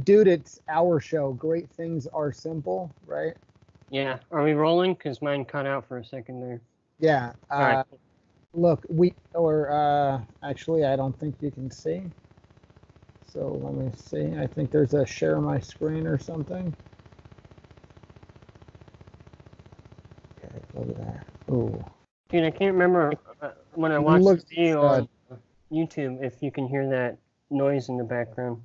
Dude, it's our show. Great things are simple, right? Yeah. Are we rolling? Because mine cut out for a second there. Yeah. All right. Look, actually, I don't think you can see. So let me see. I think there's a share my screen or something. Okay, look at that. Ooh. Dude, I can't remember when I watched the video on YouTube if you can hear that noise in the background.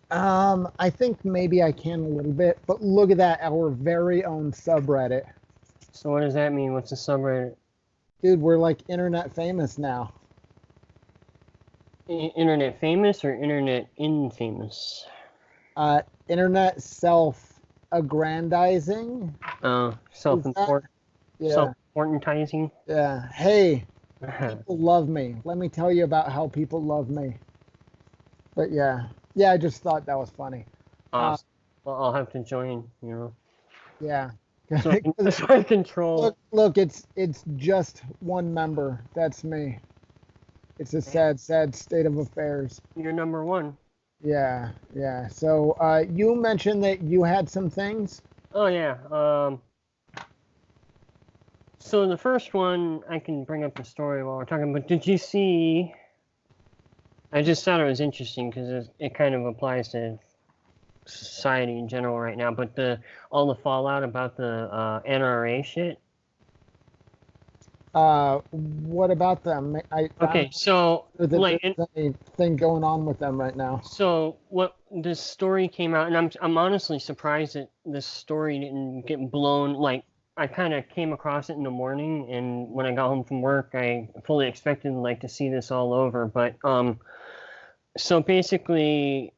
I think maybe I can a little bit, but look at that, our very own subreddit. So what does that mean? What's a subreddit? Dude, we're like internet famous now. Internet famous or internet infamous? Internet self-aggrandizing. Self-important. Yeah. Self-importantizing. Yeah. Hey, people love me. Let me tell you about how people love me. But yeah, I just thought that was funny. Awesome. Well, I'll have to join. Yeah. So I control. Look, it's just one member. That's me. It's a sad state of affairs. You're number one. Yeah. So you mentioned that you had some things. Oh yeah. So the first one, I can bring up the story while we're talking. But did you see? I just thought it was interesting because it kind of applies to society in general right now. But all the fallout about the NRA shit. What about them? So like anything going on with them right now? So what this story came out, and I'm honestly surprised that this story didn't get blown. Like I kind of came across it in the morning, and when I got home from work, I fully expected like to see this all over. But so basically,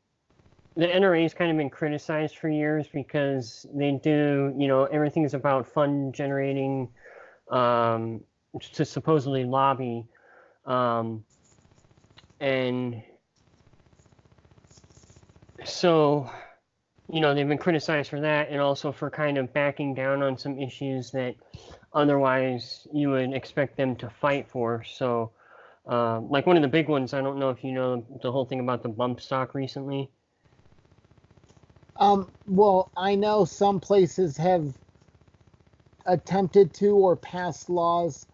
the NRA has kind of been criticized for years because they do, everything is about fund generating. To supposedly lobby, and so, they've been criticized for that and also for kind of backing down on some issues that otherwise you would expect them to fight for. So, like one of the big ones, I don't know if you know the whole thing about the bump stock recently. Well, I know some places have attempted to or passed laws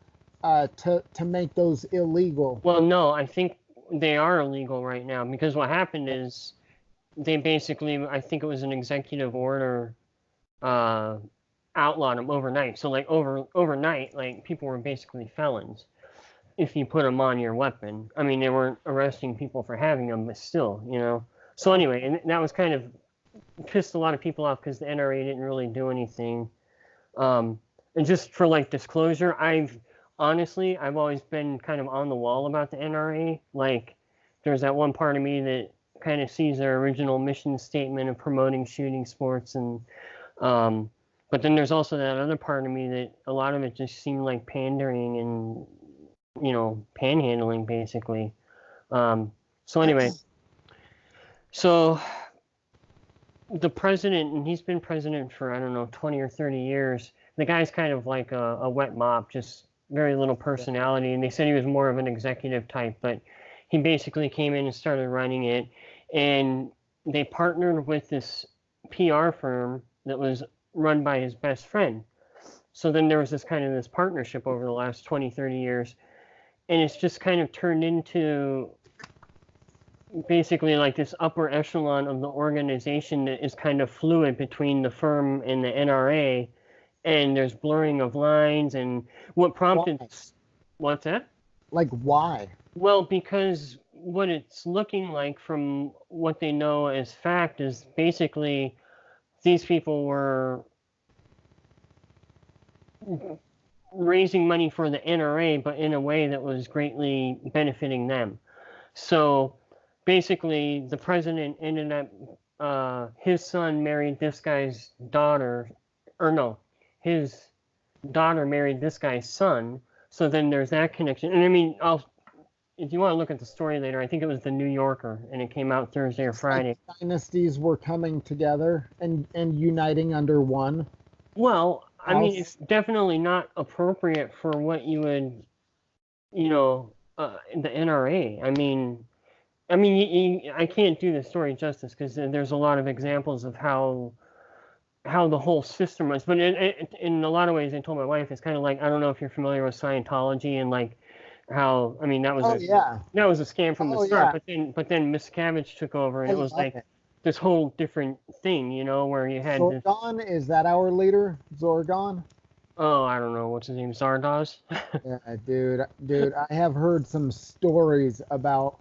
to make those illegal. Well, no, I think they are illegal right now because what happened is they basically, I think it was an executive order, outlawed them overnight. So like overnight, like people were basically felons if you put them on your weapon. I mean, they weren't arresting people for having them, but still, So anyway, and that was kind of pissed a lot of people off because the NRA didn't really do anything. And just for like disclosure, I've always been kind of on the wall about the NRA. Like, there's that one part of me that kind of sees their original mission statement of promoting shooting sports, and but then there's also that other part of me that a lot of it just seemed like pandering and panhandling basically. So anyway, so the president, and he's been president for I don't know 20 or 30 years. The guy's kind of like a wet mop, just very little personality. And they said he was more of an executive type, but he basically came in and started running it. And they partnered with this PR firm that was run by his best friend. So then there was this partnership over the last 20, 30 years. And it's just kind of turned into basically like this upper echelon of the organization that is kind of fluid between the firm and the NRA. And there's blurring of lines, and what prompted... What's that? Like, why? Well, because what it's looking like from what they know as fact is basically these people were raising money for the NRA, but in a way that was greatly benefiting them. So basically, the president ended up... his son married this guy's daughter, or no, his daughter married this guy's son, so then there's that connection. And I mean, if you want to look at the story later, I think it was the New Yorker, and it came out Thursday or Friday. Like dynasties were coming together and uniting under one. Well, I mean, it's definitely not appropriate for what you would, the NRA. I mean, I mean, I can't do the story justice because there's a lot of examples of how the whole system was. But in a lot of ways, I told my wife, it's kind of like, I don't know if you're familiar with Scientology and like how, I mean, Oh yeah. that was a scam from the Oh start. yeah. But then Miss Cabbage took over, and I it was love like it. this whole different thing, where you had this. Zorgon, is that our leader? Zorgon? Oh, I don't know what's his name, Zardoz. Yeah, dude, I have heard some stories about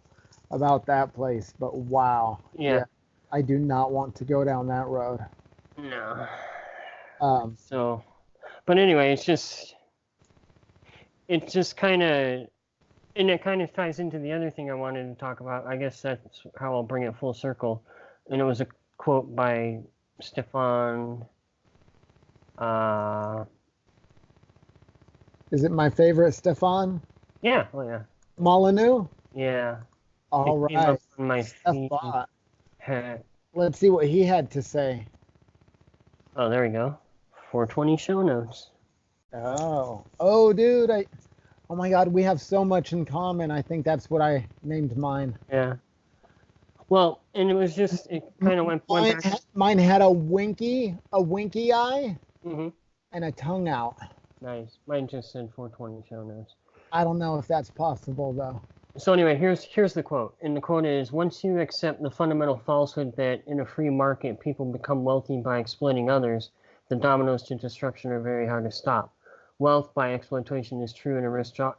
that place, but wow. Yeah. Yeah, I do not want to go down that road. No. Um, So, but anyway, it's just kind of, and it kind of ties into the other thing I wanted to talk about. I guess that's how I'll bring it full circle. And it was a quote by Stefan. Uh, is it my favorite, Stefan yeah, oh yeah, Molyneux? yeah. It All came right, up on my feed. Stefan. Let's see what he had to say. Oh, there we go. 420 show notes. Oh, dude, oh my God, we have so much in common. I think that's what I named mine. Yeah. Well, and it kind of went back. Mine had a winky eye Mm-hmm. and a tongue out. Nice. Mine just said 420 show notes. I don't know if that's possible though. So anyway, here's the quote. And the quote is, once you accept the fundamental falsehood that in a free market people become wealthy by exploiting others, the dominoes to destruction are very hard to stop. Wealth by exploitation is true in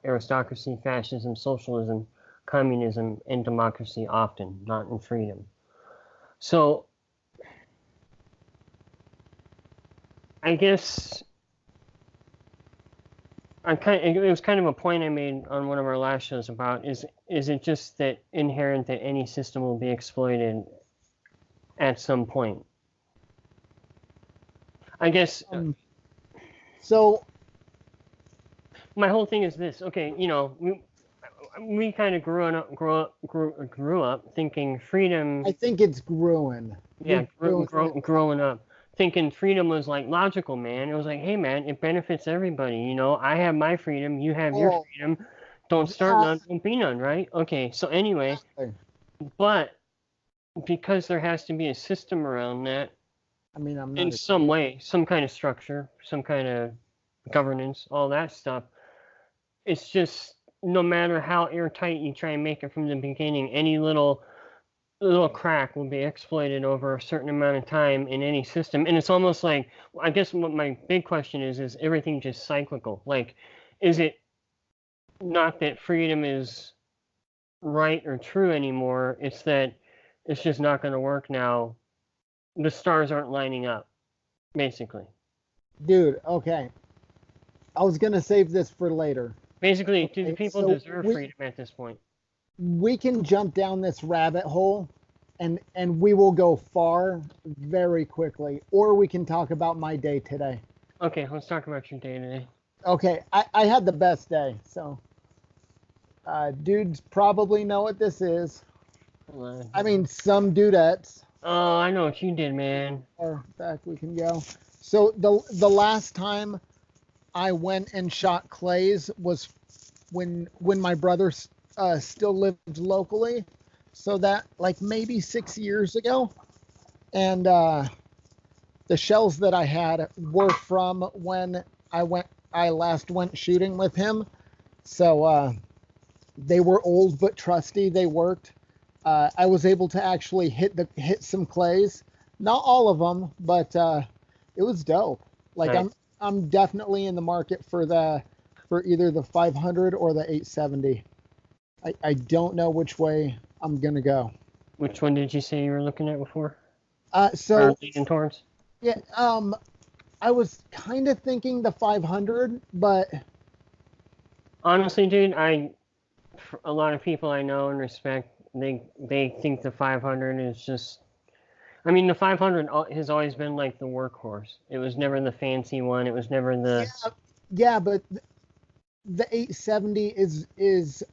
aristocracy, fascism, socialism, communism, and democracy often, not in freedom. So I guess it was kind of a point I made on one of our last shows about is it just that inherent that any system will be exploited at some point? I guess So my whole thing is this. Okay, we kind of grew up thinking freedom. I think it's growing. Yeah, growing up thinking freedom was like logical, man. It was like, hey, man, it benefits everybody. I have my freedom, you have your freedom. Don't start none, don't be none, right? Okay, so anyway, but because there has to be a system around that, I mean, I'm not in some way, some kind of structure, some kind of governance, all that stuff. It's just no matter how airtight you try and make it from the beginning, any little crack will be exploited over a certain amount of time in any system. And it's almost like, I guess what my big question is everything just cyclical? Like, is it not that freedom is right or true anymore? It's that it's just not going to work now. The stars aren't lining up, basically. Dude, okay. I was going to save this for later. Basically, do the people deserve freedom at this point? We can jump down this rabbit hole and we will go far very quickly, or we can talk about my day today. Okay, let's talk about your day today. Okay, I had the best day. So dudes probably know what this is. I mean, some dudettes. Oh, I know what you did, man. Or back we can go. So the last time I went and shot clays was when my brother still lived locally. So that like maybe 6 years ago. And the shells that I had were from when I last went shooting with him. So they were old but trusty. They worked. I was able to actually hit some clays. Not all of them, but it was dope. Like nice. I'm definitely in the market for either the 500 or the 870. I don't know which way I'm gonna go. Which one did you say you were looking at before? So leaning towards? Yeah, I was kind of thinking the 500, but honestly, dude, a lot of people I know and respect, they think the 500 is just. I mean, the 500 has always been like the workhorse. It was never the fancy one. It was never the. Yeah, but the 870 is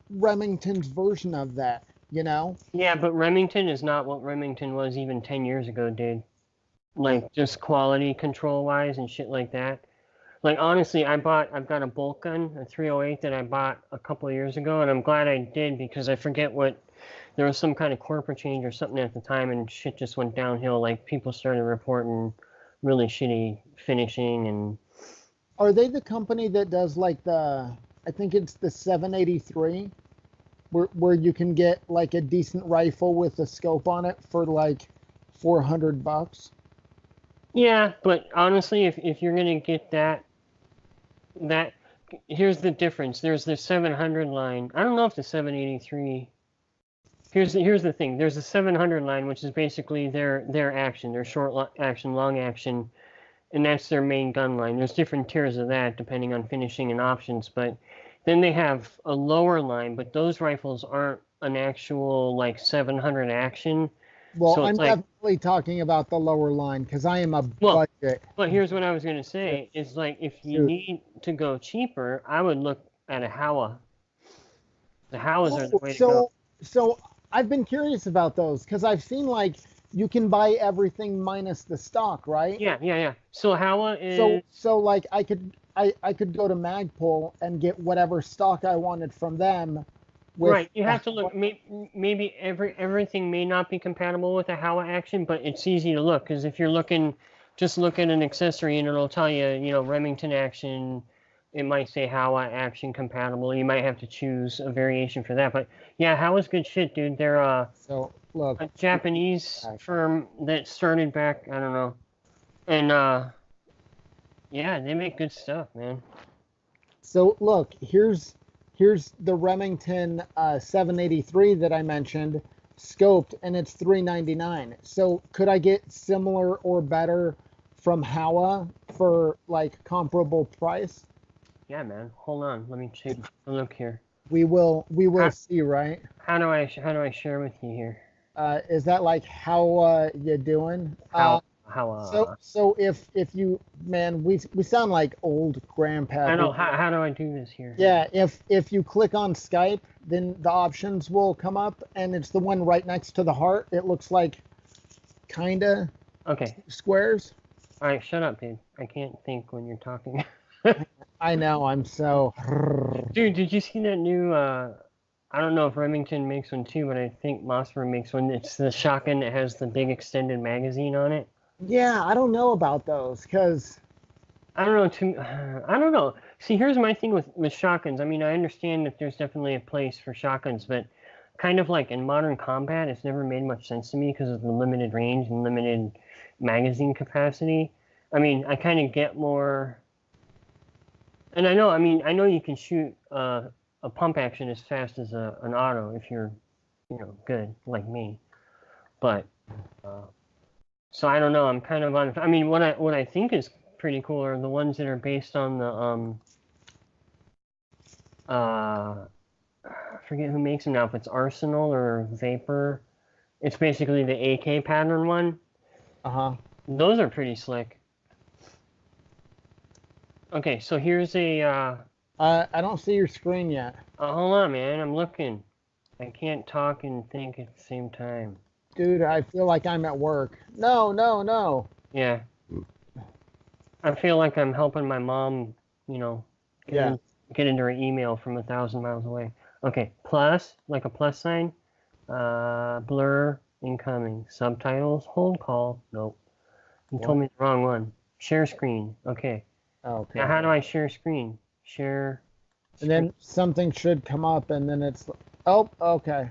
Remington's version of that. Yeah, but Remington is not what Remington was even 10 years ago, dude. Like, just quality control wise and shit like that. Like, honestly, I've got a bolt gun, a 308 that I bought a couple of years ago, and I'm glad I did because I forget what there was some kind of corporate change or something at the time, and shit just went downhill. Like people started reporting really shitty finishing, and Are they the company that does like I think it's the 783, where you can get like a decent rifle with a scope on it for like $400? yeah. But honestly, if you're gonna get that here's the difference. There's the 700 line. I don't know if the 783. Here's the thing. There's a 700 line, which is basically their action, their short action, long action, and that's their main gun line. There's different tiers of that depending on finishing and options, but then they have a lower line, but those rifles aren't an actual like 700 action. Well, So I'm it's like, definitely talking about the lower line because I am a well, budget. but here's what I was gonna say is like if you Shoot. need to go cheaper, I would look at a Howa. The Howas are the Oh, way to go. so I've been curious about those because I've seen like you can buy everything minus the stock, right? Yeah, yeah, yeah. So Howa So is so like I could go to Magpul and get whatever stock I wanted from them with right. You have to look. Maybe everything may not be compatible with a Howa action, but it's easy to look because if you're looking, just look at an accessory and it'll tell you, Remington action. It might say Howa action compatible. You might have to choose a variation for that. But yeah, Howa's good shit, dude. They're so look. a Japanese firm that started back, I don't know, and yeah, they make good stuff, man. So look, here's the Remington 783 that I mentioned, scoped, and it's 399. So could I get similar or better from Howa for like comparable price? Yeah, man. Hold on, let me take a look here. We will How, see, right? how do I share with you here? Is that like how you doing? How So if you, man, we sound like old grandpa I know here. how do I do this here? Yeah, if you click on Skype, then the options will come up, and it's the one right next to the heart. It looks like kinda Okay. squares. All right, shut up, dude. I can't think when you're talking. I know, I'm so. Dude, did you see that new I don't know if Remington makes one too, but I think Mossberg makes one. It's the shotgun that has the big extended magazine on it. Yeah, I don't know about those because I don't know. I don't know. See, here's my thing with shotguns. I mean, I understand that there's definitely a place for shotguns, but kind of like in modern combat, it's never made much sense to me because of the limited range and limited magazine capacity. I mean, I kind of get more, and I know. I mean, I know you can shoot a pump action as fast as an auto if you're, good like me. But so I don't know. I'm kind of on. I mean, what I think is pretty cool are the ones that are based on the I forget who makes them now, if it's Arsenal or Vapor. It's basically the AK pattern one. uh-huh. Those are pretty slick. Okay, so here's a I don't see your screen yet. hold on, man. I'm looking. I can't talk and think at the same time. Dude, I feel like I'm at work. No, no, no. Yeah. I feel like I'm helping my mom, get, Yeah. get into her email from 1,000 miles away. Okay, plus, like a plus sign. Blur, incoming. Subtitles, hold call. Nope. You told me the wrong one. Share screen. Okay. Okay. Now, how do I share screen? Share. And then something should come up, and then it's. Oh, okay.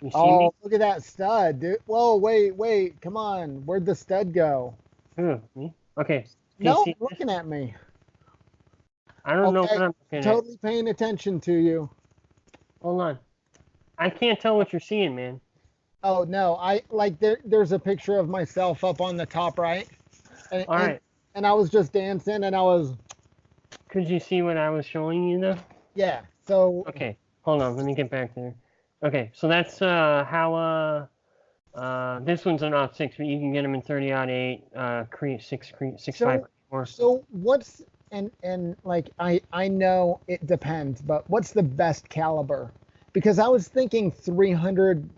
You see me? Look at that stud, dude. Whoa, wait. Come on. Where'd the stud go? Who? Me? Okay. No, PC. looking at me. I don't know Okay, what I'm looking at. totally paying attention to you. Hold on. I can't tell what you're seeing, man. Oh no, I like there's a picture of myself up on the top right. And, All right. and I was just dancing and I was. Could you see what I was showing you, though? Yeah. So. Okay. Hold on. Let me get back there. Okay. So that's how this one's an aught 6, but you can get them in 30-08, Crete 6.5 more. So what's and like I know it depends, but what's the best caliber? Because I was thinking 300.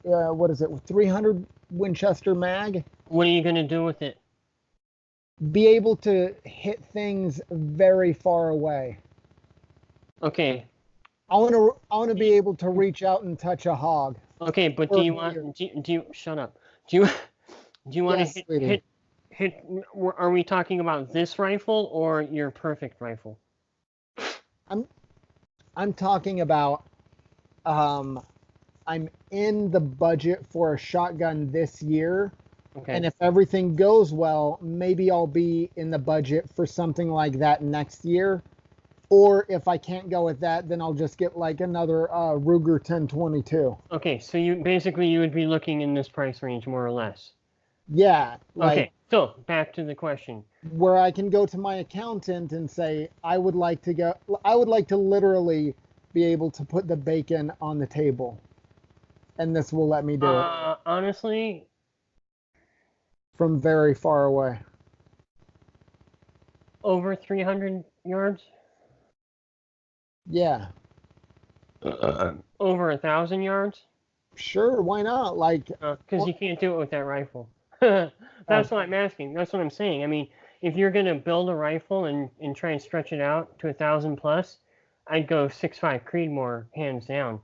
What is it? 300 Winchester mag. What are you gonna do with it? Be able to hit things very far away. Okay. I want to be able to reach out and touch a hog Okay, but do or a you deer. want? Do you shut up? Do you do you want to Yes, sweetie. hit? Are we talking about this rifle or your perfect rifle? I'm I'm talking about um I'm in the budget for a shotgun this year, and Okay. if everything goes well, maybe I'll be in the budget for something like that next year. Or if I can't go with that, then I'll just get like another Ruger 1022. Okay, so you would be looking in this price range more or less. Yeah, like Okay, so back to the question. where I can go to my accountant and say, I would like to literally be able to put the bacon on the table, and this will let me do it Honestly, from very far away. over 300 yards, Yeah, over 1,000 yards, sure, why not? Like, because well, you can't do it with that rifle. oh, That's what I'm asking. That's what I'm saying. I mean, if you're gonna build a rifle and try and stretch it out to 1,000 plus, I'd go 6.5 Creedmoor hands down.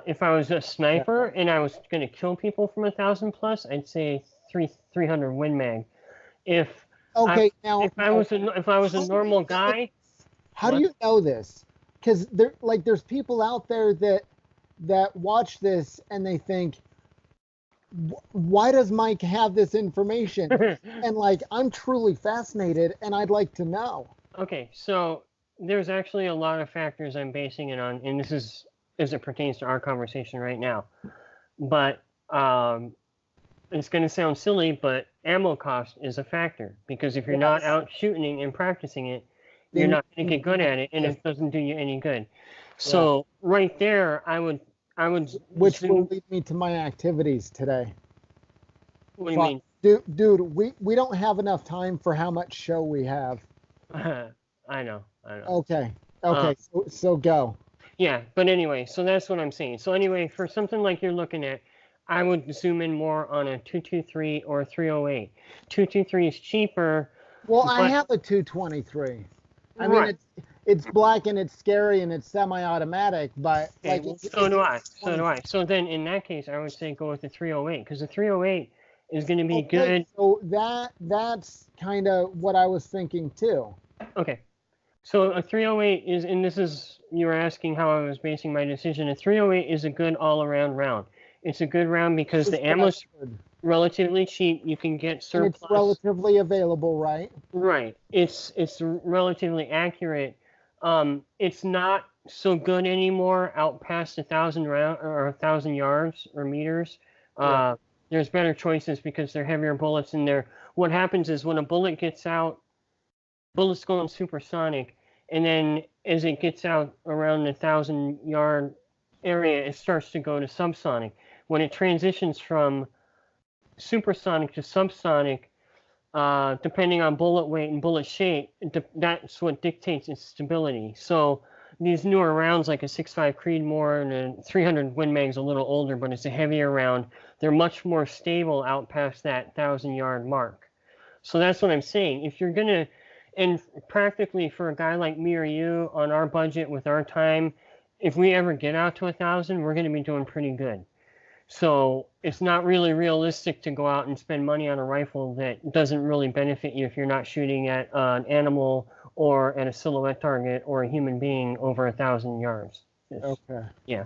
If I was a yeah. sniper and I was gonna kill people from 1,000 plus, I'd say 300 Win Mag. If I Okay, now, if I was a how do you normal know? guy, How do what? you know this? Because there's people out there that watch this and they think, why does Mike have this information? And like, I'm truly fascinated and I'd like to know. Okay, so there's actually a lot of factors I'm basing it on, and this is as it pertains to our conversation right now. But it's going to sound silly, but ammo cost is a factor because if you're not Yes. out shooting and practicing it, you're Then not going to get good at it, and yes, it doesn't do you any good. yeah. So right there, I would Which will zoom. lead me to my activities today. What do you Fuck. mean? Dude, we don't have enough time for how much show we have. I know, I know. Okay. Uh, Okay, so go. Yeah, but anyway, so that's what I'm saying. So anyway, for something like you're looking at, I would zoom in more on a 223 or a 308. 223 is cheaper, Well, I but have a 223. I mean, right. it's black and it's scary and it's semi-automatic, but Okay, like well, so it's do a I. So do 23. I. So then in that case, I would say go with the 308 because the 308 is going to be Okay, good. so that's kind of what I was thinking too. Okay. So a 308 is, and this is, you were asking how I was basing my decision. A 308 is a good all-around round. It's a good round because Is the what I ammo's heard. relatively cheap. You can get And it's surplus. relatively available, right? Right. It's relatively accurate. It's not so good anymore out past 1,000 round or 1,000 yards or meters. Yeah. Uh, there's better choices because they're heavier bullets in there. What happens is when a bullet gets out, bullets go in supersonic, and then as it gets out around the 1,000 yard area, it starts to go to subsonic. When it transitions from supersonic to subsonic, depending on bullet weight and bullet shape, that's what dictates its stability. So these newer rounds, like a 6.5 Creedmoor and a 300 Win Mag's a little older, but it's a heavier round. They're much more stable out past that 1,000 yard mark. So that's what I'm saying. If you're gonna, and practically for a guy like me or you on our budget with our time, if we ever get out to 1,000, we're gonna be doing pretty good. So it's not really realistic to go out and spend money on a rifle that doesn't really benefit you if you're not shooting at an animal or at a silhouette target or a human being over 1,000 yards. Just, Okay. yeah.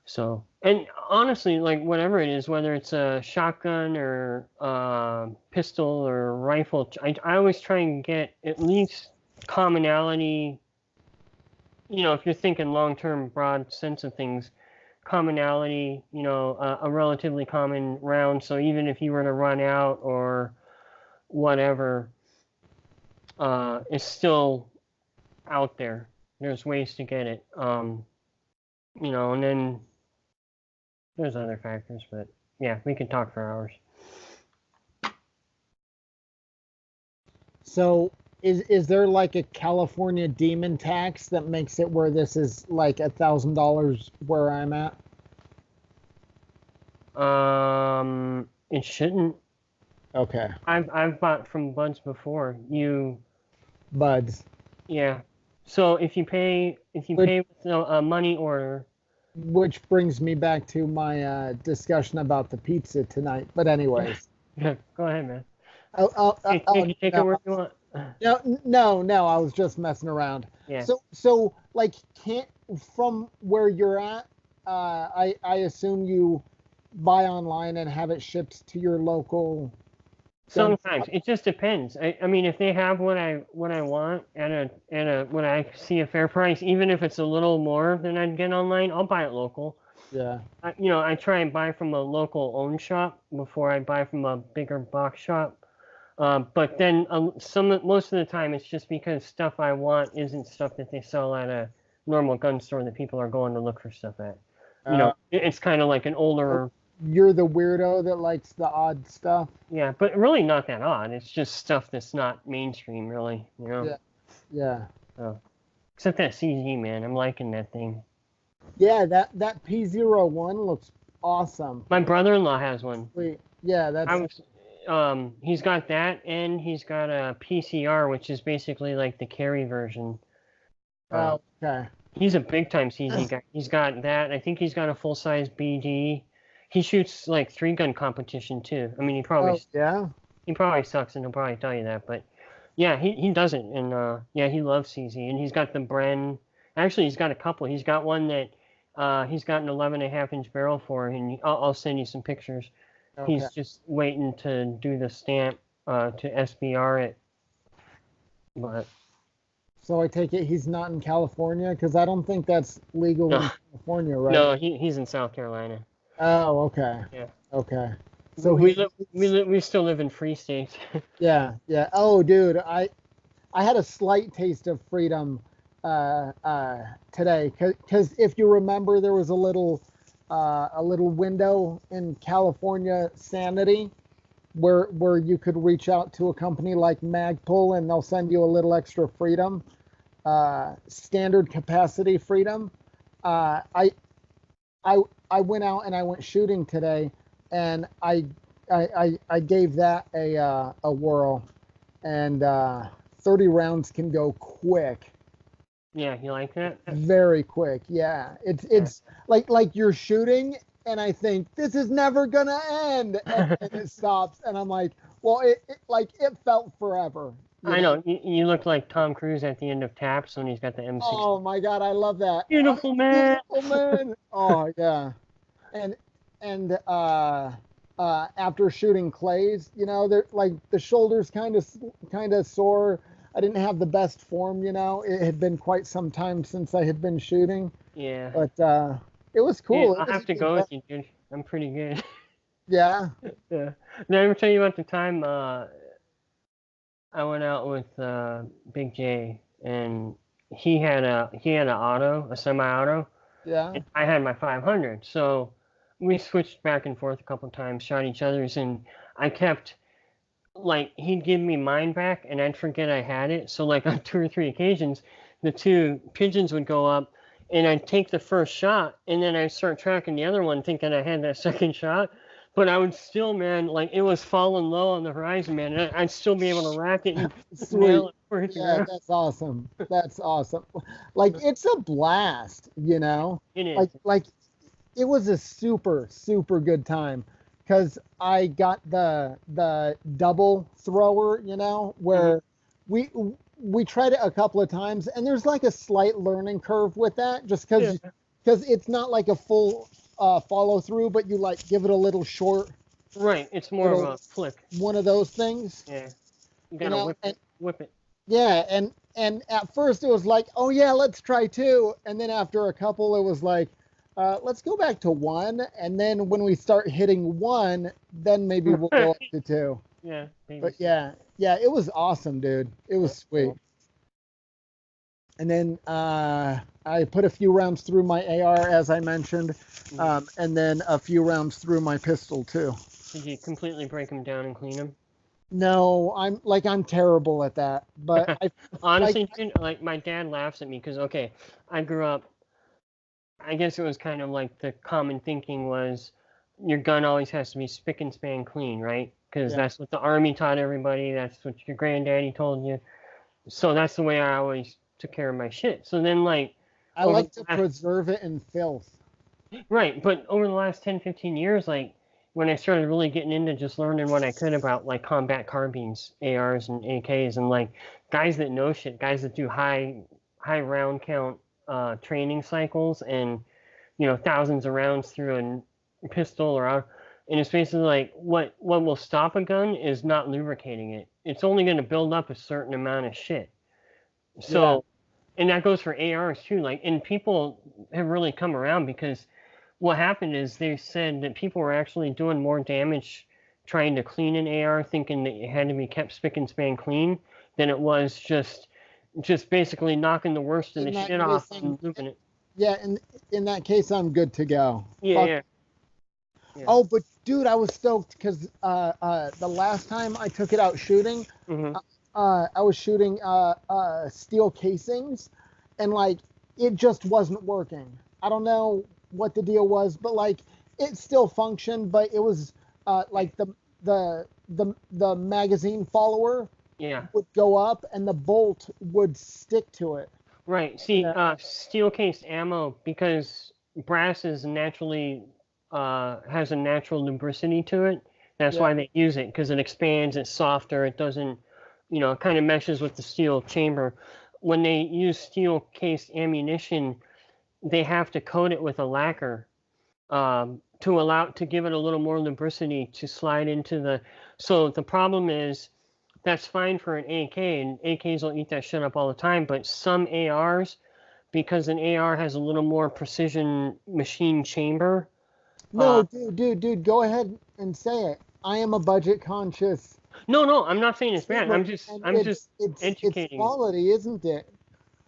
So, and honestly, like whatever it is, whether it's a shotgun or pistol or rifle, I always try and get at least commonality. If you're thinking long-term, broad sense of things, commonality, a relatively common round. So even if you were to run out or whatever, it's still out there. There's ways to get it. And then there's other factors, but yeah, we could talk for hours. So is there like a California demon tax that makes it where this is like $1,000 where I'm at? It shouldn't. Okay. I've bought from Buds before. Buds. Yeah. So if you pay with a money order, which brings me back to my discussion about the pizza tonight. But anyways, yeah, go ahead, man. Take it no, where you want. no, I was just messing around. Yeah. So like, can't from where you're at, I assume you buy online and have it shipped to your local gun Sometimes shop. it just depends. I mean, if they have what I want at a when I see a fair price, even if it's a little more than I'd get online, I'll buy it local. Yeah. I try and buy from a local owned shop before I buy from a bigger box shop. But then most of the time it's just because stuff I want isn't stuff that they sell at a normal gun store that people are going to look for stuff at. Uh, It's kind of like an so older, you're the weirdo that likes the odd stuff. yeah, but really not that odd. It's just stuff that's not mainstream, really. Yeah. Yeah. So, except that CZ, man, I'm liking that thing. Yeah, that P01 looks awesome. My brother-in-law has one. Wait, yeah, I that's was, he's got that, and he's got a PCR, which is basically like the carry version. Uh, oh, okay. He's a big time CZ guy. He's got that. I think he's got a full size BD. He shoots like 3-gun competition too. I mean, Oh, yeah. he probably sucks, and he'll probably tell you that. But yeah, he does it, and yeah, he loves CZ, and he's got the Bren. Actually, he's got a couple. He's got one that he's got an 11.5-inch barrel for, and I'll send you some pictures. Okay. He's just waiting to do the stamp to SBR it, but So I take it he's not in California because I don't think that's legal no, in California, right? no, he's in South Carolina. Oh, okay. Yeah. Okay. So We live, we still live in free states. yeah, yeah. Oh, dude, I had a slight taste of freedom today because if you remember, there was a little window in California sanity where you could reach out to a company like Magpul and they'll send you a little extra freedom, standard capacity freedom. Uh, I I went out and I went shooting today, and I gave that a whirl, and 30 rounds can go quick, Yeah, you like that? very quick. Yeah, Yeah. it's like you're shooting, and I think this is never gonna end, and it stops, and I'm like, well, like it felt forever, you I know. know. You look like Tom Cruise at the end of Taps when he's got the M16. Oh my God, I love that. I'm Beautiful a man. beautiful man. Oh yeah, and after shooting clays, they're like the shoulders kind of sore. I didn't have the best form, it had been quite some time since I had been shooting, Yeah. but it was Yeah, cool. It I'll was have to even go better. with you, dude. I'm pretty good. Yeah. Yeah. Did I ever tell you about the time I went out with Big J and he had a semi-auto, Yeah. and I had my 500. So we switched back and forth a couple times, shot each other's, and I kept like he'd give me mine back and I'd forget I had it. So like on 2 or 3 occasions, the two pigeons would go up and I'd take the first shot and then I'd start tracking the other one thinking I had that second shot. But I would still, man, like it was falling low on the horizon, man. And I'd still be able to rack it and Sweet. nail it fourth Yeah, round. that's awesome. That's awesome. Like it's a blast. It Like is. like it was a super super good time because I got the double thrower, Hmm. where we we tried it a couple of times, and there's like a slight learning curve with that, just Yeah. because it's not like a full follow through, but you like give it a little short, Right. It's more of little a flick. one of those things, Yeah. You you gotta know, whip it. Whip it. yeah, and at first it was like, oh yeah, let's try two, and then after a couple, it was like, let's go back to one, and then when we start hitting one, then maybe we'll go up to two. Yeah. But Baby step. yeah, yeah, it was awesome, dude. It was That's sweet. cool. And then I put a few rounds through my AR, as I mentioned, Mhm. and then a few rounds through my pistol too. Did you completely break them down and clean them? No, I'm terrible at that, but I like Honestly, dude, like my dad laughs at me because okay, I grew up. I guess it was kind of like the common thinking was your gun always has to be spick and span clean, right? Because yeah, that's what the army taught everybody. That's what your granddaddy told you. So that's the way I always took care of my shit. So then like I over like the to last, preserve it in filth. right, but over the last 10, 15 years, like when I started really getting into just learning what I could about like combat carbines, ARs and AKs, and like guys that know shit, guys that do high round count training cycles, and thousands of rounds through a pistol or out. And it's basically like what will stop a gun is not lubricating it. It's only going to build up a certain amount of shit. Yeah. So, and that goes for ARs too. Like, and people have really come around because what happened is they said that people were actually doing more damage trying to clean an AR, thinking that it had to be kept spick and span clean, than it was just basically knocking the worst of the In that shit off case, and moving it. yeah, in that case, I'm good to go. Yeah, Fuck. yeah, yeah. Oh, but dude, I was stoked because the last time I took it out shooting, Hmm. I was shooting steel casings, and like it just wasn't working. I don't know what the deal was, but like it still functioned, but it was like the magazine follower Yeah. would go up and the bolt would stick to it. Right. You See, know? steel cased ammo, because brass is naturally has a natural lubricity to it. That's Yeah. why they use it, because it expands, it's softer, it doesn't, it kind of meshes with the steel chamber. When they use steel cased ammunition, they have to coat it with a lacquer to give it a little more lubricity to slide into the. So the problem is that's fine for an AK, and AKs will eat that shit up all the time. But some ARs, because an AR has a little more precision machine chamber. No, dude, go ahead and say it. I am a budget conscious No, no, I'm not saying it's bad. streamer, and I'm just it's educating you. quality, isn't it?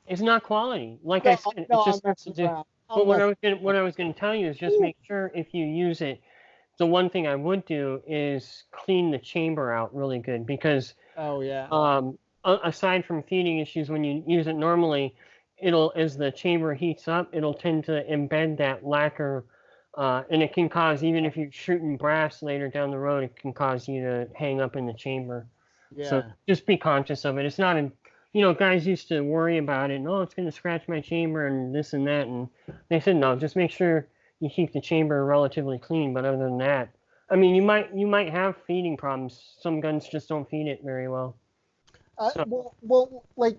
It's not quality. Like I No, said, it no, I'm just has to messing do. around. But I'm messing what I was gonna tell you is just around. make sure if you use it. The one thing I would do is clean the chamber out really good, because Oh yeah, aside from feeding issues, when you use it normally, it'll as the chamber heats up, it'll tend to embed that lacquer, and it can cause, even if you're shooting brass later down the road, it can cause you to hang up in the chamber. So yeah. just be conscious of it. It's not guys used to worry about it, and oh, it's going to scratch my chamber and this and that, and they said no, just make sure you keep the chamber relatively clean. But other than that, I mean, you might have feeding problems. Some guns just don't feed it very well. So Like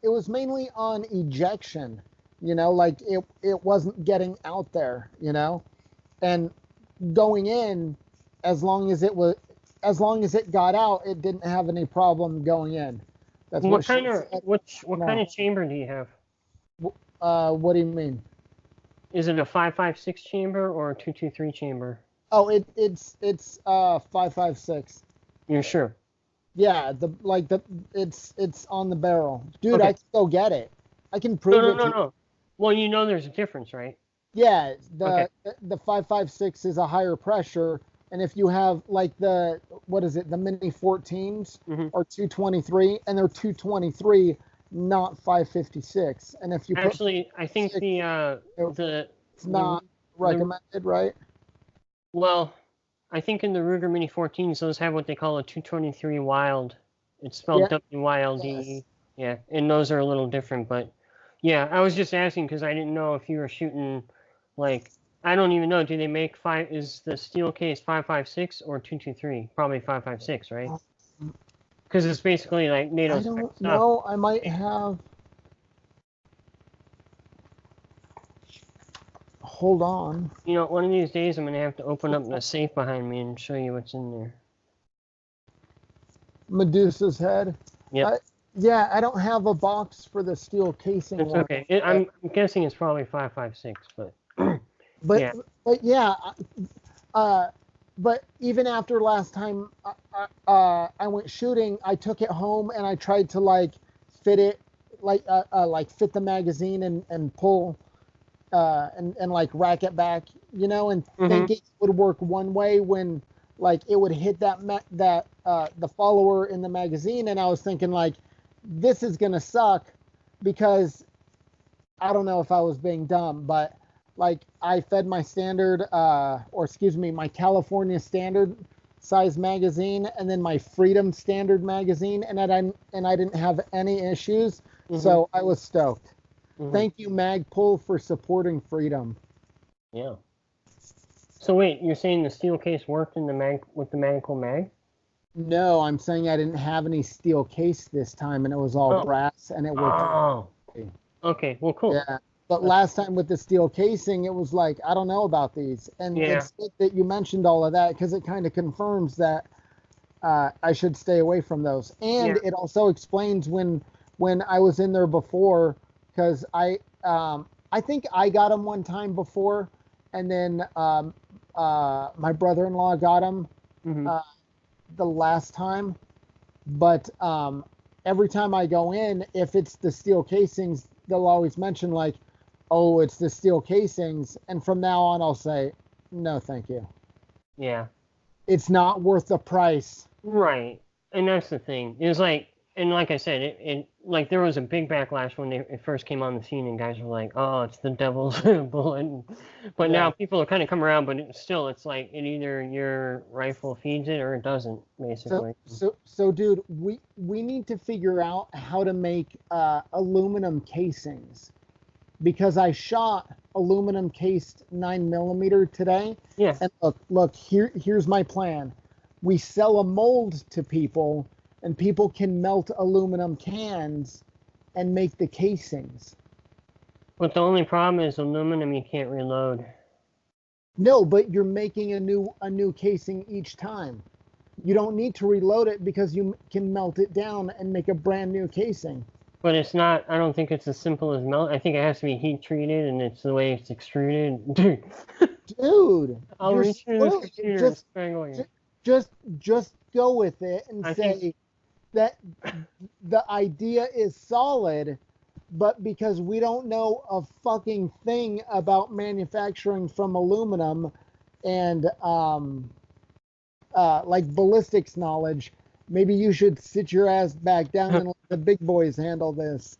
it was mainly on ejection. Like it wasn't getting out there. And going in, as long as as long as it got out, it didn't have any problem going in. That's what what she kind of said. what kind No. of chamber do you have? What do you mean? Is it a 5.56 chamber or a 2.23 chamber? Oh, it's 5.56. You're sure? Yeah, it's on the barrel. Dude, I Okay. can go get it. I can No, prove no, it no, to you. no. Well, there's a difference, right? Yeah, Okay. the 5.56 is a higher pressure, and if you have like what is it, the mini 14s Hmm. or 223, and they're 223, not 5.56. And if you put Actually, I think 6, the it's the not the recommended, right? well, I think in the Ruger Mini 14s, those have what they call a 223 Wild. It's spelled Yeah. WYLDE. Yes. Yeah, and those are a little different, but yeah, I was just asking because I didn't know if you were shooting, like, I don't even know. Do they make five? Is the steel case 5.56 or 223? Probably 5.56, right? Because it's basically like NATO I spec don't stuff. know. I might have. Hold on. One of these days I'm gonna have to open up the safe behind me and show you what's in there. Medusa's head. Yep. Yeah, I don't have a box for the steel casing That's one. okay. I'm guessing it's probably 5.56, but But yeah. but yeah, but even after last time I went shooting, I took it home and I tried to like fit it, like fit the magazine and pull and like rack it back, and Hmm. thinking it would work one way when like it would hit the follower in the magazine, and I was thinking like this is gonna suck because I don't know if I was being dumb, but like I fed my standard, or excuse me, my California standard size magazine, and then my Freedom standard magazine, and I didn't have any issues. So I was stoked. Hmm. Thank you, Magpul, for supporting freedom. Yeah. So wait, you're saying the steel case worked in the with the Magical Mag? No, I'm saying I didn't have any steel case this time, and it was all Oh. brass, and it worked. Oh. Okay. Well, cool. Yeah. But last time with the steel casing, it was like, I don't know about these. And Yeah. it's good that you mentioned all of that because it kind of confirms that I should stay away from those. And Yeah. it also explains when I was in there before, because I think I got them one time before, and then my brother-in-law got them Hmm. uh, the last time. But every time I go in, if it's the steel casings, they'll always mention like, "Oh, it's the steel casings," and from now on, I'll say, "No, thank you. Yeah. It's not worth the price." Right. And that's the thing. It was like, and like I said, it like there was a big backlash when it first came on the scene, and guys were like, "Oh, it's the devil's bullet." But now Yeah. people are kind of come around, but still, it's like it either your rifle feeds it or it doesn't, So, basically. so, dude, we need to figure out how to make aluminum casings because I shot aluminum cased 9mm today. Yeah. And look, here's my plan. We sell a mold to people, and people can melt aluminum cans and make the casings. But the only problem is aluminum you can't reload. No, but you're making a new casing each time. You don't need to reload it because you can melt it down and make a brand new casing. But it's not, I don't think it's as simple as melt. I think it has to be heat treated and it's the way it's extruded. Dude, Dude, I'll you're reach through this silly. computer and strangle you. Just go with it and I think, say that the idea is solid, but because we don't know a fucking thing about manufacturing from aluminum and like ballistics knowledge, maybe you should sit your ass back down and let the big boys handle this.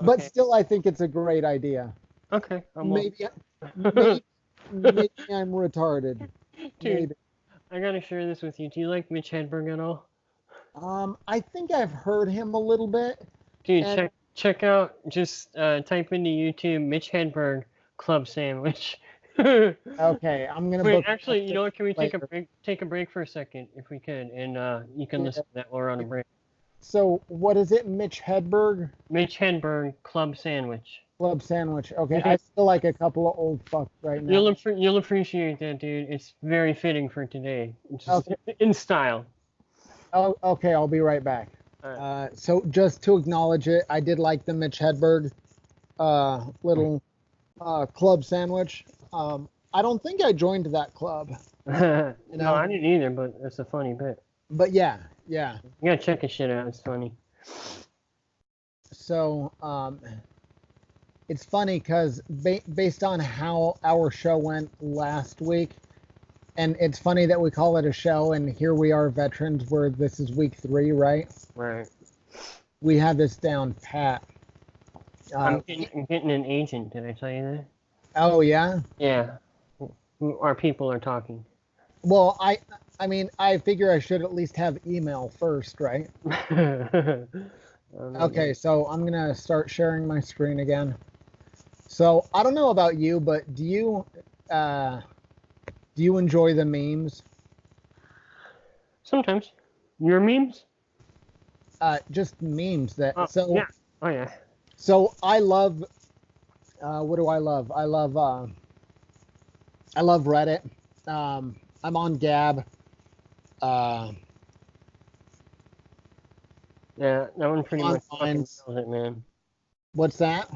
But okay, still, I think it's a great idea. okay, I'm all. Maybe, maybe, maybe I'm retarded. Dude, Maybe. I gotta share this with you. Do you like Mitch Hedberg at all? I think I've heard him a little bit, Dude, and check out, just type into YouTube Mitch Hedberg club sandwich. Wait, okay, I'm gonna book actually, you know what? Can we later. take a break for a second if we could, and you can Yeah. listen to that while we're on a break. So what is it? Mitch Hedberg Mitch Hedberg club sandwich. club sandwich. Okay, I feel like a couple of old fucks right now. You'll appreciate that, dude. It's very fitting for today. Just Okay, in style. oh, okay, I'll be right back. All right. So just to acknowledge it, I did like the Mitch Hedberg little club sandwich. I don't think I joined that club, No, you know, I didn't either, but it's a funny bit. but yeah, yeah. You gotta check his shit out. It's funny. So it's funny because based on how our show went last week, and it's funny that we call it a show, and here we are, veterans, where this is week 3, right? Right. We have this down pat. I'm getting an agent. Did I tell you that? Oh yeah. Yeah. Our people are talking. Well, I mean, I figure I should at least have email first, right? Okay, so I'm gonna start sharing my screen again. So I don't know about you, but do you enjoy the memes? Sometimes. Your memes? Just memes that Oh, so yeah. Oh, yeah. so I love what do I love? I love Reddit. I'm on Gab. Uh, Yeah, that one pretty much fucking Lines. nails it, man. What's that?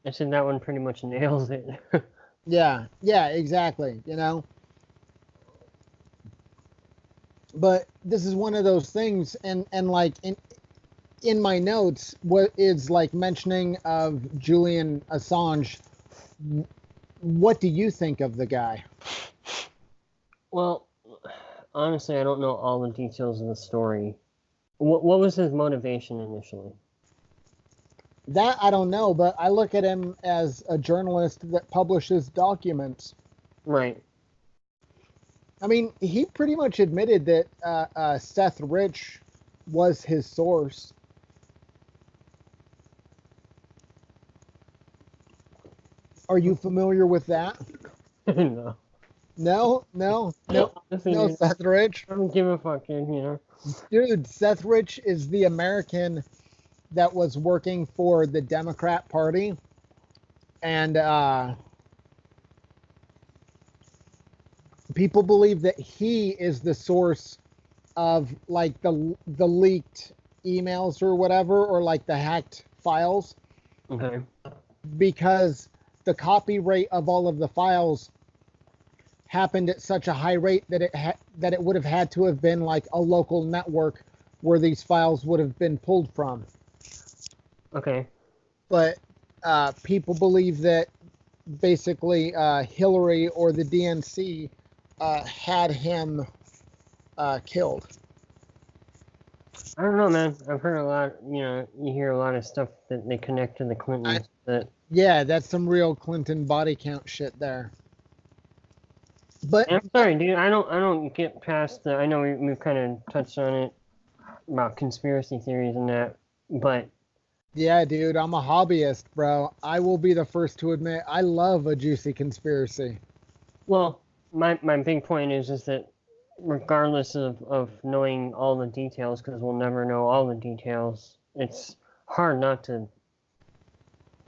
I said that one pretty much nails it. Yeah, yeah, exactly. You know, but this is one of those things, and like in my notes, what is like mentioning of Julian Assange. What do you think of the guy? Well, honestly, I don't know all the details of the story. What was his motivation initially? That I don't know, but I look at him as a journalist that publishes documents. Right. I mean, he pretty much admitted that Seth Rich was his source. Are you familiar with that? No. No, Honestly, dude, Seth Rich. I don't give a fuck, dude. Dude, Seth Rich is the American that was working for the Democrat Party, and people believe that he is the source of like the leaked emails or whatever, or like the hacked files, Okay. because the copy rate of all of the files happened at such a high rate that it would have had to have been like a local network where these files would have been pulled from. Okay. But people believe that basically Hillary or the DNC had him killed. I don't know, man. I've heard a lot. You hear a lot of stuff that they connect to the Clintons. Yeah, that's some real Clinton body count shit there. But I'm sorry, dude. I don't get past the. I know we've kind of touched on it about conspiracy theories and that, but yeah, dude, I'm a hobbyist, bro. I will be the first to admit I love a juicy conspiracy. well, my big point is that regardless of knowing all the details, because we'll never know all the details, it's hard not to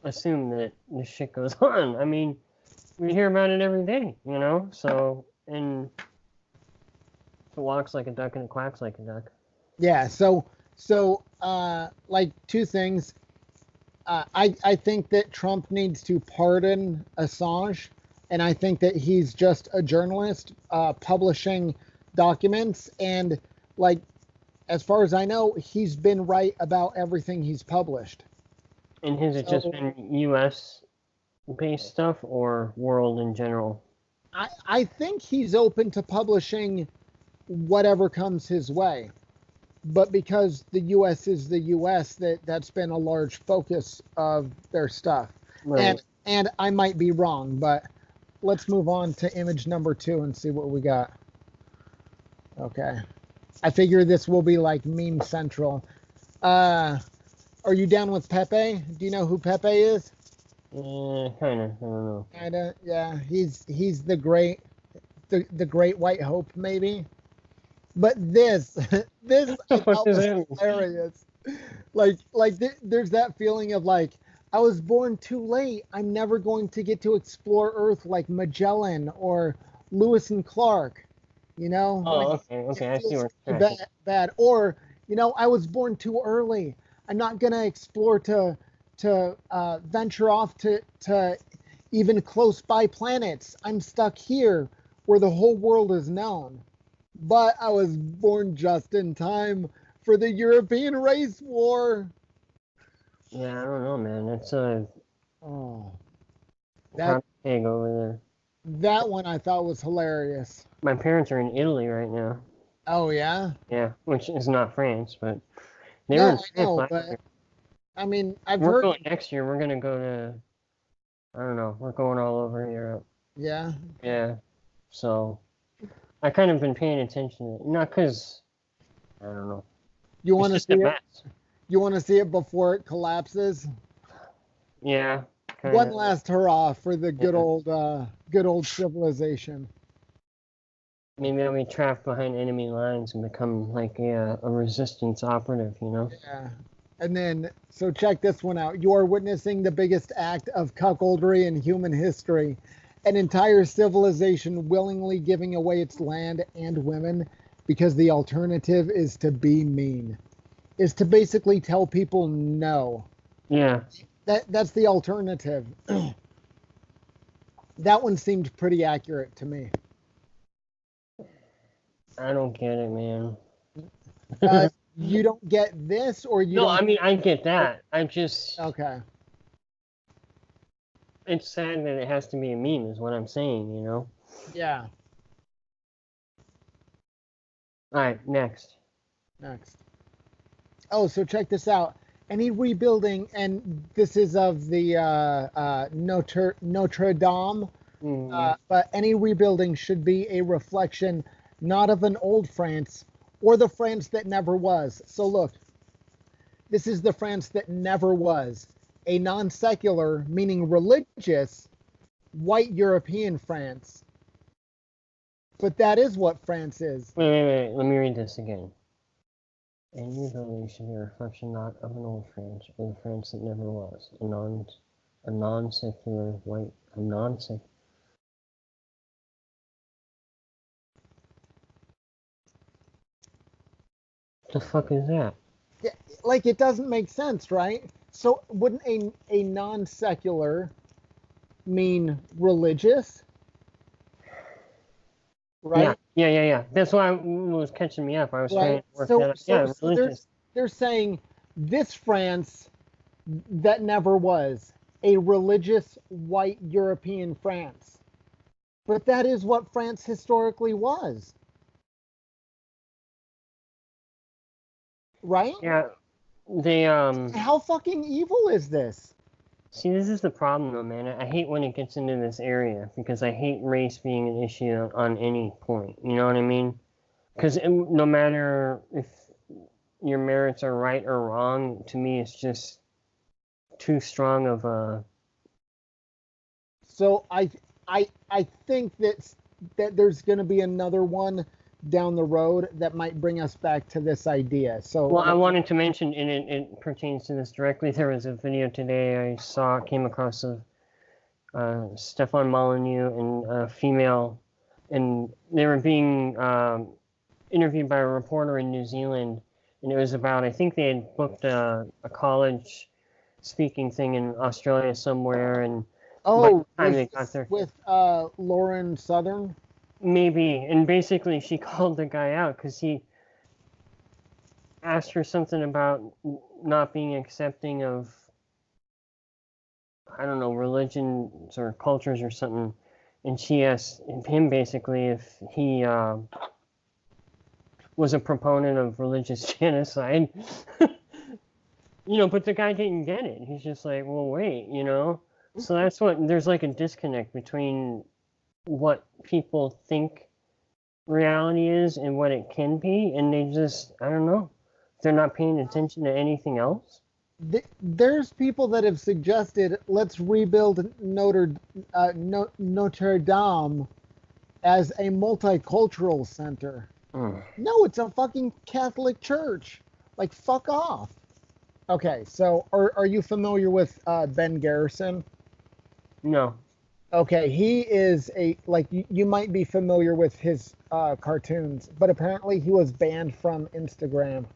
assume that this shit goes on. I mean, we hear about it every day, So, and if it walks like a duck and it quacks like a duck. Yeah, so like two things. I think that Trump needs to pardon Assange, and I think that he's just a journalist publishing documents, and like as far as I know, he's been right about everything he's published. And has it just been U.S. based stuff or world in general? I think he's open to publishing whatever comes his way. But because the U.S. is the U.S., that's been a large focus of their stuff. Right. And I might be wrong, but let's move on to image number 2 and see what we got. Okay. I figure this will be like meme central. Are you down with Pepe? Do you know who Pepe is? Kinda. I don't know. Kinda, yeah. He's the great white hope, maybe. But this I thought was hilarious. There's that feeling of like, I was born too late. I'm never going to get to explore Earth like Magellan or Lewis and Clark. Oh, okay. I see where it's bad. Or I was born too early. I'm not gonna explore to venture off to even close by planets. I'm stuck here where the whole world is known. But I was born just in time for the European race war. Yeah, I don't know, man. That's that pig over that one I thought was hilarious. there. My parents are in Italy right now. Oh yeah? Yeah, which is not France, but they No, were in I France know, last but year. I mean, I've We're heard. going next year. We're gonna go to. I don't know. We're going all over Europe. Yeah. Yeah. So I kind of been paying attention to it. Not because I don't know. You It's want to just see a it? mess. You want to see it before it collapses? Yeah. One Kinda. last hurrah for the good Yeah. old civilization. Maybe I'll be trapped behind enemy lines and become like a resistance operative, Yeah. And then, so check this one out. You are witnessing the biggest act of cuckoldry in human history. An entire civilization willingly giving away its land and women because the alternative is to be mean. Is to basically tell people no. Yeah. That's the alternative. That one seemed pretty accurate to me. I don't get it, man. You don't get this, or you No, don't. I mean I get that. I just Okay. it's sad that it has to be a meme, is what I'm saying, Yeah. All right, next. Oh, so check this out. Any rebuilding, and this is of the Notre Dame, but any rebuilding should be a reflection not of an old France or the France that never was. So look, this is the France that never was. A non-secular, meaning religious, white European France. But that is what France is. Wait. Let me read this again. A new building should be a reflection not of an old France, but the France that never was. A non-secular white, a non-secular. What the fuck is that? Yeah, like it doesn't make sense, right? So wouldn't a non-secular mean religious? Right? Yeah. That's why it was catching me up. I was trying Right. to work that out. Yeah, So religious. they're saying this France that never was a religious white European France. But that is what France historically was. Right? Yeah, they How fucking evil is this? see, this is the problem though, man. I hate when it gets into this area because I hate race being an issue on any point. You know what I mean? Because no matter if your merits are right or wrong, to me, it's just too strong of a. So I think that there's going to be another one down the road that might bring us back to this idea. So Well, I wanted to mention, and it pertains to this directly. There was a video today came across of Stefan Molyneux and a female, and they were being interviewed by a reporter in New Zealand, and it was about, I think they had booked a college speaking thing in Australia somewhere, and by the time they got there, with Lauren Southern. maybe, and basically she called the guy out because he asked her something about not being accepting of, I don't know, religions or cultures or something, and she asked him basically if he was a proponent of religious genocide. But the guy didn't get it. He's just like, well, wait, So that's there's like a disconnect between what people think reality is and what it can be, and they just, I don't know, they're not paying attention to anything else. There's people that have suggested let's rebuild Notre Dame as a multicultural center. No, it's a fucking Catholic church. Like, fuck off. Okay, so are you familiar with Ben Garrison? No. Okay, he is you might be familiar with his cartoons, but apparently he was banned from Instagram.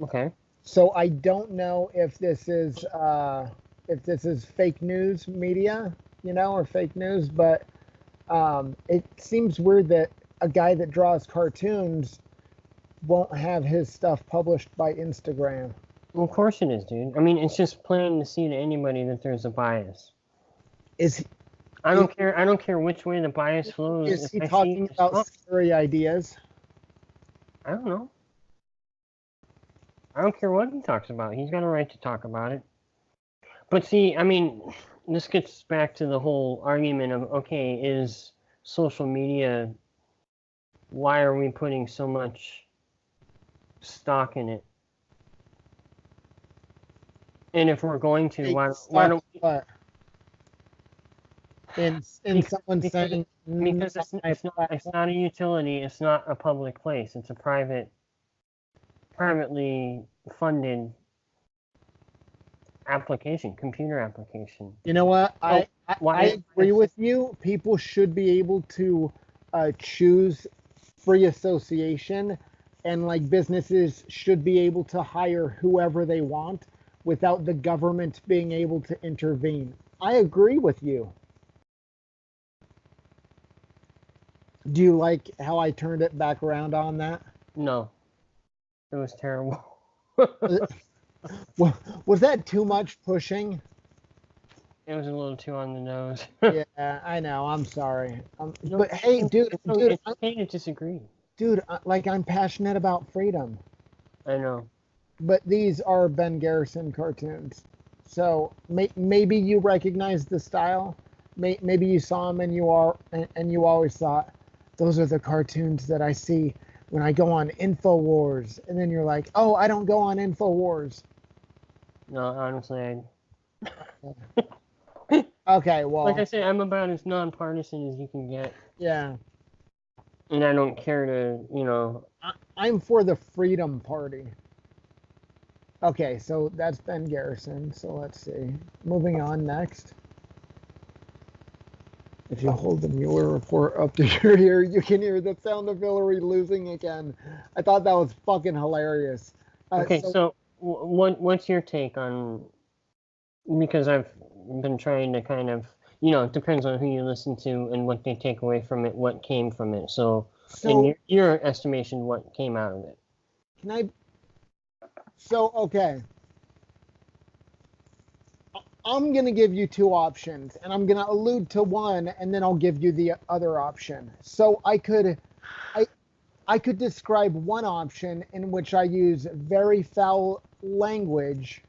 Okay. So I don't know if this is fake news media, or fake news, but it seems weird that a guy that draws cartoons won't have his stuff published by Instagram. Well, of course it is, dude. I mean, it's just plain to see to anybody that there's a bias. I don't care which way the bias flows. Is he talking about scary ideas? I don't know. I don't care what he talks about. He's got a right to talk about it. But see, I mean, this gets back to the whole argument of, okay, is social media, why are we putting so much stock in it? And if we're going to, why don't we? What? In someone saying because it's not a utility, it's not a public place, it's a privately funded application, computer application. You know what? I agree with you. People should be able to choose free association, and like businesses should be able to hire whoever they want without the government being able to intervene. I agree with you. Do you like how I turned it back around on that? No. It was terrible. Was that too much pushing? It was a little too on the nose. Yeah, I know. I'm sorry. But hey, dude, it's okay to disagree. Dude, like I'm passionate about freedom. I know. But these are Ben Garrison cartoons, so maybe you recognize the style. Maybe you saw them and you always thought those are the cartoons that I see when I go on InfoWars, and then you're like, oh, I don't go on InfoWars. No, honestly, Okay, Like I well, say, I'm about as nonpartisan as you can get, yeah. and I don't care to, I'm for the Freedom Party. Okay, so that's Ben Garrison. So let's see. Moving on next. If you hold the Mueller report up to your ear, you can hear the sound of Hillary losing again. I thought that was fucking hilarious. Okay, So so what's your take on, because I've been trying to kind of, it depends on who you listen to and what they take away from it, what came from it. So, in so your estimation, what came out of it? can I? So okay, I'm gonna give you two options, and I'm gonna allude to one, and then I'll give you the other option. So I, I could describe one option in which I use very foul language,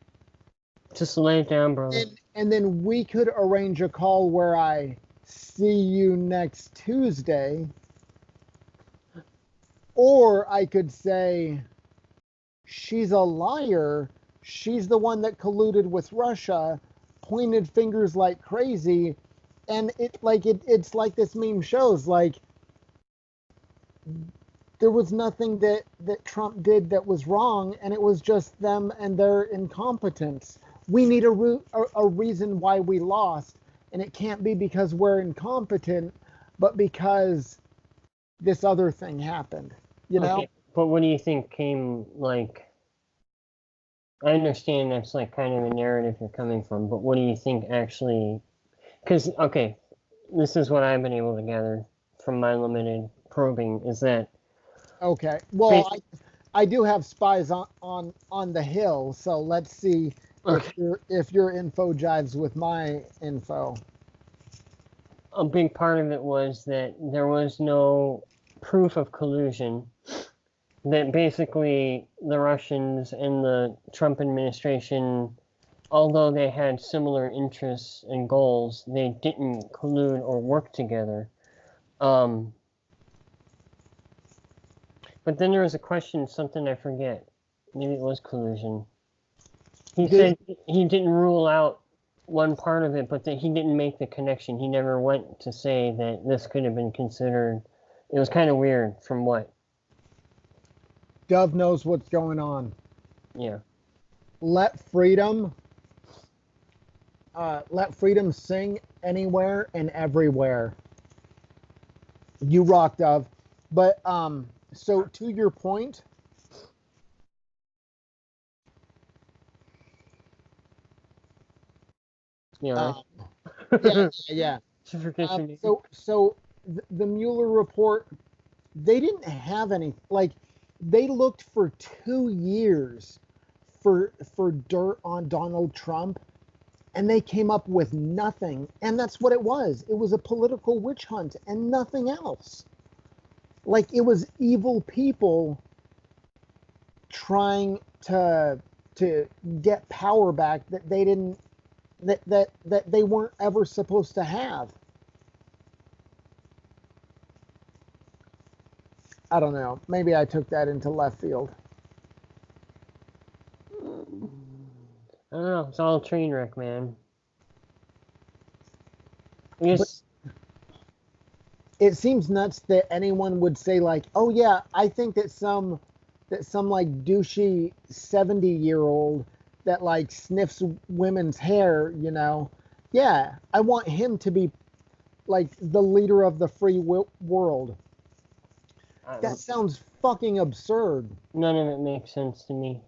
Just lay it down, brother. and then we could arrange a call where I see you next Tuesday, or I could say she's a liar. She's the one that colluded with Russia, pointed fingers like crazy, and it's like this meme shows like there was nothing that Trump did that was wrong, and it was just them and their incompetence. We need a reason why we lost, and it can't be because we're incompetent, but because this other thing happened. You know? Okay, but what do you think came, like, I understand that's like kind of the narrative you're coming from, but what do you think actually, because, okay, this is what I've been able to gather from my limited probing, is that Okay. Well, basi- I do have spies on the hill, so let's see okay, if your info jives with my info. a big part of it was that there was no proof of collusion, that basically the Russians and the Trump administration, although they had similar interests and goals, they didn't collude or work together. Um, but then there was a question, something I forget. Maybe it was collusion. He Did said he didn't rule out one part of it, but that he didn't make the connection. He never went to say that this could have been considered. It was kind of weird from what? Dove knows what's going on? Yeah. Let freedom, let freedom sing anywhere and everywhere. You rock, Dove. But so to your point, You um, know, yeah, right? yeah. Forget your name. So the Mueller report, they didn't have any like they looked for 2 years for dirt on Donald Trump, and they came up with nothing, and that's what it was. It was a political witch hunt and nothing else. Like it was evil people trying to get power back that they didn't that they weren't ever supposed to have. I don't know. Maybe I took that into left field. I don't know. It's all a train wreck, man. I But guess. it seems nuts that anyone would say like, "Oh yeah, I think that some like douchey 70-year-old that like sniffs women's hair, yeah, I want him to be like the leader of the free world." I That don't, sounds fucking absurd. none of it makes sense to me.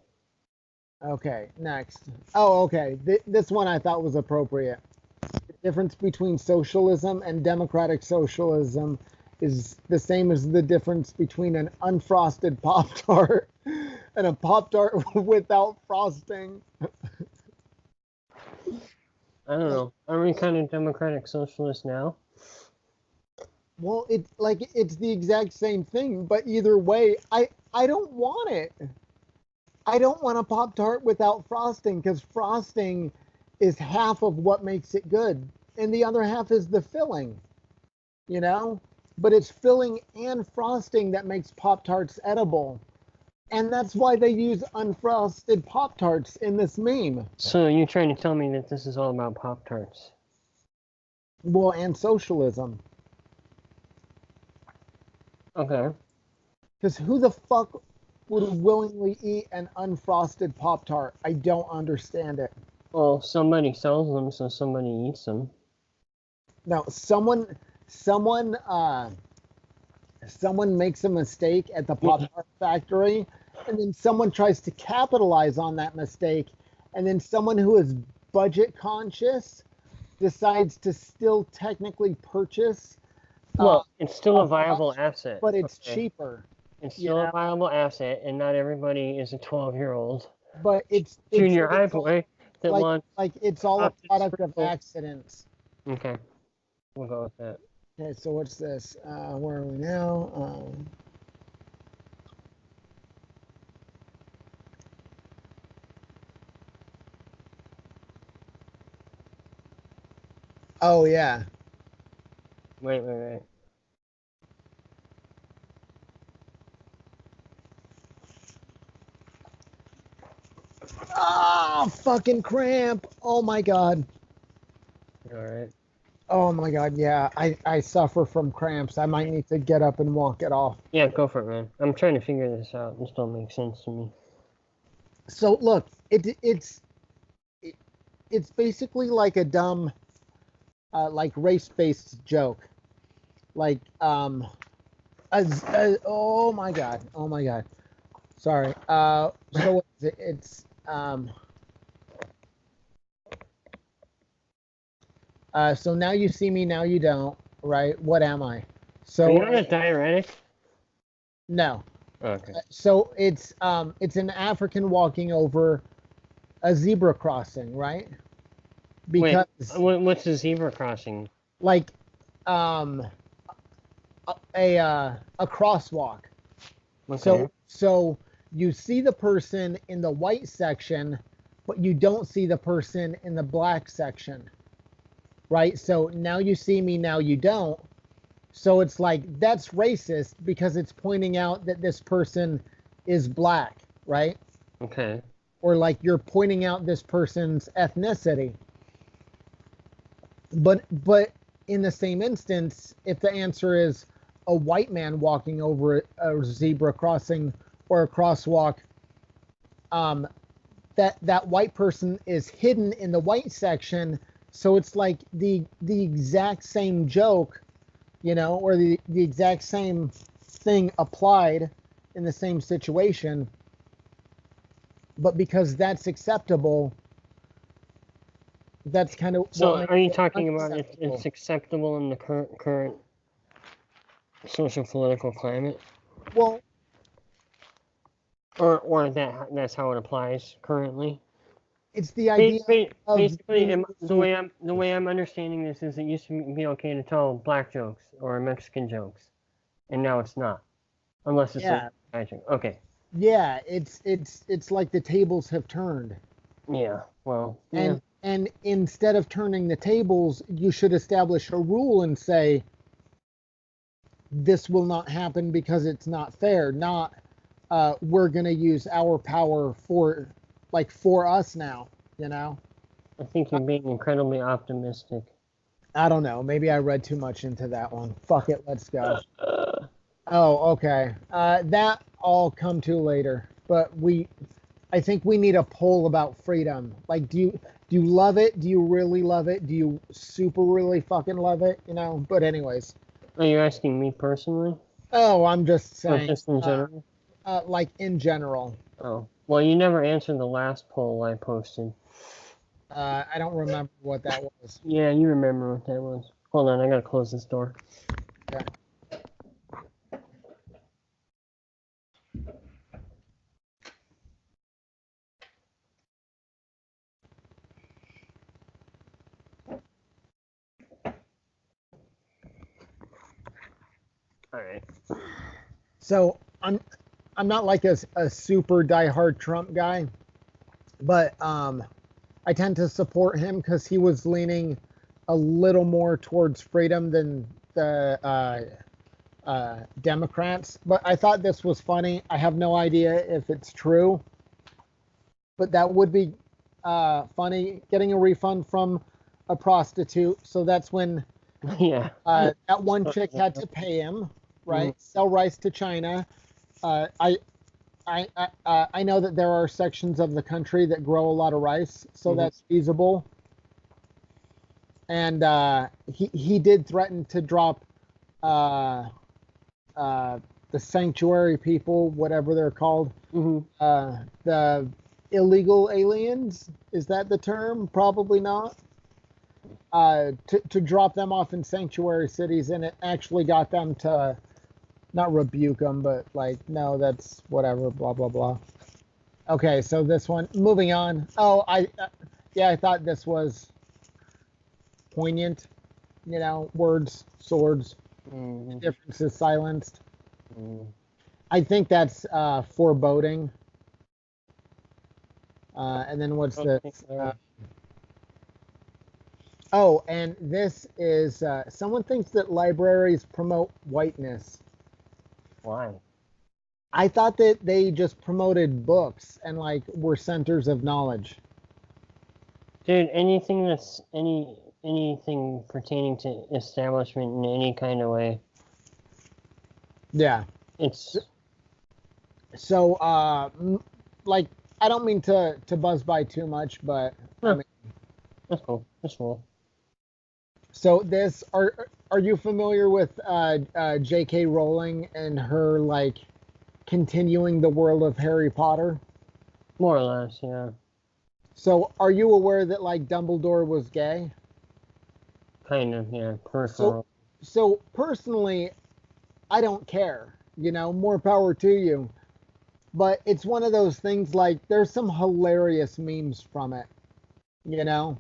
Okay, next. Oh, okay. This one I thought was appropriate. The difference between socialism and democratic socialism is the same as the difference between an unfrosted Pop Tart and a Pop Tart without frosting. I don't Like, know. Are we kind of democratic socialist now? well, it's the exact same thing, but either way, I don't want it. I don't want a Pop Tart without frosting because frosting is half of what makes it good, and the other half is the filling, you know? But it's filling and frosting that makes Pop Tarts edible. And that's why they use unfrosted Pop Tarts in this meme. So you're trying to tell me that this is all about Pop Tarts? Well, and socialism. Okay. Because who the fuck would willingly eat an unfrosted Pop Tart? I don't understand it. Well, somebody sells them, so somebody eats them. Now, someone, uh, someone makes a mistake at the Pop Tart factory, and then someone tries to capitalize on that mistake, and then someone who is budget conscious decides to still technically purchase Well, it's still a a viable bunch, asset. but it's Okay. cheaper. It's You still a know, viable asset, and not everybody is a 12-year-old but junior high it's boy that like wants it's all a options product of sprinkles. accidents. Okay, we'll go with that. Okay, so what's this? Where are we now? Oh yeah. Wait. Oh, fucking cramp. Oh my god. All right. Oh my god. Yeah, I suffer from cramps. I might need to get up and walk it off. Yeah, go for it, man. I'm trying to figure this out. This don't make sense to me. So look, it's basically like a dumb like race-based joke. Like oh my god. Oh my god. Sorry. So it's so now you see me, now you don't, right? What am I? Are you So on a diuretic? no. Okay. So it's an African walking over a zebra crossing, right? Wait, Because what's a zebra crossing? like um a crosswalk. Okay. So you see the person in the white section, but you don't see the person in the black section, right? So now you see me, now you don't. So it's like that's racist because it's pointing out that this person is black, right? Okay. Or like you're pointing out this person's ethnicity. But in the same instance, if the answer is a white man walking over a zebra crossing or a crosswalk, um, that white person is hidden in the white section, so it's like the exact same joke, or the exact same thing applied in the same situation, but because that's acceptable, that's kind of So what makes are you it talking about unacceptable. it's acceptable in the current social political climate, Well, or that's how it applies currently? it's the idea of Basically, being rules. the way I'm understanding this is it used to be okay to tell black jokes or Mexican jokes, and now it's not, unless it's a Yeah, white joke. Okay. yeah, it's like the tables have turned. Yeah. Well. Yeah. And instead of turning the tables, you should establish a rule and say this will not happen because it's not fair. Not we're gonna use our power for us now. You know. I think you're being incredibly optimistic. I don't know. Maybe I read too much into that one. Fuck it. Let's go. Uh, Oh, okay. That I'll come to later. But I think we need a poll about freedom. Like, do you love it? Do you really love it? Do you super really fucking love it? But anyways. are you asking me personally, Oh, I'm just or saying. just in general? Like in general. Oh. Well, you never answered the last poll I posted. I don't remember what that was. Yeah, you remember what that was. Hold on, I gotta close this door. Okay. All right. So I'm not like a super diehard Trump guy, but I tend to support him because he was leaning a little more towards freedom than the Democrats. But I thought this was funny. I have no idea if it's true, but that would be funny. Getting a refund from a prostitute. So that's when Yeah. That one chick had to pay him, right? Sell rice to China. Uh, I, I know that there are sections of the country that grow a lot of rice, so that's feasible. And he did threaten to drop uh, the sanctuary people, whatever they're called, the illegal aliens. Is that the term? Probably not. To drop them off in sanctuary cities, and it actually got them to not rebuke them, but like, no, that's whatever, blah blah blah. Okay, so this one, moving on. Oh, yeah, I thought this was poignant. You know, words, swords, the difference is silenced. I think that's foreboding. And then what's this? Oh, and this is someone thinks that libraries promote whiteness. Why? I thought that they just promoted books and like were centers of knowledge. Dude, anything pertaining to establishment in any kind of way. Yeah. It's so like I don't mean to buzz by too much, but I mean, that's cool. That's cool. So this are you familiar with J.K. Rowling and her like continuing the world of Harry Potter? More or less, yeah. So are you aware that like Dumbledore was gay? Kind of, yeah. Personal. So personally, I don't care. You know, more power to you. But it's one of those things like there's some hilarious memes from it. You know?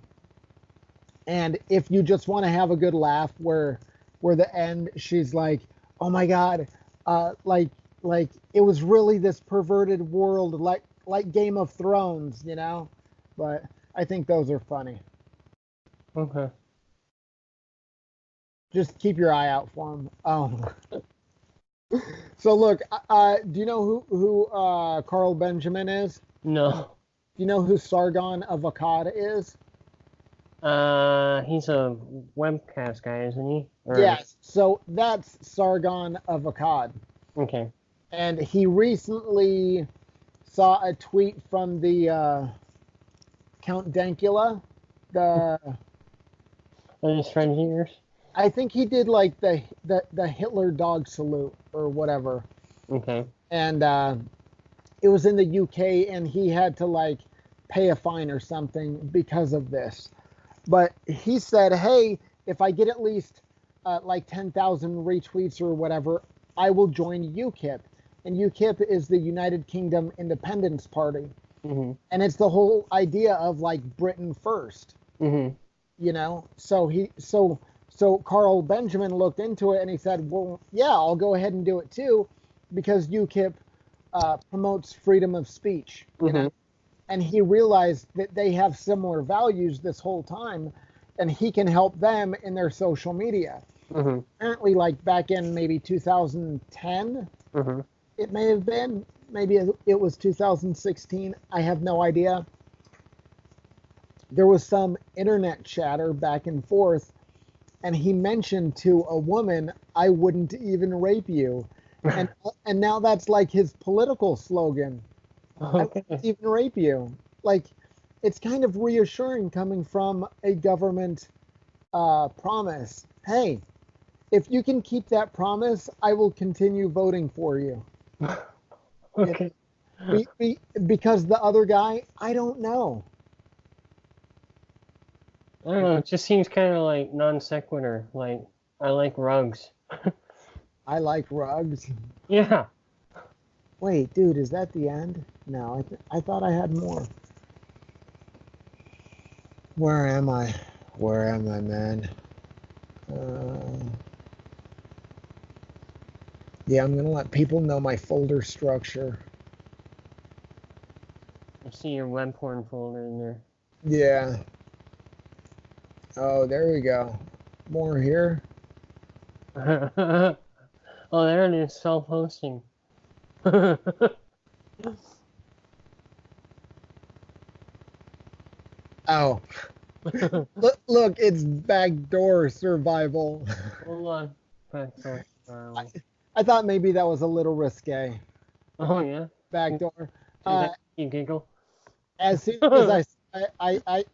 And if you just want to have a good laugh, where the end she's like, "Oh my God, like it was really this perverted world, like Game of Thrones," you know. But I think those are funny. Okay. Just keep your eye out for them. So look, do you know who Carl Benjamin is? No. Do you know who Sargon of Akkad is? He's a webcast guy, isn't he? Yes. So that's Sargon of Akkad. Okay. And he recently saw a tweet from the Count Dankula. His friend of yours? I think he did like the Hitler dog salute or whatever. Okay. And it was in the UK, and he had to like pay a fine or something because of this. But he said, "Hey, if I get at least like 10,000 retweets or whatever, I will join UKIP." And UKIP is the United Kingdom Independence Party. And it's the whole idea of like Britain first. You know, so Carl Benjamin looked into it and he said, "Well, yeah, I'll go ahead and do it too, because UKIP promotes freedom of speech." You know, and he realized that they have similar values this whole time, and he can help them in their social media. Apparently, like back in maybe 2010, it may have been, maybe it was 2016. I have no idea. There was some internet chatter back and forth, and he mentioned to a woman, "I wouldn't even rape you," and now that's like his political slogan. I wouldn't even rape you. Like, it's kind of reassuring coming from a government promise. Hey, if you can keep that promise, I will continue voting for you. Okay. Because the other guy, I don't know. I don't know. It just seems kind of like non sequitur. Like, I like rugs. I like rugs. Yeah. Wait, dude, is that the end? No, I thought I had more. Where am I? Where am I, man? Yeah, I'm gonna let people know my folder structure. I see your web porn folder in there. Yeah. Oh, there we go. More here. Oh, there it is, self-hosting. Oh, Look, it's backdoor survival. Hold on. Backdoor I, style. I thought maybe that was a little risque. Oh yeah. Backdoor. Did Uh, that make you giggle? as soon as I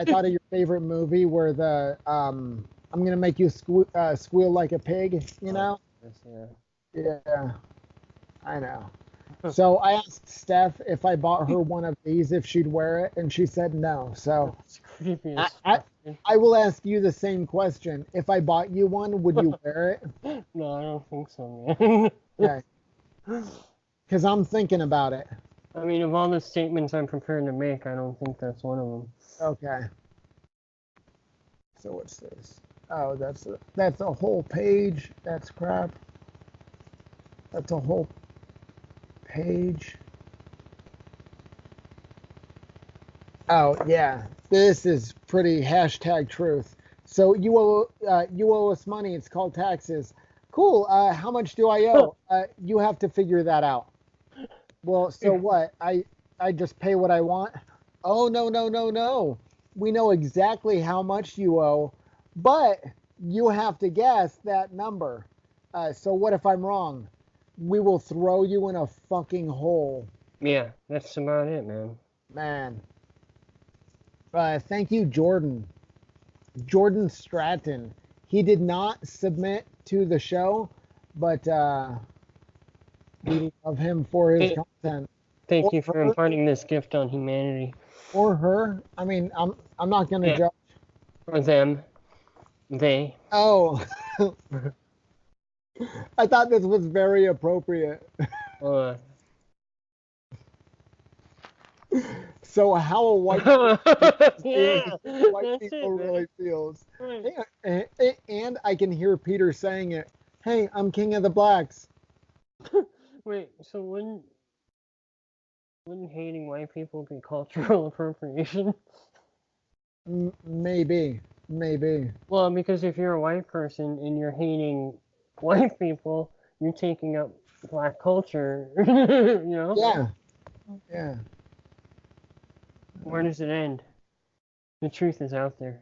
thought of your favorite movie where the I'm gonna make you squeal like a pig. You Oh, know? yes, Yeah, I know. yeah. So I asked Steph if I bought her one of these if she'd wear it, and she said no. So It's creepy I, as I fuck. Dude. I will ask you the same question. If I bought you one, would you wear it? No, I don't think so, man. Okay, because I'm thinking about it. I mean, of all the statements I'm prepared to make, I don't think that's one of them. Okay. So what's this? Oh, that's a whole page. That's crap. That's a whole page. Oh yeah, this is pretty hashtag truth. So you owe us money. It's called taxes. Cool. How much do I owe? You have to figure that out. Well, so what? I just pay what I want. Oh no no no no. We know exactly how much you owe, but you have to guess that number. So what if I'm wrong? We will throw you in a fucking hole, Yeah, that's about it, man. man. Thank you, Jordan. Jordan Stratton. He did not submit to the show, but we love him for his Th- content. Thank Or you for her, imparting this gift on humanity. or her. I mean, I'm not gonna Yeah, judge. or them, they. Oh, I thought this was very appropriate. Uh, So how a white saying yeah, white that's people it, man. really feels. Right. And I can hear Peter saying it. Hey, I'm king of the blacks. Wait, so wouldn't hating white people be cultural appropriation? Maybe, maybe. Well, because if you're a white person and you're hating white people, you're taking up black culture. You know? Yeah, yeah, Where does it end? The truth is out there.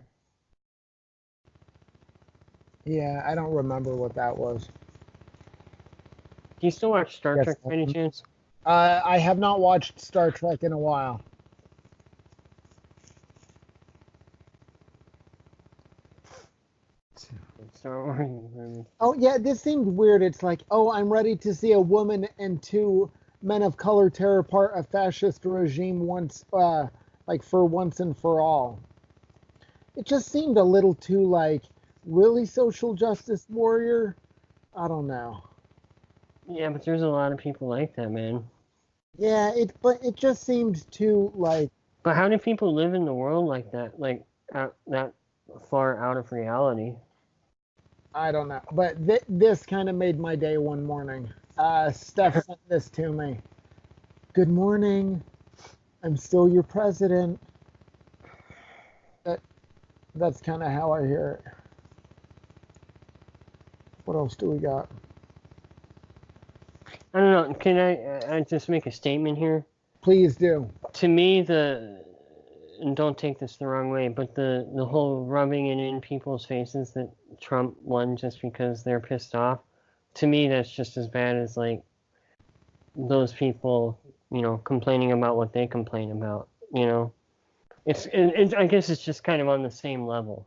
yeah. I don't remember what that was. Do you still watch Star Yes. Trek by any chance? I have not watched Star Trek in a while. Star Wars movies. Oh yeah, this seemed weird. It's like, oh, I'm ready to see a woman and two men of color tear apart a fascist regime once, like for once and for all. It just seemed a little too like really social justice warrior. I don't know. Yeah, but there's a lot of people like that, man. Yeah, but it just seemed too like But how do people live in the world like that? Like, that far out of reality? I don't know. But this kind of made my day one morning. Steph sent this to me. Good morning. I'm still your president. That that's kind of how I hear it. What else do we got? I don't know. Can I just make a statement here? Please do. To me, and don't take this the wrong way, but the whole rubbing it in people's faces that Trump won just because they're pissed off, to me that's just as bad as like those people, complaining about what they complain about. I guess it's just kind of on the same level.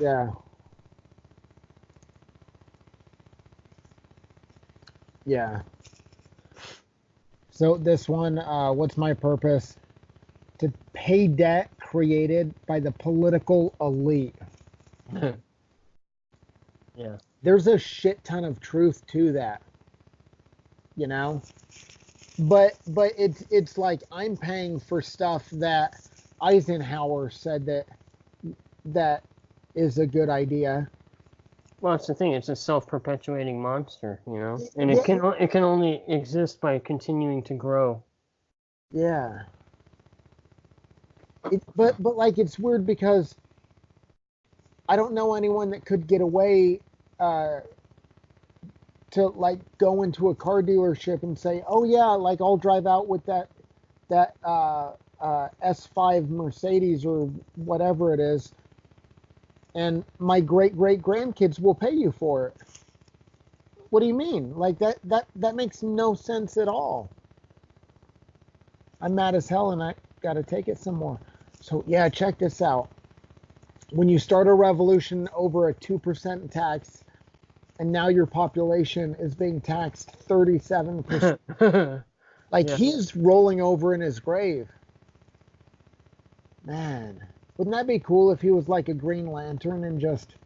Yeah. Yeah. So this one, what's my purpose? To pay debt created by the political elite. Yeah. There's a shit ton of truth to that, you know? But it's like I'm paying for stuff that Eisenhower said that is a good idea. Well, it's the thing. It's a self-perpetuating monster, and it Yeah, can only exist by continuing to grow. yeah. But like it's weird because I don't know anyone that could get away uh, to like go into a car dealership and say, "Oh yeah, like I'll drive out with that S5 Mercedes or whatever it is, and my great great grandkids will pay you for it. What do you mean? Like that makes no sense at all. I'm mad as hell and I got to take it some more. So yeah, check this out. When you start a revolution over a 2% tax, and now your population is being taxed 37%. Like Yeah. he's rolling over in his grave. Man, wouldn't that be cool if he was like a Green Lantern and just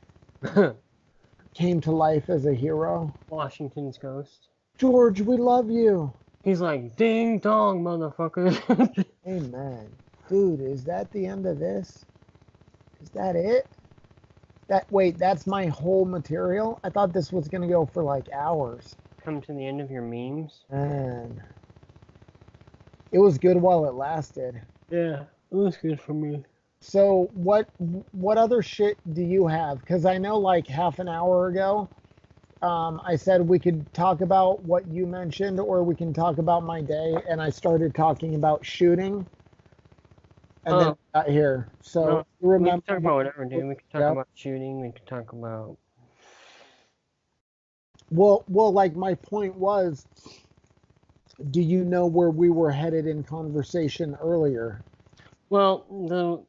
came to life as a hero? Washington's ghost. George, we love you. He's like, ding dong, motherfucker. Amen. Dude, is that the end of this? Is that it? Wait, that's my whole material? I thought this was gonna go for like hours. Come to the end of your memes. Man. It was good while it lasted. Yeah, it was good for me. So what other shit do you have? Because I know like half an hour ago, I said we could talk about what you mentioned or we can talk about my day, and I started talking about shooting. And then I got here. So No, you we remember can talk about whatever, dude. We can talk Yep. about shooting. We can talk about. Well, like my point was, do you know where we were headed in conversation earlier? Well, the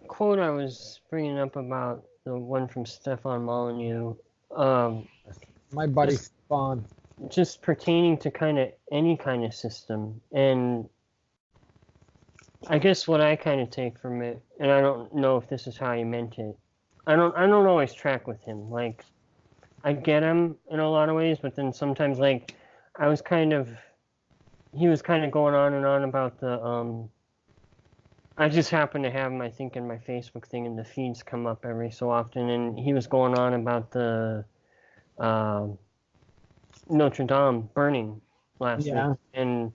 quote I was bringing up about the one from Stefan Molyneux, My buddy Spawn. just pertaining to kind of any kind of system, and I guess what I kind of take from it, and I don't know if this is how he meant it. I don't always track with him. Like, I get him in a lot of ways, but then sometimes like he was kind of going on and on about the I just happen to have him, I think, in my Facebook thing, and the feeds come up every so often, and he was going on about the Notre Dame burning last week, and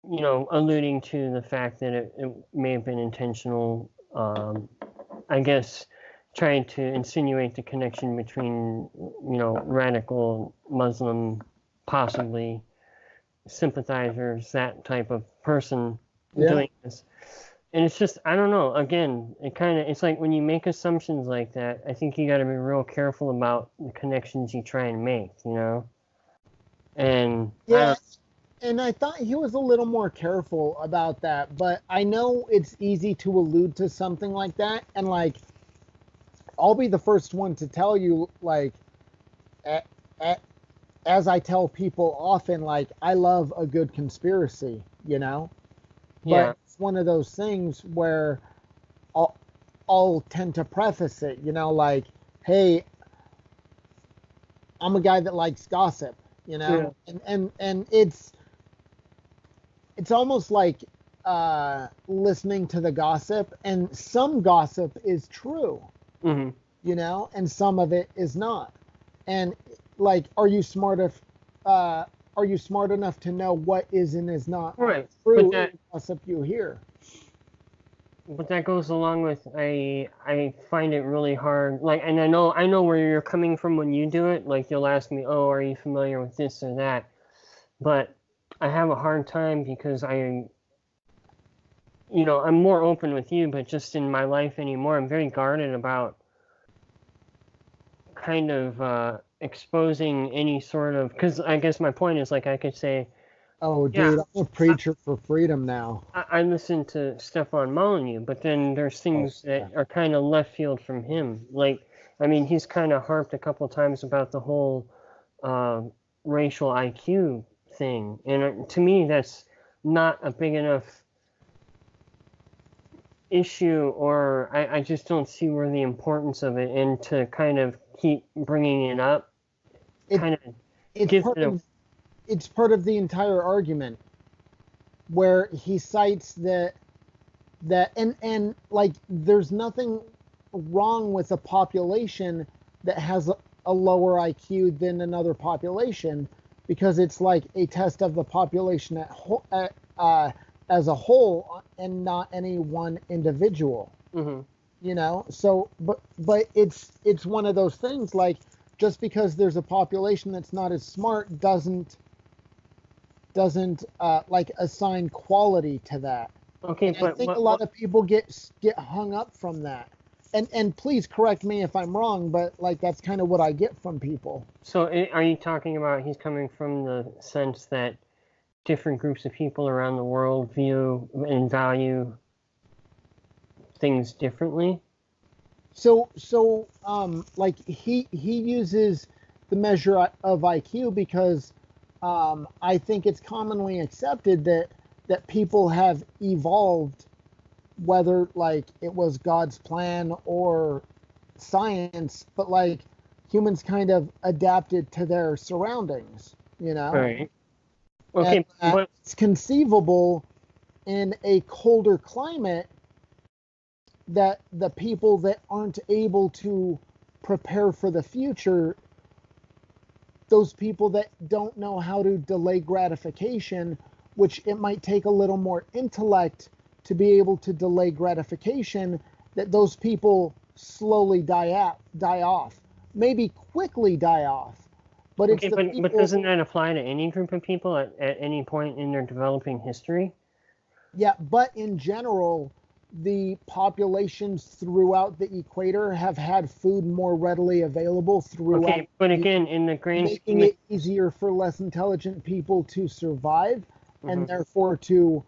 alluding to the fact that it may have been intentional. I guess trying to insinuate the connection between radical Muslim, possibly sympathizers, that type of person doing this. And it's just, I don't know, again, it's like when you make assumptions like that, I think you got to be real careful about the connections you try and make, and and I thought he was a little more careful about that, but I know it's easy to allude to something like that, and like I'll be the first one to tell you, like, as I tell people often, like, I love a good conspiracy, But it's one of those things where I'll tend to preface it, like, hey, I'm a guy that likes gossip, and it's almost like listening to the gossip, and some gossip is true, and some of it is not. And like, are you smart enough to know what is and is not true in gossip you hear? But that goes along with I find it really hard. Like, and I know where you're coming from when you do it. Like, you'll ask me, "Oh, are you familiar with this or that?" But I have a hard time because I'm more open with you, but just in my life anymore, I'm very guarded about kind of exposing any sort of, because I guess my point is, like, I could say, oh dude, I'm a preacher for freedom now. I listen to Stefan Molyneux, but then there's things that are kind of left field from him. Like, I mean, he's kind of harped a couple times about the whole racial IQ thing, and to me that's not a big enough issue, or I just don't see where the importance of it, and to kind of keep bringing it up it's part of the entire argument where he cites that and like, there's nothing wrong with a population that has a lower IQ than another population, because it's like a test of the population as a whole and not any one individual. So but it's one of those things, like, just because there's a population that's not as smart doesn't like assign quality to that. Okay, And I but think a lot of people get hung up from that. And please correct me if I'm wrong, but like that's kind of what I get from people. so are you talking about he's coming from the sense that different groups of people around the world view and value things differently? Like he uses the measure of IQ because I think it's commonly accepted that people have evolved, whether like it was God's plan or science, but like humans kind of adapted to their surroundings, you know, Right. and Okay, but it's conceivable in a colder climate that the people that aren't able to prepare for the future, those people that don't know how to delay gratification, which it might take a little more intellect to be able to delay gratification, that those people slowly die off, maybe quickly die off. But it's okay, the but people, doesn't that apply to any group of people at any point in their developing history? yeah, but in general, the populations throughout the equator have had food more readily available throughout, Okay, but again, in the grand in making the it easier for less intelligent people to survive and mhm. therefore to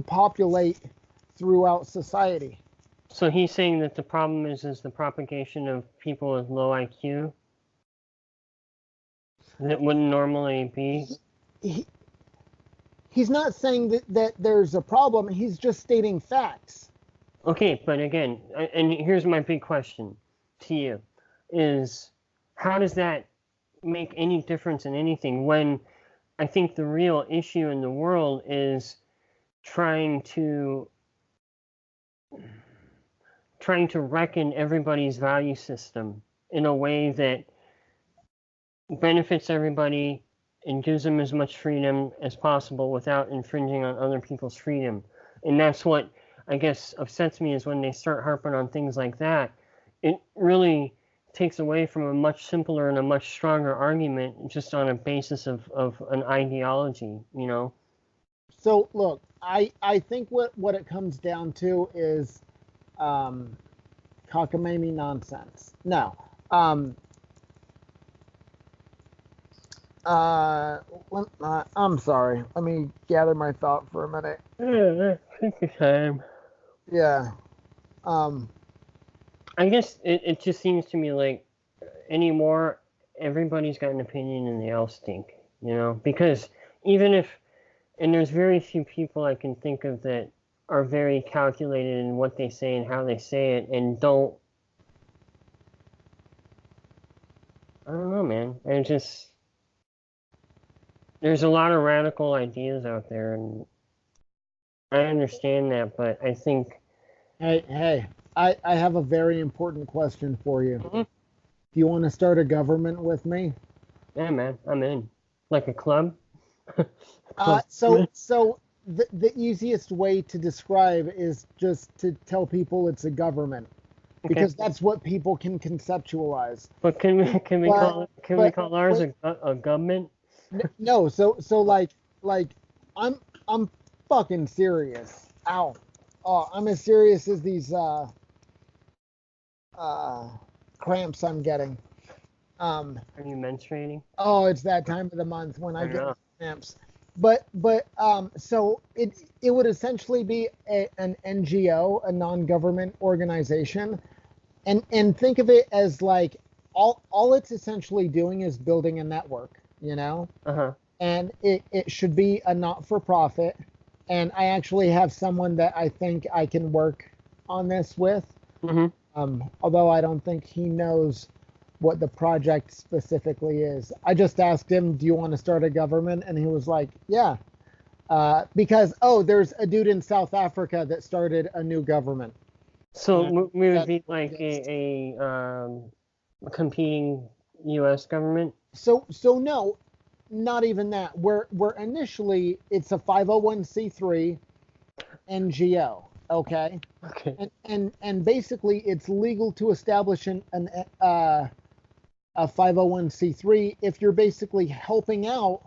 populate throughout society. So he's saying that the problem is the propagation of people with low IQ that wouldn't normally be. He, he's not saying that there's a problem, he's just stating facts. Okay, but again, and here's my big question to you is how does that make any difference in anything when I think the real issue in the world is trying to trying to reckon everybody's value system in a way that benefits everybody and gives them as much freedom as possible without infringing on other people's freedom. And that's what I guess upsets me is when they start harping on things like that. It really takes away from a much simpler and a much stronger argument just on a basis of an ideology, you know? So look, I think what it comes down to is um, cockamamie nonsense. No. Um, I'm sorry. Let me gather my thought for a minute. Yeah, take your time. Yeah. Um, I guess it just seems to me like anymore everybody's got an opinion and they all stink, you know? Because even if and there's very few people I can think of that are very calculated in what they say and how they say it and don't I don't know, man. I just there's a lot of radical ideas out there and I understand that, but I think hey, I have a very important question for you. mhm, Do you want to start a government with me? yeah, man, I'm in. Like a club? Uh, Club. so so the easiest way to describe is just to tell people it's a government Okay. because that's what people can conceptualize. But But can we but call ours wait, a government? no. Like I'm fucking serious. Ow. Oh, I'm as serious as these uh cramps I'm getting. Um, Are you menstruating? oh, it's that time of the month when I I get know. cramps. So it would essentially be an NGO, a non-government organization, and think of it as like all it's essentially doing is building a network, you know, Uh-huh. and it should be a not-for-profit. And I actually have someone that I think I can work on this with, Mm-hmm. although I don't think he knows what the project specifically is. I just asked him, "Do you want to start a government?" And he was like, "Yeah." Because there's a dude in South Africa that started a new government, So and we would that's be what like it is. a competing U.S. government. So no, not even that. We're initially it's a 501c3 NGO. Okay, Okay. and basically it's legal to establish a 501c3 if you're basically helping out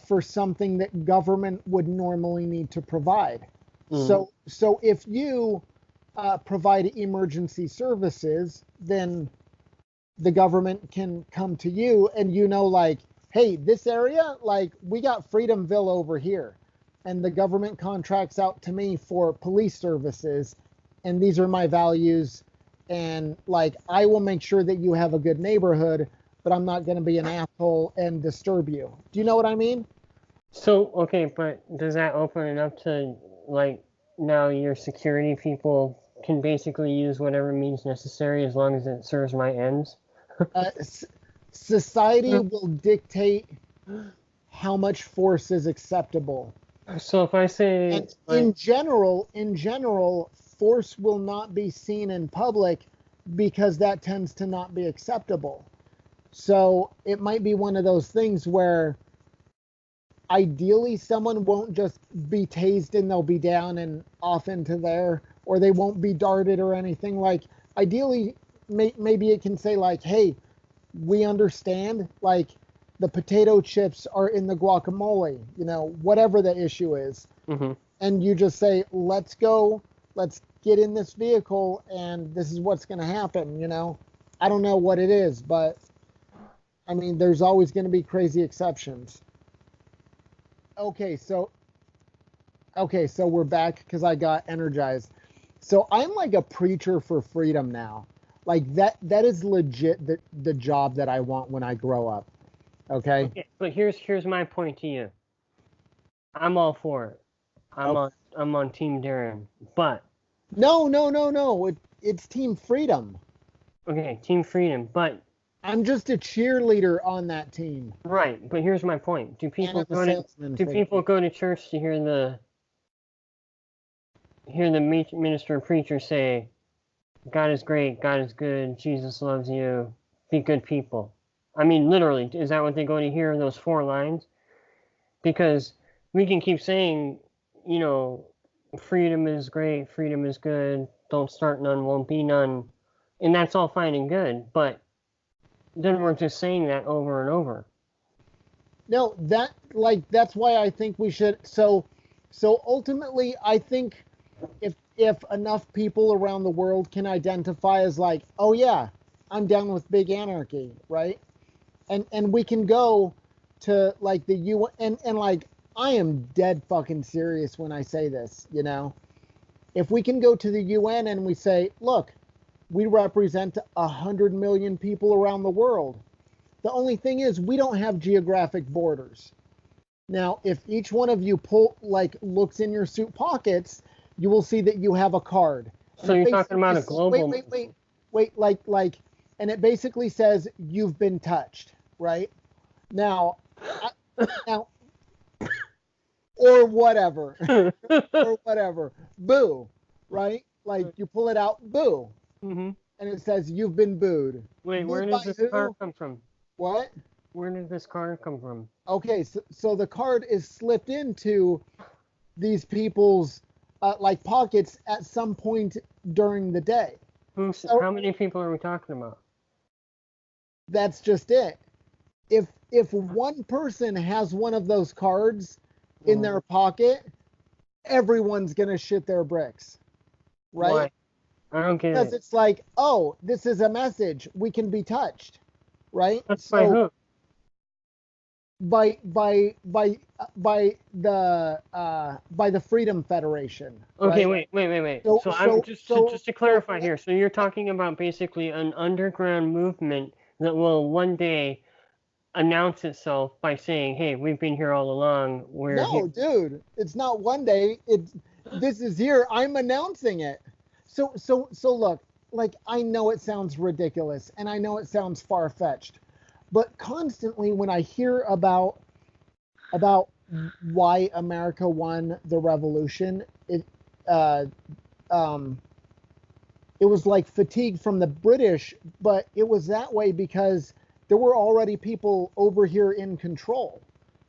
for something that government would normally need to provide. Mm. So if you provide emergency services, then the government can come to you and like, hey, this area, like we got Freedomville over here, and the government contracts out to me for police services, and these are my values, and like I will make sure that you have a good neighborhood, but I'm not going to be an asshole and disturb you. Do you know what I mean? So, okay, but does that open it up to, like, now your security people can basically use whatever means necessary as long as it serves my ends? Uh, Society will dictate how much force is acceptable. So if I say, And like, in general, force will not be seen in public because that tends to not be acceptable. So it might be one of those things where ideally someone won't just be tased and they'll be down and off into there, or they won't be darted or anything. Like ideally, maybe it can say like, hey, we understand, like the potato chips are in the guacamole, whatever the issue is. mhm. And you just say, let's go, let's get in this vehicle, and this is what's going to happen. I don't know what it is, but I mean, there's always going to be crazy exceptions. Okay, so we're back because I got energized. So I'm like a preacher for freedom now. Like that is legit the job that I want when I grow up. Okay? Okay, but here's my point to you. I'm all for it. I'm Oh, on Team Darren. But no, no, no, no. It's Team Freedom. okay, Team Freedom. But I'm just a cheerleader on that team. right. But here's my point. And I'm a salesman Do for people go to church to hear the minister or preacher say, "God is great, God is good, Jesus loves you, be good people"? I mean, literally, is that what they go to hear in those 4 lines? Because we can keep saying, you know, freedom is great, freedom is good, don't start none, won't be none, and that's all fine and good, but then we're just saying that over and over. No, that's why I think we should. So ultimately, I think if enough people around the world can identify as like, oh yeah, I'm down with big anarchy, right? And we can go to like the UN, and like I am dead fucking serious when I say this. If we can go to the UN and we say, look, we represent 100 million people around the world. The only thing is we don't have geographic borders. Now, if each one of you looks in your suit pockets, you will see that you have a card. And So it you're talking about basically a global. wait, and it basically says you've been touched, right? Now, now, or whatever, or whatever, boo, right? Like you pull it out, boo, Hmm. and it says you've been booed. Wait, where Booed does by this card who? come from? What? Where did this card come from? Okay, so the card is slipped into these people's like pockets at some point during the day. So How many people are we talking about? that's just it. If one person has one of those cards in their pocket, everyone's gonna shit their bricks, right? Why? I don't get Because it. it's like, oh, this is a message. We can be touched, right? That's by So who? by the Freedom Federation, Okay, right? wait. So So I'm so so just to so clarify here. So you're talking about basically an underground movement that will one day announce itself by saying, "Hey, we've been here all along. We're here." no, dude, it's not one day. This is here. I'm announcing it. So look, like I know it sounds ridiculous and I know it sounds far-fetched, but constantly when I hear about why America won the revolution, uh um it was like fatigue from the British, but it was that way because there were already people over here in control.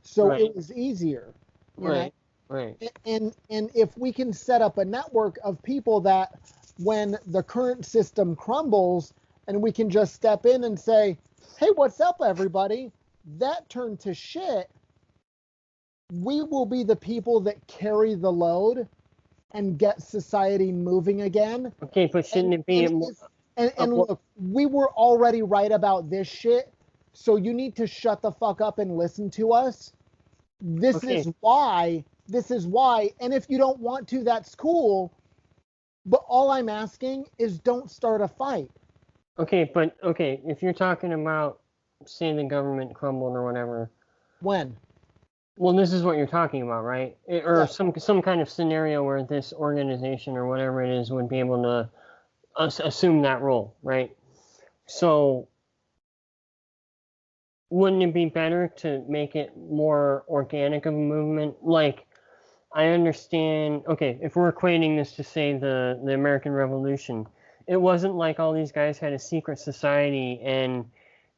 So Right, it was easier, you know. right, right. And if we can set up a network of people that when the current system crumbles and we can just step in and say, "Hey, what's up everybody? That turned to shit. we will be the people that carry the load and get society moving again. Okay, but shouldn't it be more? And look, we were already right about this shit, so you need to shut the fuck up and listen to us. This is why. This is why. And if you don't want to, that's cool. But all I'm asking is don't start a fight. Okay, but if you're talking about, say, the government crumbled or whatever. When? Well, this is what you're talking about, right? Or Yeah. some kind of scenario where this organization or whatever it is would be able to assume that role, right? So wouldn't it be better to make it more organic of a movement? Like, I understand, okay, if we're equating this to, say, the American Revolution, it wasn't like all these guys had a secret society and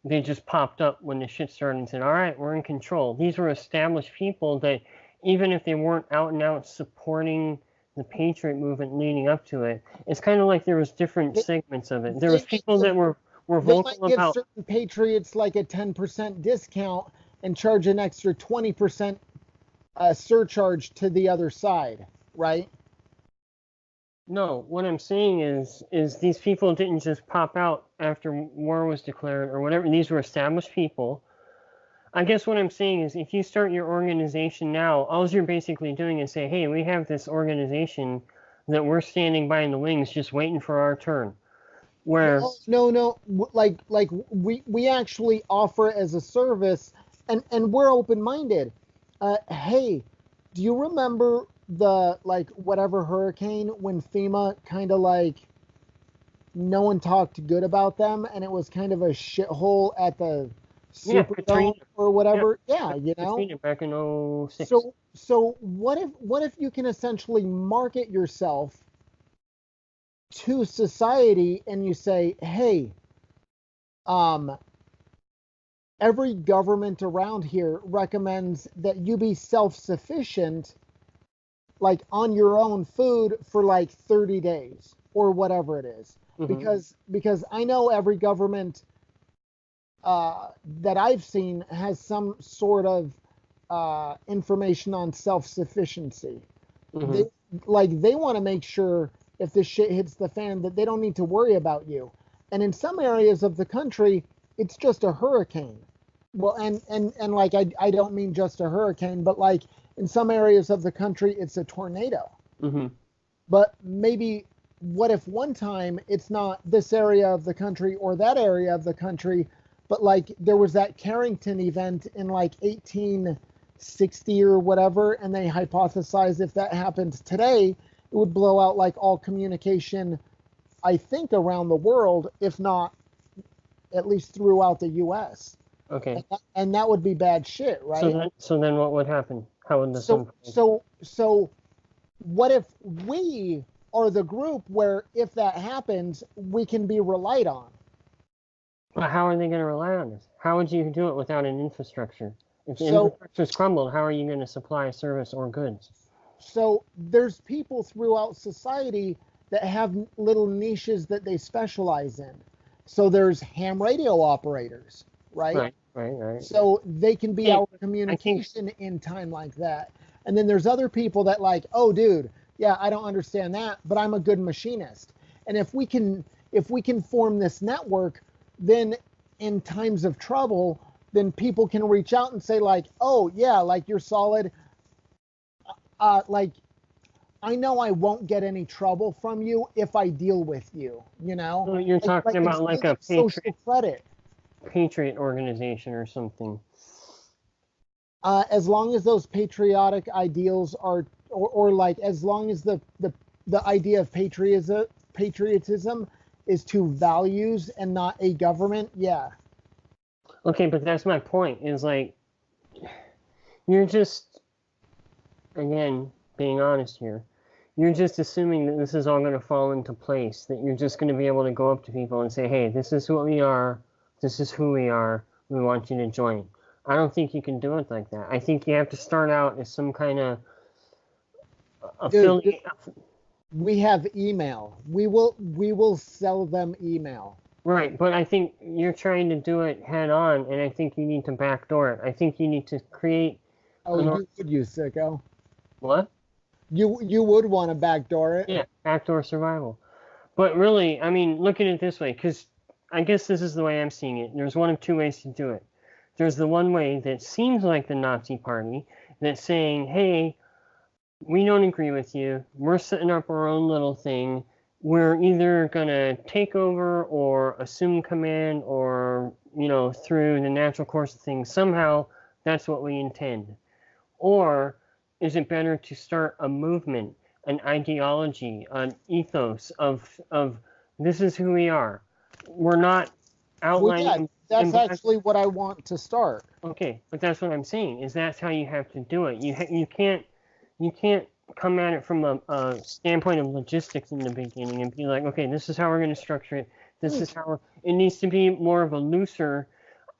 they just popped up when the shit started and said, all right, we're in control. These were established people that, even if they weren't out and out supporting the Patriot movement leading up to it, it's kind of like there was different segments of it. There was people that were vocal they might give about certain patriots like a 10% discount and charge an extra 20% surcharge to the other side, right? No, what I'm saying is these people didn't just pop out after war was declared or whatever. These were established people. I guess what I'm saying is if you start your organization now, all you're basically doing is say, hey, we have this organization that we're standing by in the wings just waiting for our turn. Where no, like we actually offer it as a service, and we're open-minded. Hey, do you remember the like whatever hurricane when FEMA kind of like no one talked good about them and it was kind of a shithole at the Superdome or whatever? Yeah, you know. Katrina back in 06. So what if you can essentially market yourself to society and you say, hey, every government around here recommends that you be self-sufficient, like on your own food for like 30 days or whatever it is. Because I know every government that I've seen has some sort of information on self-sufficiency. They want to make sure if this shit hits the fan that they don't need to worry about you. And in some areas of the country, it's just a hurricane. Well, and like I don't mean just a hurricane, but like in some areas of the country, it's a tornado. But maybe what if one time it's not this area of the country or that area of the country, but like there was that Carrington event in like 1860 or whatever, and they hypothesized if that happened today, it would blow out like all communication, I think, around the world, if not at least throughout the U.S. Okay. And that would be bad shit, right? So then what would happen? How would this So what if we are the group where if that happens, we can be relied on? Well, how are they going to rely on this? How would you do it without an infrastructure? If the infrastructure's crumbled, how are you going to supply a service or goods? So there's people throughout society that have little niches that they specialize in. So there's ham radio operators, right? Right. So they can be our communication in time like that. And then there's other people that like, oh, dude, yeah, I don't understand that, but I'm a good machinist. And if we can form this network, then in times of trouble, then people can reach out and say like, oh yeah, like you're solid. Like I know I won't get any trouble from you if I deal with you. You know. So you're talking about like a social credit. Patriot organization or something. As long as those patriotic ideals are, or like as long as the idea of patriotism is to values and not a government, yeah. Okay, but that's my point. Is like you're just, again, being honest here. You're just assuming that this is all going to fall into place. That you're just going to be able to go up to people and say, "Hey, this is what we are. This is who we are. We want you to join." I don't think you can do it like that. I think you have to start out as some kind of affiliate. We have email. We will sell them email. Right, but I think you're trying to do it head on, and I think you need to backdoor it. I think you need to create Oh, you sicko. What? You would want to backdoor it. Yeah, backdoor survival. But really, I mean, look at it this way, because I guess this is the way I'm seeing it. There's one of two ways to do it. There's the one way that seems like the Nazi Party, that's saying, hey, we don't agree with you. We're setting up our own little thing. We're either going to take over or assume command or, through the natural course of things. Somehow, that's what we intend. Or is it better to start a movement, an ideology, an ethos of this is who we are? We're not Well, yeah, outlining that's actually what I want to start. Okay, but that's what I'm saying, is that's how you have to do it. You can't come at it from a standpoint of logistics in the beginning and be like, okay, this is how we're going to structure it. This is how it needs to be more of a looser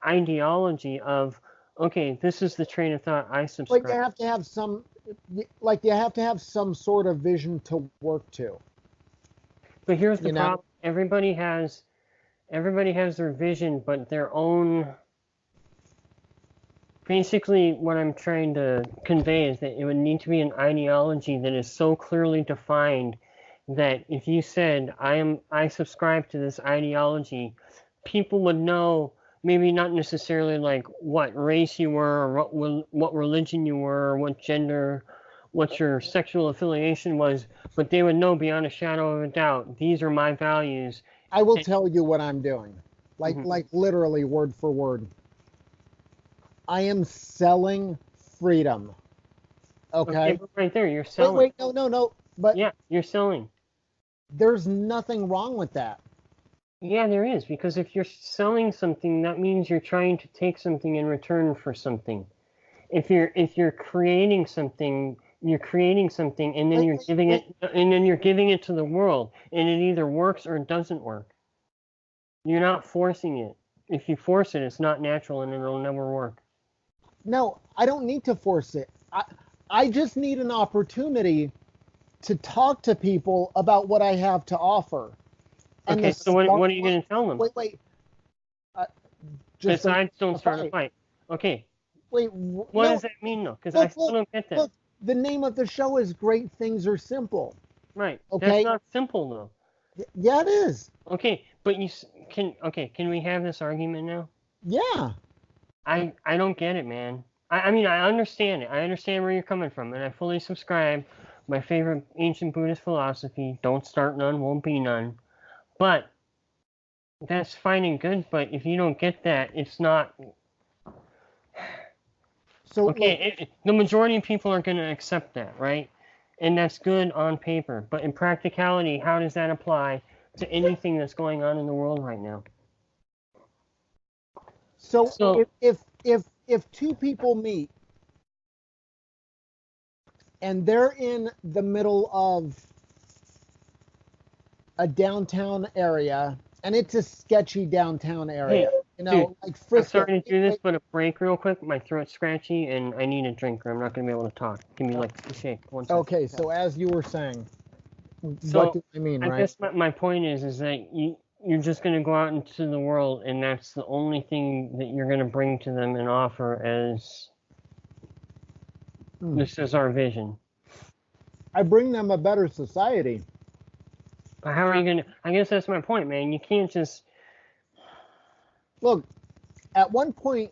ideology of, okay, this is the train of thought I subscribe. But you have to have some sort of vision to work to. But here's the problem: everybody has their vision, but their own. Basically, what I'm trying to convey is that it would need to be an ideology that is so clearly defined that if you said, I subscribe to this ideology, people would know, maybe not necessarily like what race you were or what religion you were or what gender, what your sexual affiliation was, but they would know beyond a shadow of a doubt, these are my values. I will tell you what I'm doing, like literally word for word. I am selling freedom. Okay, but right there, you're selling. Wait, no. But yeah, you're selling. There's nothing wrong with that. Yeah, there is, because if you're selling something, that means you're trying to take something in return for something. If you're creating something, and then you're giving it to the world, and it either works or it doesn't work. You're not forcing it. If you force it, it's not natural and it'll never work. No, I don't need to force it. I just need an opportunity to talk to people about what I have to offer. Okay, so what are you going to tell them? Wait. Besides, don't start a fight. Okay. Wait, what does that mean, though? Because I still don't get that. Look, the name of the show is Great Things Are Simple. Right. Okay. That's not simple, though. Yeah, it is. Okay, but can we have this argument now? Yeah. I don't get it, man. I mean, I understand it. I understand where you're coming from, and I fully subscribe. My favorite ancient Buddhist philosophy, don't start none, won't be none. But that's fine and good, but if you don't get that, it's not... So okay, the majority of people are going to accept that, right? And that's good on paper. But in practicality, how does that apply to anything that's going on in the world right now? So if two people meet and they're in the middle of a downtown area, and it's a sketchy downtown area, dude, like Frisco. I'm sorry to do this, but a break real quick. My throat's scratchy, and I need a drink, or I'm not going to be able to talk. Give me like a shake. 1 second. Okay, so as you were saying, what do I mean, right? I guess my point is that you're just going to go out into the world, and that's the only thing that you're going to bring to them and offer as this is our vision. I bring them a better society. But how are you going to... I guess that's my point, man. You can't just... Look, at one point,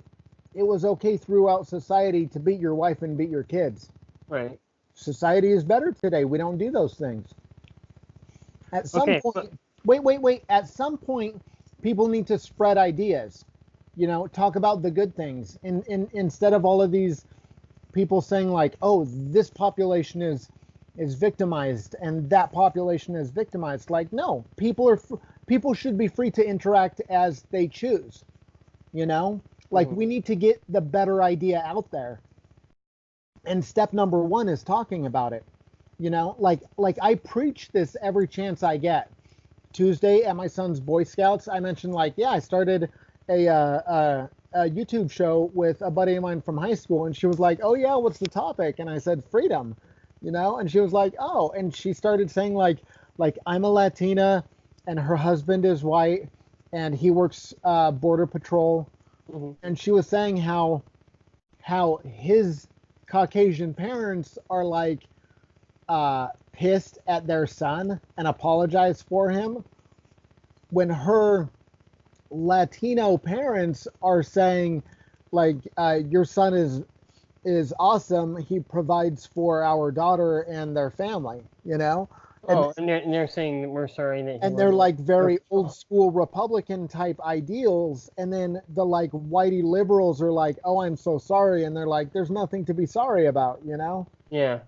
it was okay throughout society to beat your wife and beat your kids. Right. Society is better today. We don't do those things. At some point... Wait. At some point, people need to spread ideas. Talk about the good things. Instead of all of these people saying like, oh, this population is victimized and that population is victimized. Like, no, people should be free to interact as they choose. Like we need to get the better idea out there. And step number 1 is talking about it. Like I preach this every chance I get. Tuesday at my son's Boy Scouts, I mentioned like, yeah, I started a YouTube show with a buddy of mine from high school, and she was like, oh yeah, what's the topic? And I said freedom. And she was like, oh, and she started saying like I'm a Latina and her husband is white and he works border patrol. And she was saying how his Caucasian parents are like pissed at their son and apologize for him, when her Latino parents are saying, like, your son is awesome. He provides for our daughter and their family, you know? Oh, and they're saying that we're sorry that he And they're wasn't. like very old school Republican type ideals. And then the like whitey liberals are like, oh, I'm so sorry. And they're like, there's nothing to be sorry about, you know? Yeah.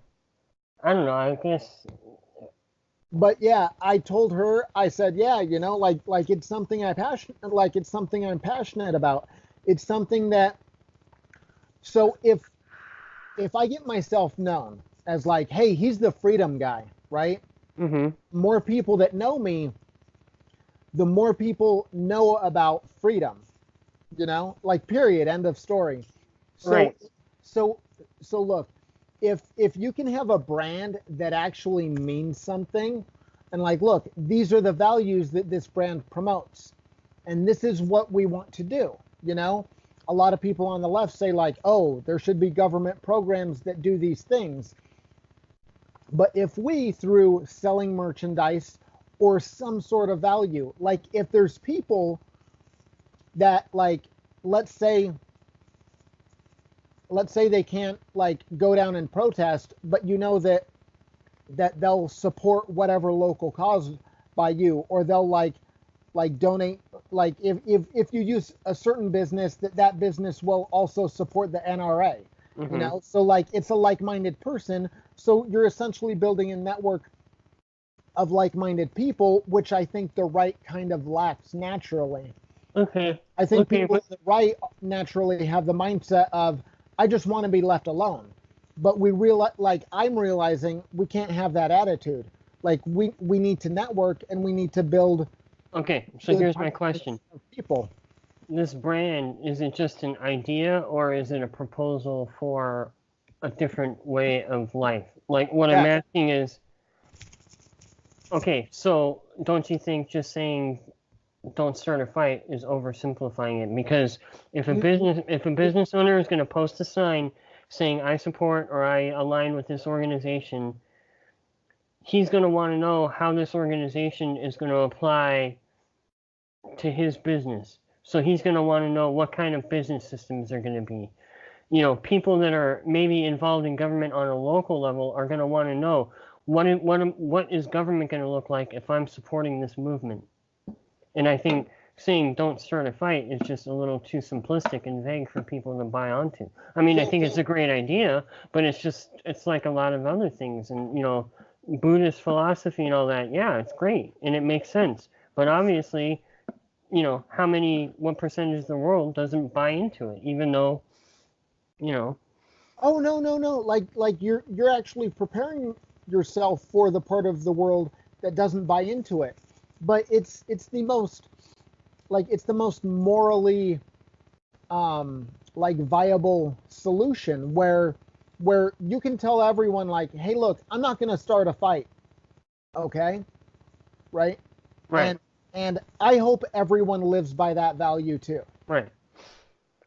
I don't know. I guess. But yeah, I told her, I said, yeah, you know, like it's something it's something I'm passionate about. It's something that, so if I get myself known as like, hey, he's the freedom guy, right? Mm-hmm. More people that know me, the more people know about freedom, you know, like period, end of story. So Right. so so look, if you can have a brand that actually means something, and like, look, these are the values that this brand promotes, and this is what we want to do, you know. A lot of people on the left say like, oh, there should be government programs that do these things. But if we, through selling merchandise or some sort of value, like if there's people that like, let's say they can't like go down and protest, but you know that they'll support whatever local cause by you, or they'll like donate, like if you use a certain business, that business will also support the NRA, you Mm-hmm. know. So like it's a like-minded person, so you're essentially building a network of like-minded people, which I think the right kind of lacks naturally. Okay. I think Okay, people but on the right naturally have the mindset of, I just want to be left alone. But we realize, like I'm realizing, we can't have that attitude. Like we need to network, and we need to build okay. So good here's my partnerships question. of people. This brand, is it just an idea or is it a proposal for a different way of life? Like what I'm Yeah. asking is, okay, so don't you think just saying don't start a fight is oversimplifying it? Because You, if a business owner is going to post a sign saying I support or I align with this organization, he's going to want to know how this organization is going to apply to his business. So he's going to want to know what kind of business systems are going to be. You know, people that are maybe involved in government on a local level are going to want to know what is government going to look like if I'm supporting this movement. And I think saying don't start a fight is just a little too simplistic and vague for people to buy onto. I mean, I so, think it's a great idea, but it's like a lot of other things. And, you know, Buddhist philosophy and all that, yeah, it's great and it makes sense. But obviously, you know, what percentage of the world doesn't buy into it, even though, you know, oh no, no, no, like you're actually preparing yourself for the part of the world that doesn't buy into it. But it's the most, like it's the most morally like viable solution, where you can tell everyone like, hey, look, I'm not going to start a fight, okay, right? right, And I hope everyone lives by that value too. right.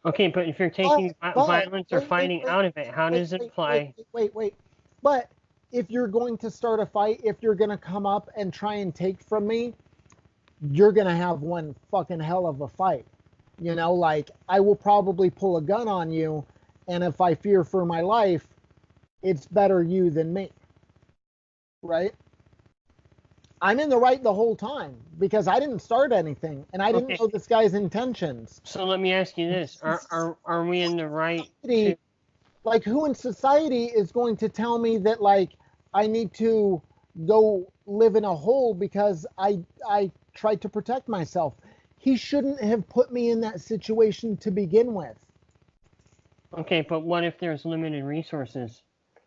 Okay, but if you're But taking but violence or wait wait fighting wait out of it, how wait does it wait wait apply? wait wait wait. But if you're going to start a fight, if you're going to come up and try and take from me, you're going to have one fucking hell of a fight. You know, like I will probably pull a gun on you, and if I fear for my life, it's better you than me, right? I'm in the right the whole time because I didn't start anything and I didn't Okay, know this guy's intentions. so let me ask you this: are we in the right to? Society, like who in society is going to tell me that like I need to go live in a hole because I tried to protect myself? He shouldn't have put me in that situation to begin with. Okay, but what if there's limited resources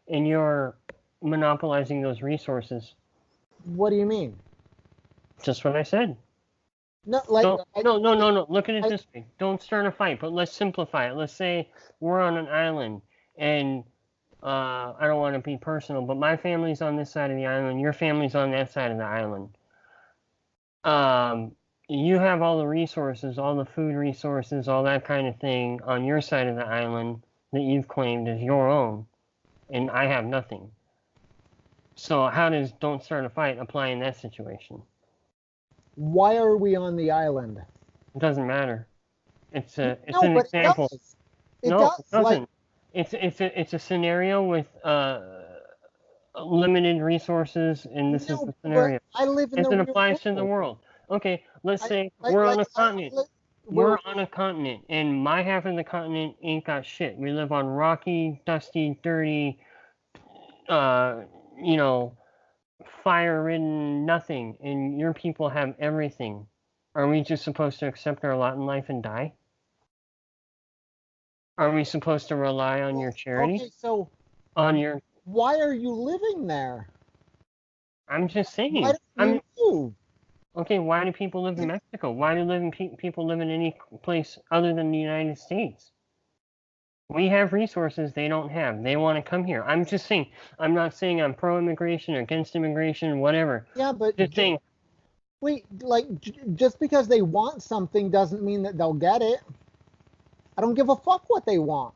and you're monopolizing those resources? What do you mean? Just what I said. No, like Don't, no, no, no, no. Look at it I this way. Don't start a fight, but let's simplify it. Let's say we're on an island and I don't want to be personal, but my family's on this side of the island, your family's on that side of the island. Um, you have all the resources, all the food resources, all that kind of thing on your side of the island that you've claimed as your own. and I have nothing. So how does don't start a fight apply in that situation? Why are we on the island? It doesn't matter. It's No, an but it example. does. It No, it does. Like, doesn't. It's a scenario with limited resources, and this is no, the but scenario. I live in As the it real applies to the world. world. Okay, let's I say like we're on like a continent. we're We're on a continent, and my half of the continent ain't got shit. We live on rocky, dusty, dirty, uh, you know, fire-ridden nothing, and your people have everything. Are we just supposed to accept our lot in life and die? Are we supposed to rely on your charity? okay. So On your? why are you living there? I'm just Why saying. don't you move? Okay. Why do people live in Like, Mexico? Why do people live in any place other than the United States? We have resources they don't have. They want to come here. I'm just saying. I'm not saying I'm pro-immigration or against immigration, whatever. yeah, but Just saying. wait, like just because they want something doesn't mean that they'll get it. I don't give a fuck what they want,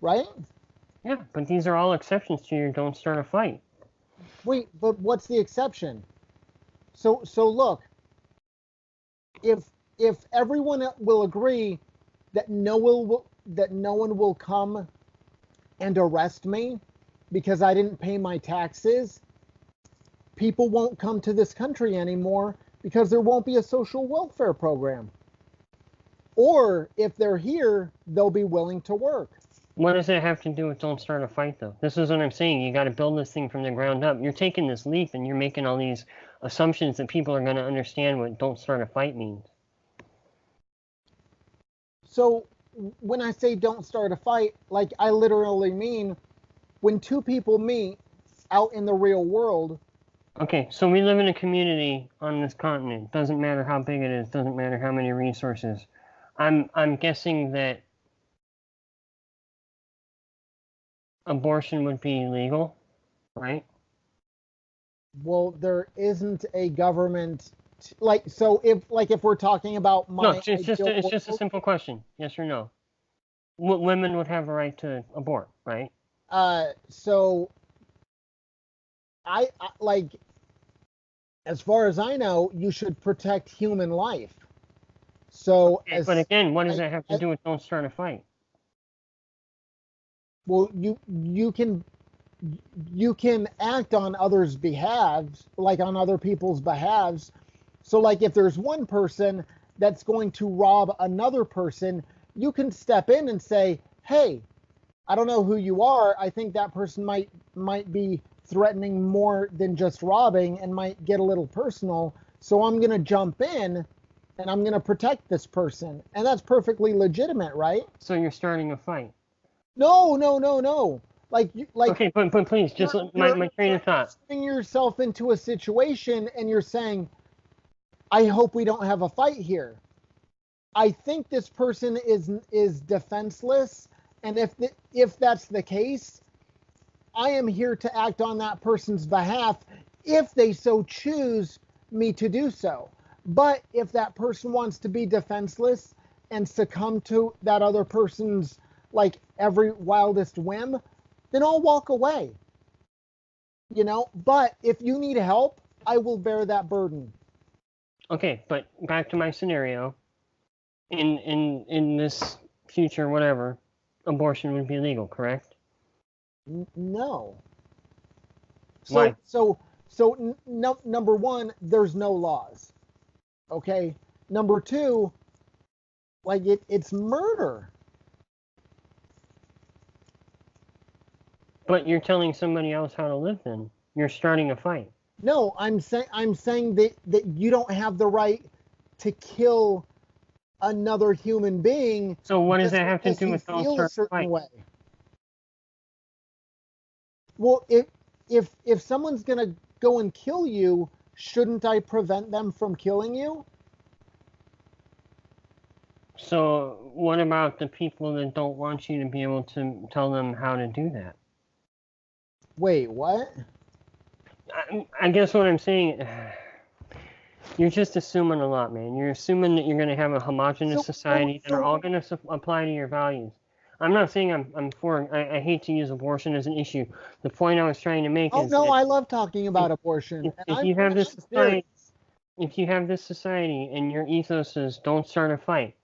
right? Yeah, but these are all exceptions to your don't start a fight. Wait, but what's the exception? So look, if everyone will agree that no one will come and arrest me because I didn't pay my taxes, people won't come to this country anymore because there won't be a social welfare program. Or if they're here, they'll be willing to work. What does that have to do with don't start a fight, though? This is what I'm saying. You got to build this thing from the ground up. You're taking this leap and you're making all these assumptions that people are going to understand what don't start a fight means. So when I say don't start a fight, like I literally mean when two people meet out in the real world. Okay, so we live in a community on this continent. Doesn't matter how big it is. Doesn't matter how many resources. I'm guessing that abortion would be legal, right? Well, there isn't a government like so if we're talking about No, my it's ideal just a world, simple question. Yes or no? Women would have a right to abort, right? so I like as far as I know, you should protect human life. So Okay, but again, what does I, that have to I do with don't start a fight? well you can act on others' behalves, like on other people's behalves. So like if there's one person that's going to rob another person, you can step in and say, "Hey, I don't know who you are. I think that person might be threatening more than just robbing and might get a little personal. So I'm going to jump in and I'm going to protect this person." And that's perfectly legitimate, right? So you're starting a fight. No, no, no, no. Like Okay, but please, just my train of thought. putting yourself into a situation and you're saying, "I hope we don't have a fight here." I think this person is defenseless, and if that's the case, I am here to act on that person's behalf if they so choose me to do so. But if that person wants to be defenseless and succumb to that other person's like every wildest whim, then I'll walk away. But if you need help, I will bear that burden. Okay, but back to my scenario. In this future, whatever, abortion would be legal, correct? No. Why? So number one, there's no laws. Okay. Number two, like it's murder. But you're telling somebody else how to live. Then you're starting a fight. No, I'm saying that you don't have the right to kill another human being So what does just that have to because do you with don't feel a start a certain fight? way. Well, if someone's gonna go and kill you, shouldn't I prevent them from killing you? So what about the people that don't want you to be able to tell them how to do that? Wait, what? I guess what I'm saying, you're just assuming a lot, man. You're assuming that you're going to have a homogenous So society that are so all going to apply to your values. I'm not saying I'm for. I hate to use abortion as an issue. The point I was trying to make Oh is no, that I love talking if, about abortion, and if you have this I'm serious. society, if you have this society and your ethos is don't start a fight,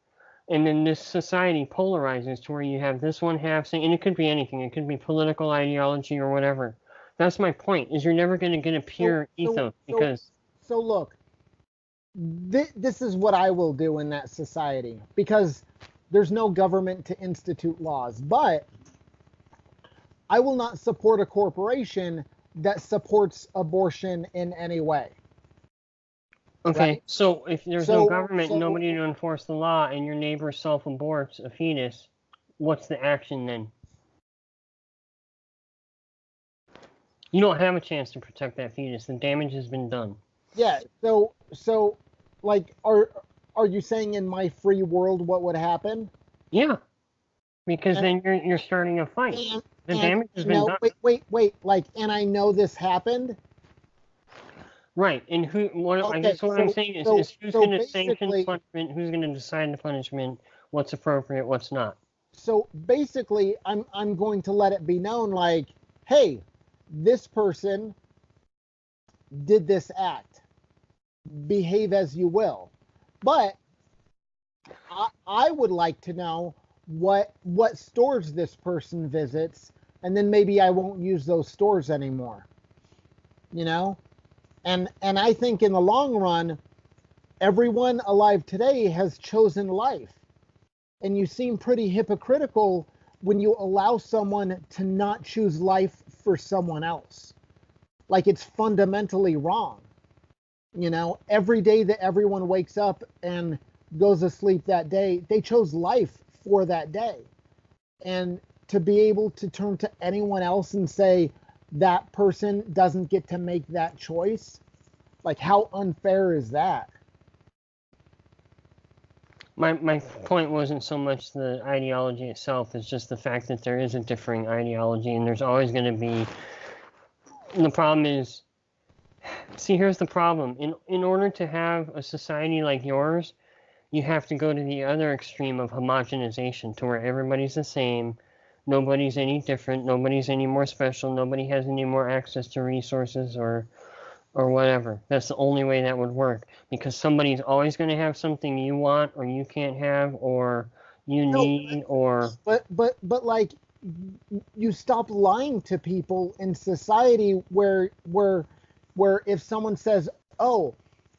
and then this society polarizes to where you have this one half saying, and it could be anything, it could be political ideology or whatever. That's my point. Is you're never going to get a So pure so ethos so because so look, this is what I will do in that society because there's no government to institute laws, but I will not support a corporation that supports abortion in any way, okay, right? so if there's no So government, so nobody to enforce the law, and your neighbor self-aborts a fetus, what's the action then? You don't have a chance to protect that fetus. The damage has been done. yeah, so like are you saying in my free world what would happen? Yeah, because And then you're starting a fight. and The and damage has I been know done. wait, like and I know this happened. Right, and who? What I Okay, guess what I'm saying is who's so going to sanction basically punishment? Who's going to decide the punishment? What's appropriate? What's not? I'm going to let it be known like, hey, this person did this act. Behave as you will. But I would like to know what stores this person visits, and then maybe I won't use those stores anymore. You know? And I think in the long run, everyone alive today has chosen life. And you seem pretty hypocritical when you allow someone to not choose life for someone else. Like it's fundamentally wrong. You know, every day that everyone wakes up and goes to sleep that day, they chose life for that day. And to be able to turn to anyone else and say that person doesn't get to make that choice, like how unfair is that? My point wasn't so much the ideology itself; it's just the fact that there is a differing ideology, and there's always going to be. And the problem is, see, here's the problem. In order to have a society like yours, you have to go to the other extreme of homogenization, to where everybody's the same, nobody's any different, nobody's any more special, nobody has any more access to resources or whatever. That's the only way that would work because somebody's always going to have something you want or you can't have or you No, need or but like you stop lying to people in society where if someone says, "Oh,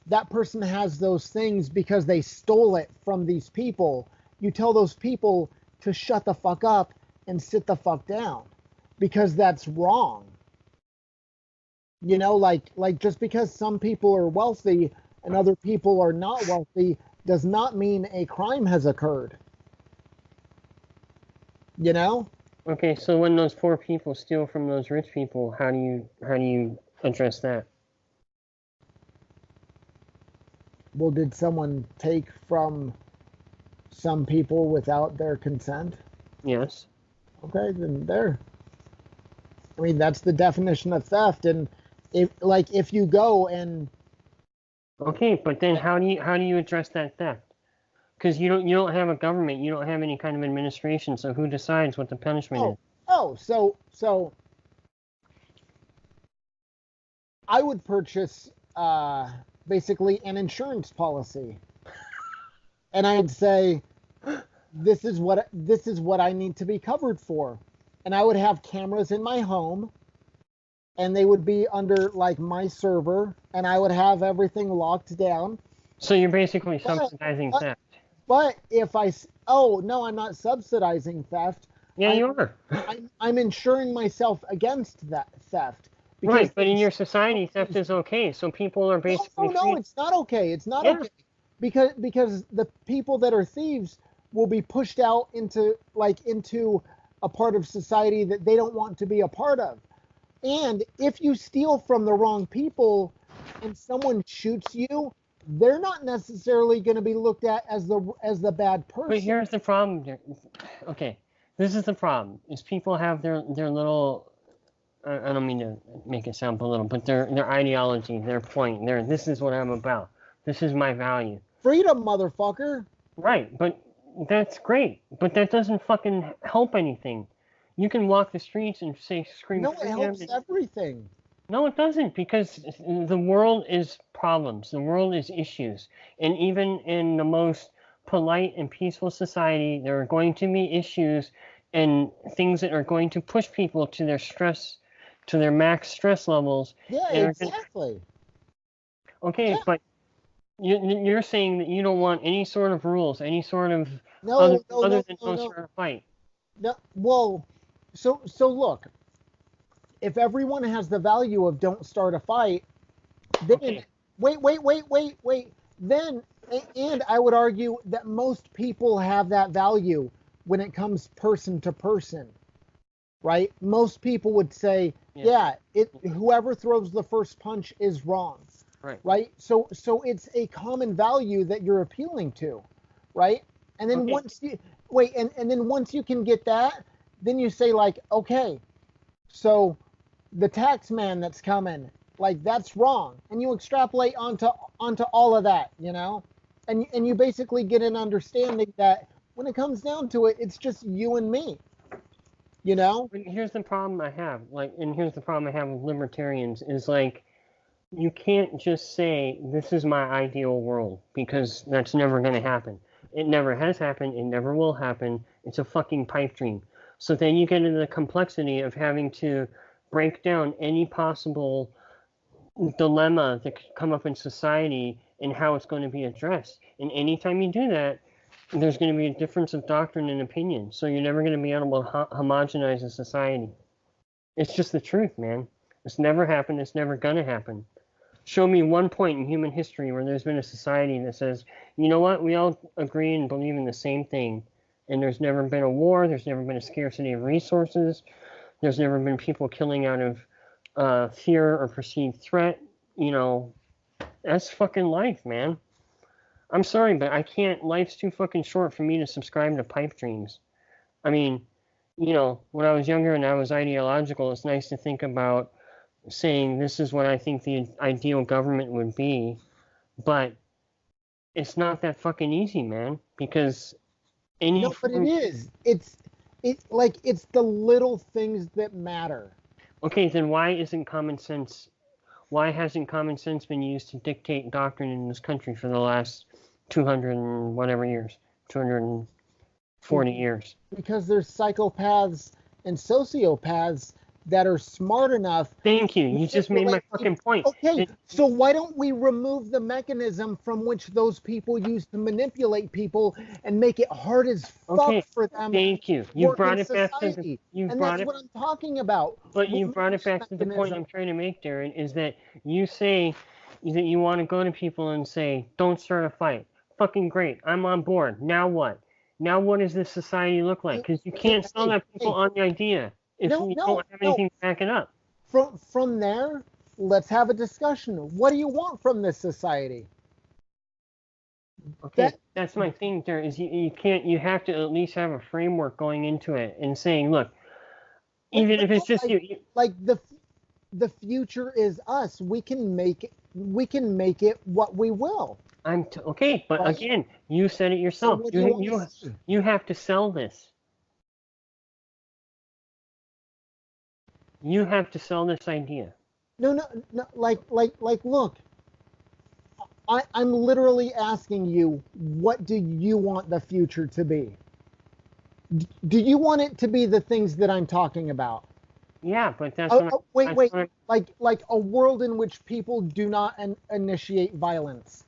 that person has those things because they stole it from these people," you tell those people to shut the fuck up and sit the fuck down because that's wrong. You know, like just because some people are wealthy and other people are not wealthy does not mean a crime has occurred. You know? okay, so when those poor people steal from those rich people, how do you address that? Well, did someone take from some people without their consent? Yes. Okay, then there. I mean, that's the definition of theft. And if you go and Okay, but then how do you address that theft? Because you don't have a government, you don't have any kind of administration, so who decides what the punishment is? oh so I would purchase basically an insurance policy, and I'd say this is what I need to be covered for, and I would have cameras in my home, and they would be under like my server, and I would have everything locked down. So you're basically But subsidizing but theft. but if oh no, I'm not subsidizing theft. Yeah, I'm you are. I'm insuring myself against that theft because Right, but in your society, theft is okay, so people are basically no, free. it's not okay. It's not Yeah, okay because the people that are thieves will be pushed out into a part of society that they don't want to be a part of. And if you steal from the wrong people and someone shoots you, they're not necessarily going to be looked at as the bad but person. here's the problem. Okay, this is the problem: is people have their little. I don't mean to make it sound belittle, but their ideology, their point, this is what I'm about. This is my value. Freedom, motherfucker. Right, but That's great, but that doesn't fucking help anything. You can walk the streets and say scream No, it freedom. helps everything. No, it doesn't, because the world is problems. The world is issues. And even in the most polite and peaceful society, there are going to be issues and things that are going to push people to their stress, to their max stress levels. Yeah, And exactly. okay, Yeah. but you're saying that you don't want any sort of rules, any sort of No, no, other no, than no, don't no. start a fight. No. Well, so look, if everyone has the value of don't start a fight, then Okay, wait. Then, and I would argue that most people have that value when it comes person to person, right? Most people would say, yeah, yeah, it whoever throws the first punch is wrong, right. right? So it's a common value that you're appealing to, right? And then Okay, once you wait, and then once you can get that, then you say like, okay, so the tax man that's coming, like that's wrong, and you extrapolate onto all of that, and you basically get an understanding that when it comes down to it, it's just you and me, you know. but here's the problem I have, and here's the problem I have with libertarians is like, you can't just say this is my ideal world, because that's never going to happen. It never has happened. It never will happen. It's a fucking pipe dream. So then you get into the complexity of having to break down any possible dilemma that could come up in society and how it's going to be addressed. And anytime you do that, there's going to be a difference of doctrine and opinion. So you're never going to be able to homogenize a society. It's just the truth, man. It's never happened. It's never going to happen. Show me one point in human history where there's been a society that says, you know what, we all agree and believe in the same thing. And there's never been a war. There's never been a scarcity of resources. There's never been people killing out of fear or perceived threat. You know, that's fucking life, man. I'm sorry, but I can't. Life's too fucking short for me to subscribe to pipe dreams. I mean, when I was younger and I was ideological, it's nice to think about saying this is what I think the ideal government would be, but it's not that fucking easy, man. Because any No, but it is. It's the little things that matter. okay, then why hasn't common sense been used to dictate doctrine in this country for the last 200 and whatever years, 240 years? Because there's psychopaths and sociopaths that are smart enough Thank you. to You just made my manipulate fucking people. point. Okay, so why don't we remove the mechanism from which those people use to manipulate people and make it hard as fuck Okay, for them thank you. to You work in brought it back to society? you And brought that's it, what I'm talking about. but you Remove brought it back to the point mechanism. I'm trying to make, Darren, is that you say that you want to go to people and say, don't start a fight. Fucking great. I'm on board. Now what? Now what does this society look like? Because you Hey, can't sell hey, that people hey, on the idea if no, you no, don't have no. anything to back it up. From there, let's have a discussion. What do you want from this society? Okay, That that's my thing there is you can't you have to at least have a framework going into it and saying, look, even but if it's no, just you like the future is us. We can make it what we will. okay, but Right? again, you said it So yourself. what do you You want to you see? you have to sell this. You have to sell this idea. No, no, no. Like. Look, I'm literally asking you, what do you want the future to be? Do you want it to be the things that I'm talking about? Yeah, but that's what Wait. Like a world in which people do not initiate violence,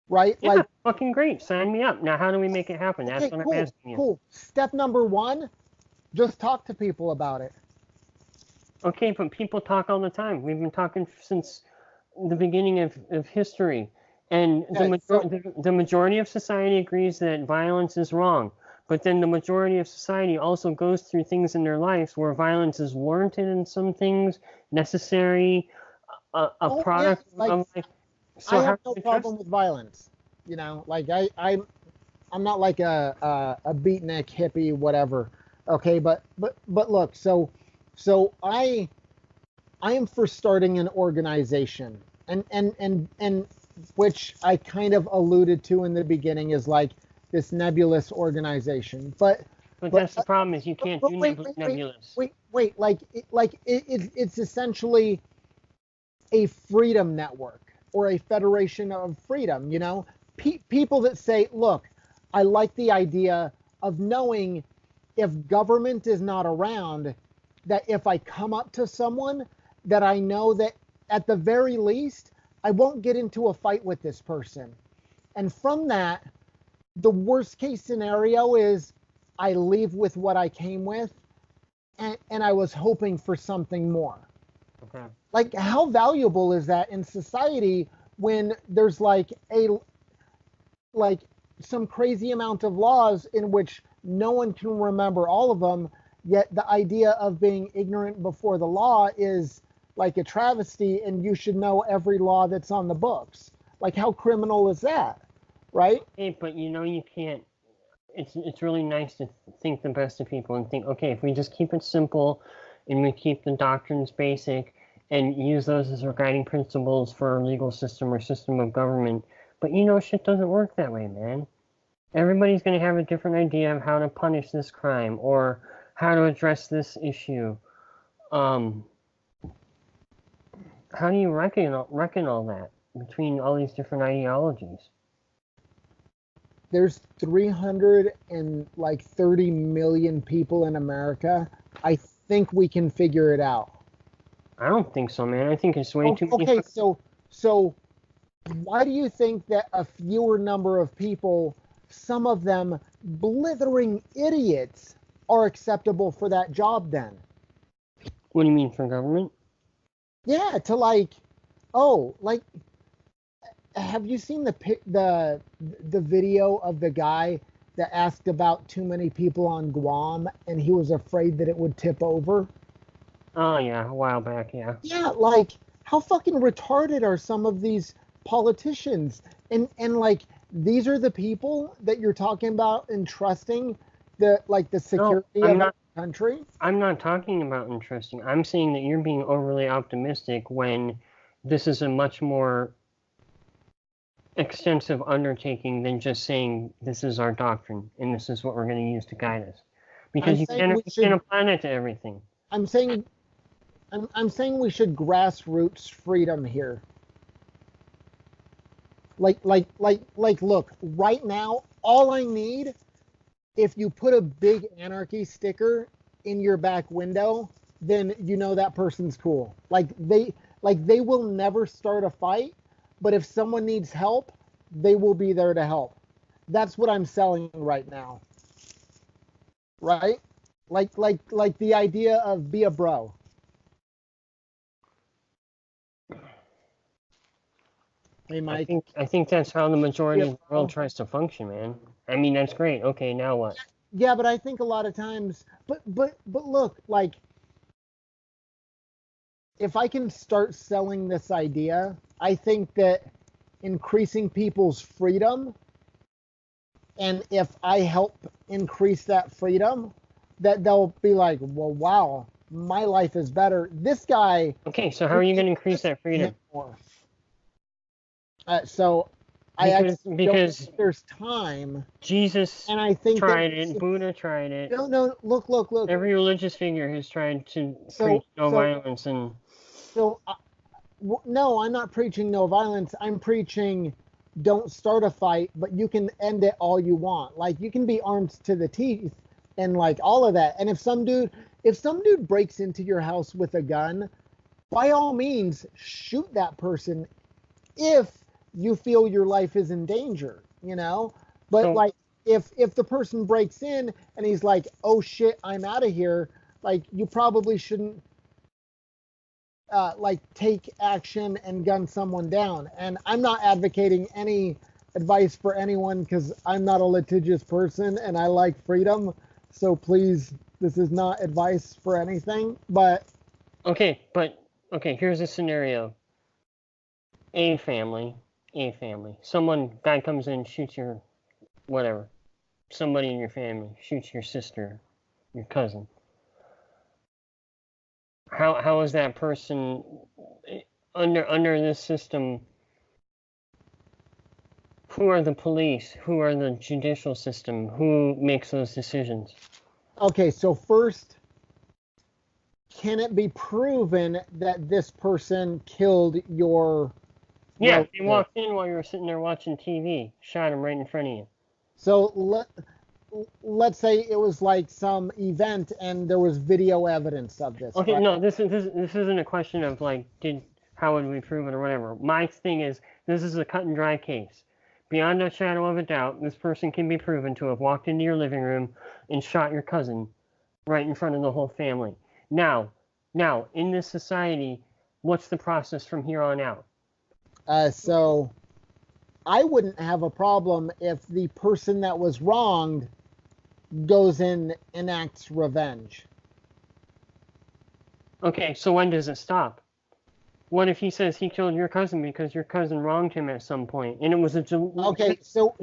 right? yeah, Like, fucking great. Sign me up. Now, how do we make it happen? That's okay, what I'm cool, asking you. cool. Step number one, just talk to people about it. Okay, but people talk all the time. We've been talking since the beginning of history. And Yeah, so the majority of society agrees that violence is wrong. But then the majority of society also goes through things in their lives where violence is warranted in some things, necessary, a oh yeah, product like of life. I So how have do no we trust? problem with violence. Like I'm not like a beatnik hippie, whatever. Okay, but look, so I am for starting an organization, and which I kind of alluded to in the beginning is like this nebulous organization. But that's the problem is you can't do wait, nebulous. It's essentially a freedom network or a federation of freedom. You know, people that say, look, I like the idea of knowing if government is not around, that if I come up to someone, that I know that at the very least, I won't get into a fight with this person. And from that, the worst case scenario is I leave with what I came with, and I was hoping for something more. Okay. Like, how valuable is that in society when there's like some crazy amount of laws in which no one can remember all of them, yet the idea of being ignorant before the law is like a travesty, and you should know every law that's on the books. Like, how criminal is that, right? Hey, but you can't. It's really nice to think the best of people and think, okay, if we just keep it simple and we keep the doctrines basic and use those as our guiding principles for our legal system or system of government. But shit doesn't work that way, man. Everybody's going to have a different idea of how to punish this crime or how to address this issue. How do you reckon all that between all these different ideologies? There's 330 million people in America. I think we can figure it out. I don't think so, man. I think it's way too many. Okay, so why do you think that a fewer number of people, some of them blithering idiots, are acceptable for that job then? What do you mean for government? Yeah, have you seen the video of the guy that asked about too many people on Guam and he was afraid that it would tip over? Oh yeah, a while back, yeah. Yeah, like, how fucking retarded are some of these politicians? And like, these are the people that you're talking about entrusting the security of the country? I'm not talking about entrusting. I'm saying that you're being overly optimistic when this is a much more extensive undertaking than just saying this is our doctrine and this is what we're going to use to guide us. Because you can't apply it to everything. I'm saying we should grassroots freedom here. Look, right now, all I need, if you put a big anarchy sticker in your back window, then you know that person's cool. They will never start a fight, but if someone needs help, they will be there to help. That's what I'm selling right now. Right? Like the idea of be a bro. Hey, Mike. I think that's how the majority of the world tries to function, man. I mean, that's great. Okay, now what? Yeah, but I think a lot of times, but look, like, if I can start selling this idea, I think that increasing people's freedom, and if I help increase that freedom, that they'll be like, well, wow, my life is better. This guy. Okay, so how are you going to increase that freedom? Because there's time. Jesus and I think tried it. Buddha tried it. No, look. Every religious figure has tried to preach no violence and. No, I'm not preaching no violence. I'm preaching don't start a fight, but you can end it all you want. Like, you can be armed to the teeth and like all of that. And if some dude breaks into your house with a gun, by all means shoot that person if you feel your life is in danger, But like, if the person breaks in and he's like, oh shit, I'm out of here, like, you probably shouldn't take action and gun someone down. And I'm not advocating any advice for anyone because I'm not a litigious person and I like freedom. So please, this is not advice for anything. But okay, here's a scenario. A family. Guy comes in, shoots your whatever. Somebody in your family shoots your sister, your cousin. How is that person under this system? who are the police? Who are the judicial system? Who makes those decisions? Okay, so first, can it be proven that this person killed your Yeah, relative? they walked in while you were sitting there watching TV, shot him right in front of you. So let's say it was like some event and there was video evidence of this, Okay, right? no, this isn't a question of like how would we prove it or whatever. My thing is this is a cut and dry case. Beyond a shadow of a doubt, this person can be proven to have walked into your living room and shot your cousin right in front of the whole family. Now, in this society, what's the process from here on out? So I wouldn't have a problem if the person that was wronged goes in and enacts revenge. Okay, so when does it stop? What if he says he killed your cousin because your cousin wronged him at some point, and it was a Okay, so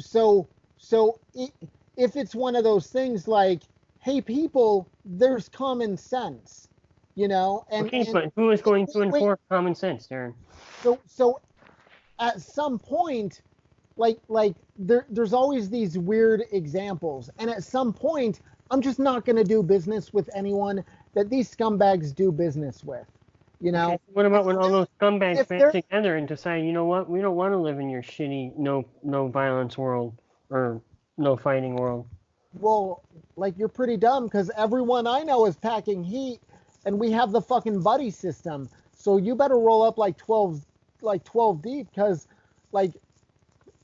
if it's one of those things like, hey, people, there's common sense, okay, but who is going to wait, enforce common sense, Darren? so at some point, like there's always these weird examples, and at some point, I'm just not going to do business with anyone that these scumbags do business with. Okay, what about when all those scumbags If band they're together and decide, you know what, we don't want to live in your shitty no violence world or no fighting world? Well, like you're pretty dumb because everyone I know is packing heat, and we have the fucking buddy system. So you better roll up like 12 deep, because like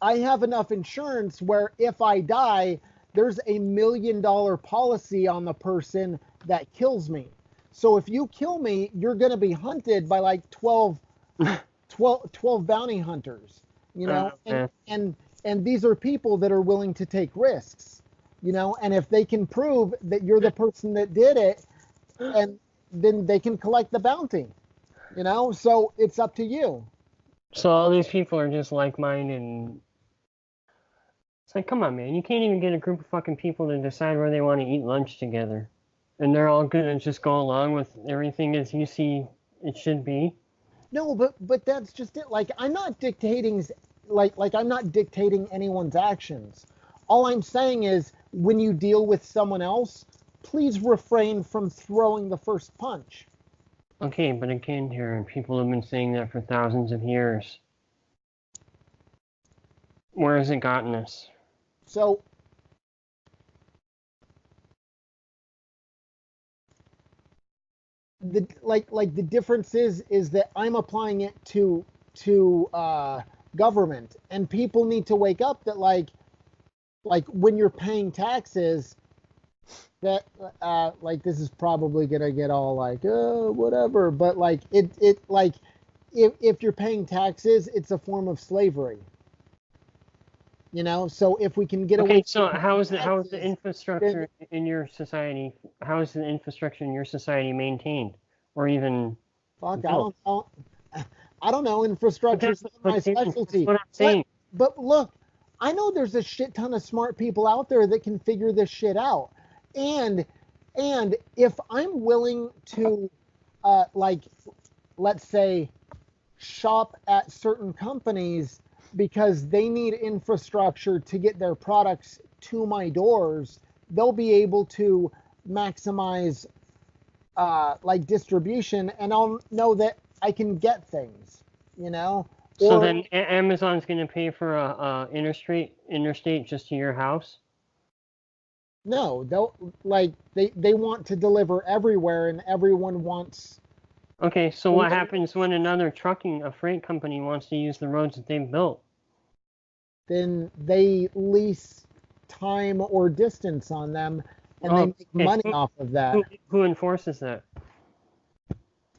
I have enough insurance where if I die, there's $1 million policy on the person that kills me. So if you kill me, you're gonna be hunted by like 12 bounty hunters, Man. and these are people that are willing to take risks, and if they can prove that you're the person that did it, and then they can collect the bounty, so it's up to you. So all these people are just like-minded, and it's like, come on, man, you can't even get a group of fucking people to decide where they want to eat lunch together, and they're all gonna just go along with everything as you see it should be. No, but that's just it. Like I'm not dictating, like I'm not dictating anyone's actions. All I'm saying is when you deal with someone else, please refrain from throwing the first punch. Okay, but again, here, people have been saying that for thousands of years. Where has it gotten us? So the difference is that I'm applying it to government, and people need to wake up that like when you're paying taxes, that like this is probably gonna get all like whatever, but like it like if you're paying taxes, it's a form of slavery. So if we can get away Okay, so from how is the taxes, infrastructure in your society? How is the infrastructure in your society maintained, or even fuck, built? I don't know. But Infrastructure is not my that's specialty. what I'm But saying. but look, I know there's a shit ton of smart people out there that can figure this shit out. And and if I'm willing to like let's say shop at certain companies because they need infrastructure to get their products to my doors, they'll be able to maximize like distribution, and I'll know that I can get things, So or then Amazon's going to pay for a interstate just to your house? no, they'll like they want to deliver everywhere, and everyone wants. Okay, so what happens when a freight company wants to use the roads that they've built? Then they lease time or distance on them, and they Oh, make okay. money off of that. Who enforces that?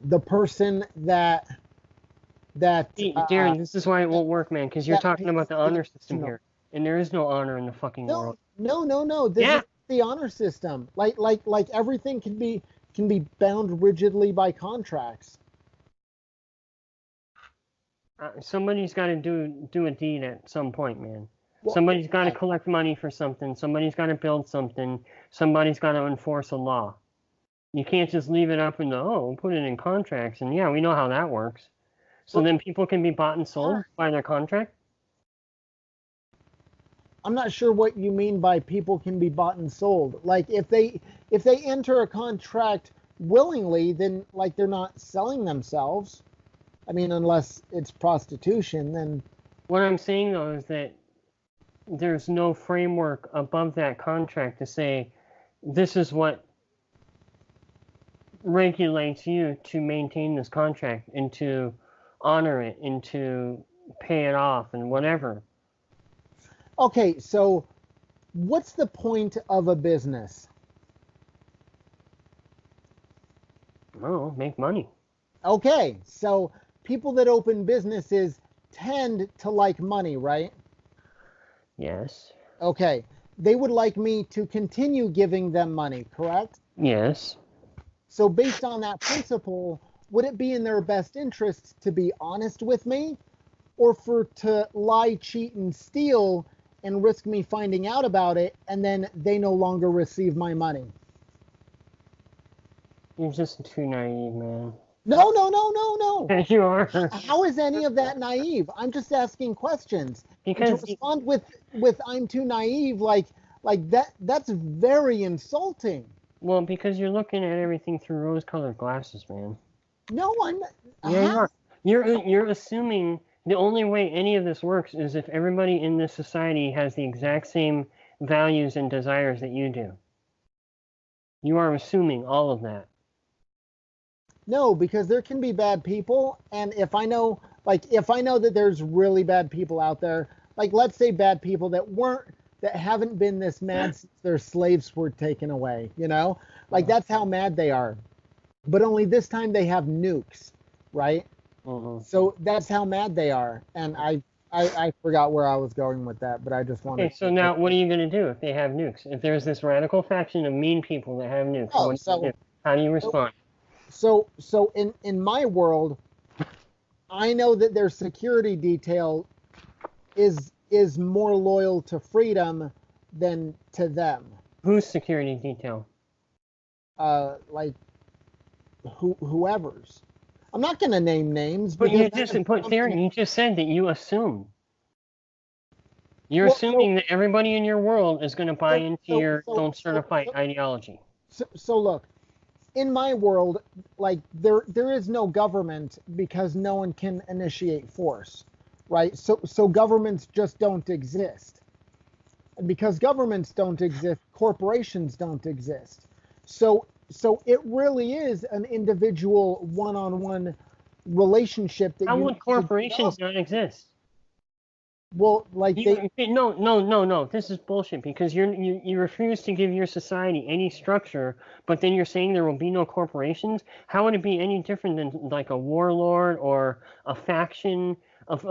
The person that See, Darren, this is why it won't work, man, because you're that talking about pays the the honor system original. here, and there is no honor in the fucking No, world. no. This Yeah. is the honor system. Like everything can be bound rigidly by contracts. Somebody's got to do a deed at some point, man. Well, Somebody's got to right. collect money for something. Somebody's got to build something. Somebody's got to enforce a law. You can't just leave it up and we'll put it in contracts, and yeah, we know how that works. So But then people can be bought and sold by their contract. I'm not sure what you mean by people can be bought and sold. Like if they enter a contract willingly, then like they're not selling themselves. I mean, unless it's prostitution, then What I'm saying though is that there's no framework above that contract to say this is what regulates you to maintain this contract and to honor it and to pay it off and whatever. okay, so what's the point of a business? Oh, make money. Okay, so people that open businesses tend to like money, right? Yes. Okay, they would like me to continue giving them money, correct? Yes. So, based on that principle, would it be in their best interest to be honest with me or for to lie, cheat, and steal and risk me finding out about it and then they no longer receive my money? You're just too naive, man. No, no, no, no, no. You are. How is any of that naive? I'm just asking questions. And to Because respond with I'm too naive, like that's very insulting. well, because you're looking at everything through rose-colored glasses, man. No, I'm not. Yeah, you How? are. You're assuming the only way any of this works is if everybody in this society has the exact same values and desires that you do. You are assuming all of that. No, because there can be bad people, and if I know that there's really bad people out there, like let's say bad people that haven't been this mad since their slaves were taken away, like that's how mad they are. But only this time they have nukes, right? So that's how mad they are. And I forgot where I was going with that, but I just wanted. Okay, so now what are you going to do if they have nukes? If there's this radical faction of mean people that have nukes, Oh, what do you do? How do you respond? so in my world, I know that their security detail is more loyal to freedom than to them. Whose security detail? Like whoever's. I'm not going to name names, But you because just put there. You just said that you assume. You're Well, assuming that everybody in your world is going to buy into your don't certify so, ideology. so look, in my world, like there is no government because no one can initiate force, right? So governments just don't exist. And because governments don't exist, corporations don't exist. So it really is an individual one-on-one relationship that How you would need to corporations develop. not exist? Well, like No. This is bullshit because you refuse to give your society any structure, but then you're saying there will be no corporations. How would it be any different than like a warlord or a faction of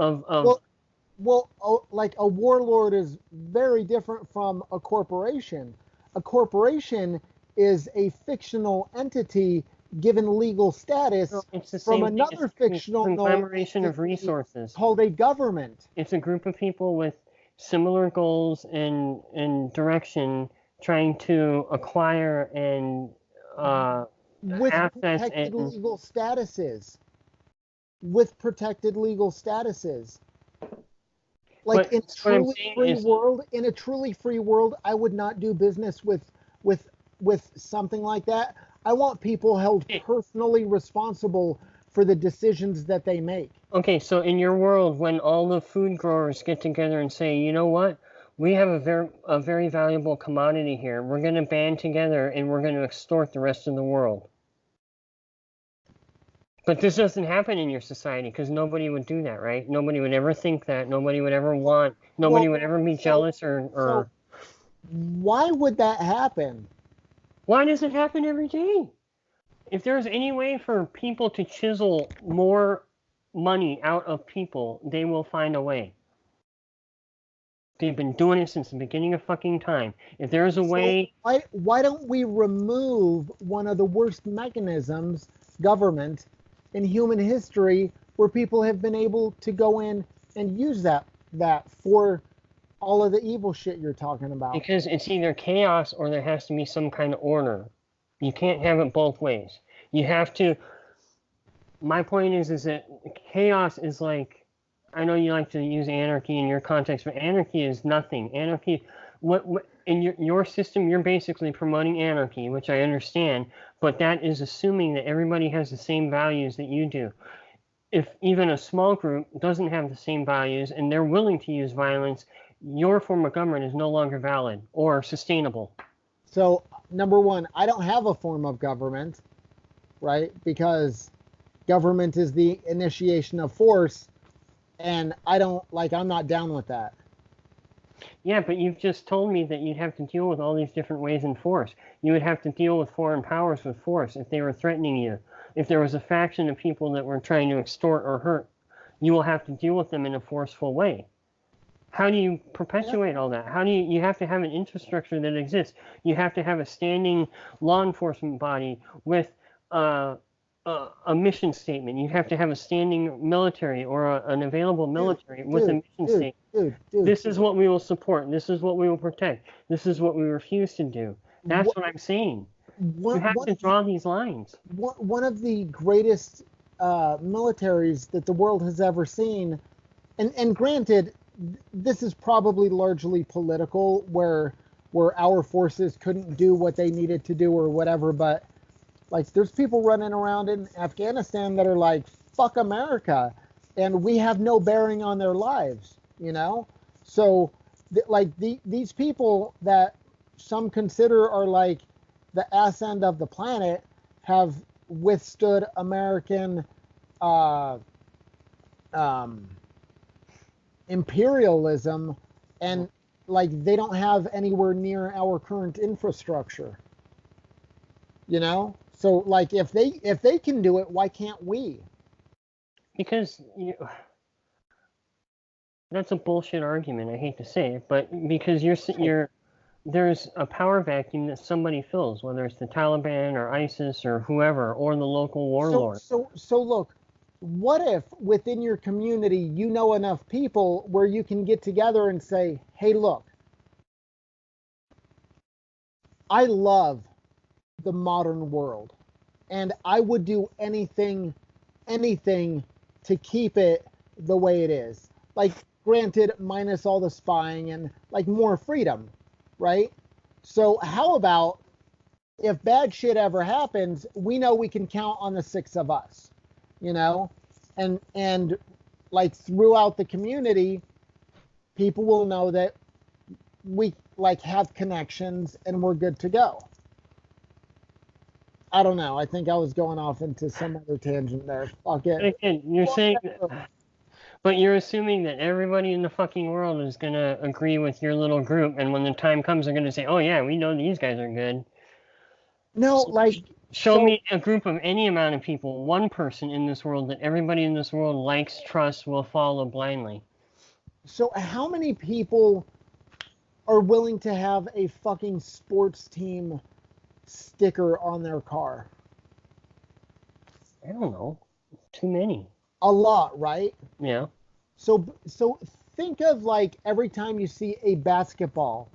like a warlord is very different from a corporation. A corporation is a fictional entity given legal status it's the from same thing as another fictional conglomeration of entity resources. called a government. It's a group of people with similar goals and direction trying to acquire and With assets protected and legal statuses. With protected legal statuses. Like but what I'm saying is in a truly free world, I would not do business with something like that. I want people held personally responsible for the decisions that they make. okay, so in your world when all the food growers get together and say, you know what? We have a very valuable commodity here. We're going to band together and we're going to extort the rest of the world. But this doesn't happen in your society because nobody would do that, right? Nobody would ever think that. Nobody would ever want. Nobody would ever be jealous or. Why would that happen? Why does it happen every day? If there's any way for people to chisel more money out of people, they will find a way. They've been doing it since the beginning of fucking time. If there's a way. Why don't we remove one of the worst mechanisms, government, in human history where people have been able to go in and use that for all of the evil shit you're talking about? Because it's either chaos or there has to be some kind of order. You can't have it both ways. You have to. My point is that chaos is like I know you like to use anarchy in your context, but anarchy is nothing. Anarchy, what in your system, you're basically promoting anarchy, which I understand, but that is assuming that everybody has the same values that you do. If even a small group doesn't have the same values and they're willing to use violence, your form of government is no longer valid or sustainable. So, number one, I don't have a form of government, right? Because government is the initiation of force, and I'm not down with that. Yeah, but you've just told me that you'd have to deal with all these different ways in force. You would have to deal with foreign powers with force if they were threatening you. If there was a faction of people that were trying to extort or hurt, you will have to deal with them in a forceful way. How do you perpetuate all that? How do you have to have an infrastructure that exists? You have to have a standing law enforcement body with uh, a mission statement. You have to have a standing military or an available military with a mission statement. This is what we will support. This is what we will protect. This is what we refuse to do. That's what I'm saying. You have to draw these lines. One of the greatest militaries that the world has ever seen, and granted, this is probably largely political, where our forces couldn't do what they needed to do or whatever, but like there's people running around in Afghanistan that are like, fuck America, and we have no bearing on their lives, you know? So these people that some consider are like the ass end of the planet have withstood American um, imperialism, and like they don't have anywhere near our current infrastructure, you know? So like if they can do it, why can't we? Because that's a bullshit argument. I hate to say it, but because there's a power vacuum that somebody fills, whether it's the Taliban or ISIS or whoever, or the local warlord. So look, what if within your community you know enough people where you can get together and say, hey, look, I love the modern world, and I would do anything to keep it the way it is. Like, granted, minus all the spying and like more freedom, right? So how about if bad shit ever happens, we know we can count on the six of us, you know? And like throughout the community, people will know that we like have connections and we're good to go. I don't know. I think I was going off into some other tangent there. Fuck it. Again, you're saying, but you're assuming that everybody in the fucking world is gonna agree with your little group, and when the time comes, they're gonna say, "Oh yeah, we know these guys are good." No, like show me a group of any amount of people, one person in this world that everybody in this world likes, trusts, will follow blindly. So how many people are willing to have a fucking sports team sticker on their car? I don't know. Too many. A lot, right? Yeah. So think of like every time you see a basketball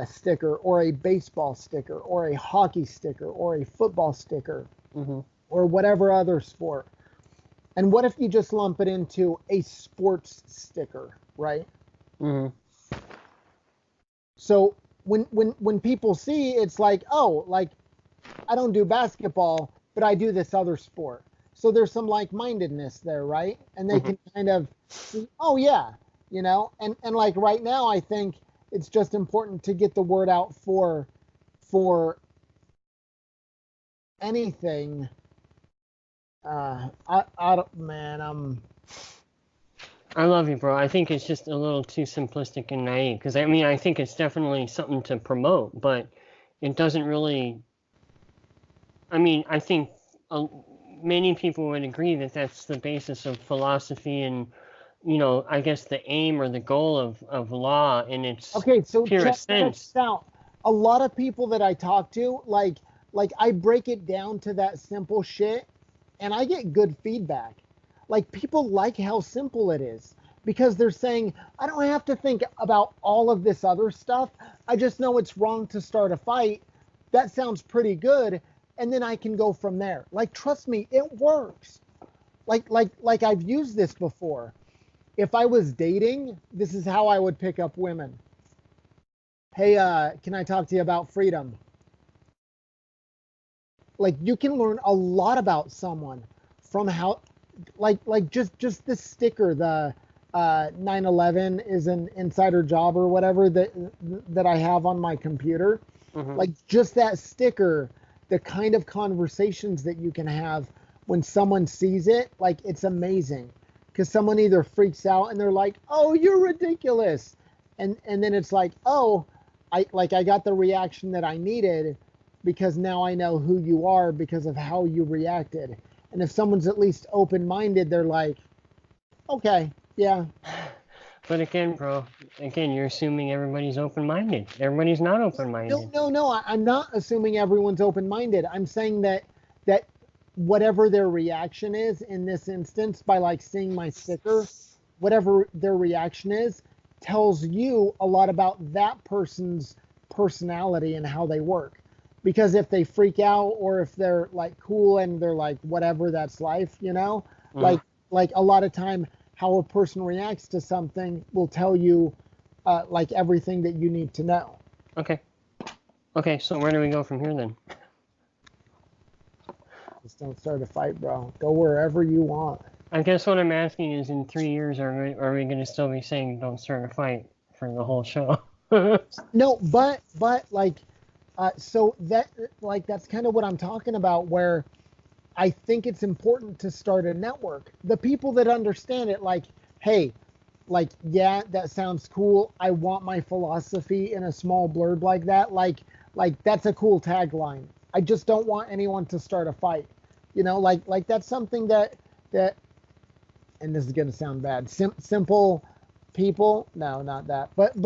sticker or a baseball sticker or a hockey sticker or a football sticker or whatever other sport. And what if you just lump it into a sports sticker, right? So when people see, it's like, oh, like I don't do basketball, but I do this other sport. So there's some like-mindedness there, right? And they can kind of see, oh yeah, you know. And like right now, I think it's just important to get the word out for anything. I don't, man, I love you, bro. I think it's just a little too simplistic and naive. Because I mean, I think it's definitely something to promote, but it doesn't really. I mean, I think many people would agree that that's the basis of philosophy and, you know, I guess the aim or the goal of law in its purest sense. Check out. A lot of people that I talk to, like I break it down to that simple shit, and I get good feedback. Like people like how simple it is because they're saying, I don't have to think about all of this other stuff. I just know it's wrong to start a fight. That sounds pretty good. And then I can go from there. Like, trust me, it works. like I've used this before. If I was dating, this is how I would pick up women. Hey, can I talk to you about freedom? Like you can learn a lot about someone from how, like just this sticker, the 9/11 is an insider job or whatever that I have on my computer. Mm-hmm. Like just that sticker, the kind of conversations that you can have when someone sees it, like it's amazing. Because someone either freaks out and they're like, "Oh, you're ridiculous," and then it's like, "Oh, I got the reaction that I needed because now I know who you are because of how you reacted." And if someone's at least open-minded, they're like, "Okay, yeah." But again, bro, you're assuming everybody's open-minded. Everybody's not No, open-minded. no, no. I'm not assuming everyone's open-minded. I'm saying that whatever their reaction is in this instance, by like seeing my sticker, whatever their reaction is, tells you a lot about that person's personality and how they work. Because if they freak out or if they're like cool and they're like whatever, that's life, you know? Mm-hmm. Like a lot of time how a person reacts to something will tell you like everything that you need to know. Okay. Okay, so where do we go from here then? Just don't start a fight, bro. Go wherever you want. I guess what I'm asking is, in 3 years, are we going to still be saying "don't start a fight" for the whole show? No, but like, so that like that's kind of what I'm talking about. Where I think it's important to start a network. The people that understand it, like, hey, like, yeah, that sounds cool. I want my philosophy in a small blurb like that. Like that's a cool tagline. I just don't want anyone to start a fight. You know, like that's something that, and this is gonna sound bad. Simple people, no, not that. But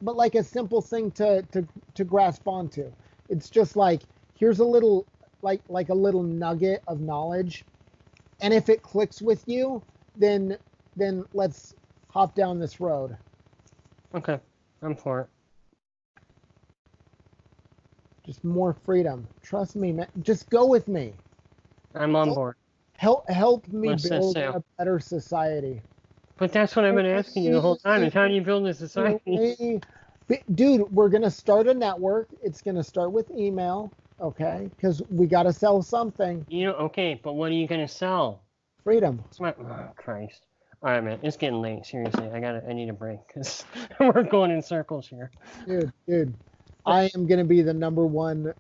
like a simple thing to grasp onto. It's just like here's a little like a little nugget of knowledge, and if it clicks with you, then let's hop down this road. Okay, I'm for it. Just more freedom. Trust me, man. Just go with me. I'm on Help board. help me Let's set build sail. a better society. But that's what I've been asking you the whole time: is how do you build a society? Dude, we're gonna start a network. It's gonna start with email, okay? Because we gotta sell something. Okay, but what are you gonna sell? Freedom. Oh, Christ. All right, man. It's getting late. Seriously, I need a break because we're going in circles here. Dude. I am gonna be the number one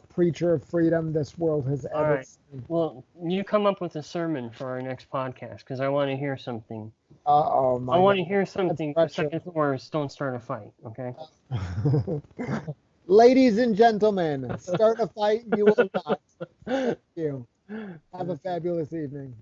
preacher of freedom this world has All ever right. seen. Well, you come up with a sermon for our next podcast because I want to hear something. Oh I my want God, to hear that's something pressure. besides words. Don't start a fight. Okay. Ladies and gentlemen, start a fight you will not. Thank you. Have a fabulous evening.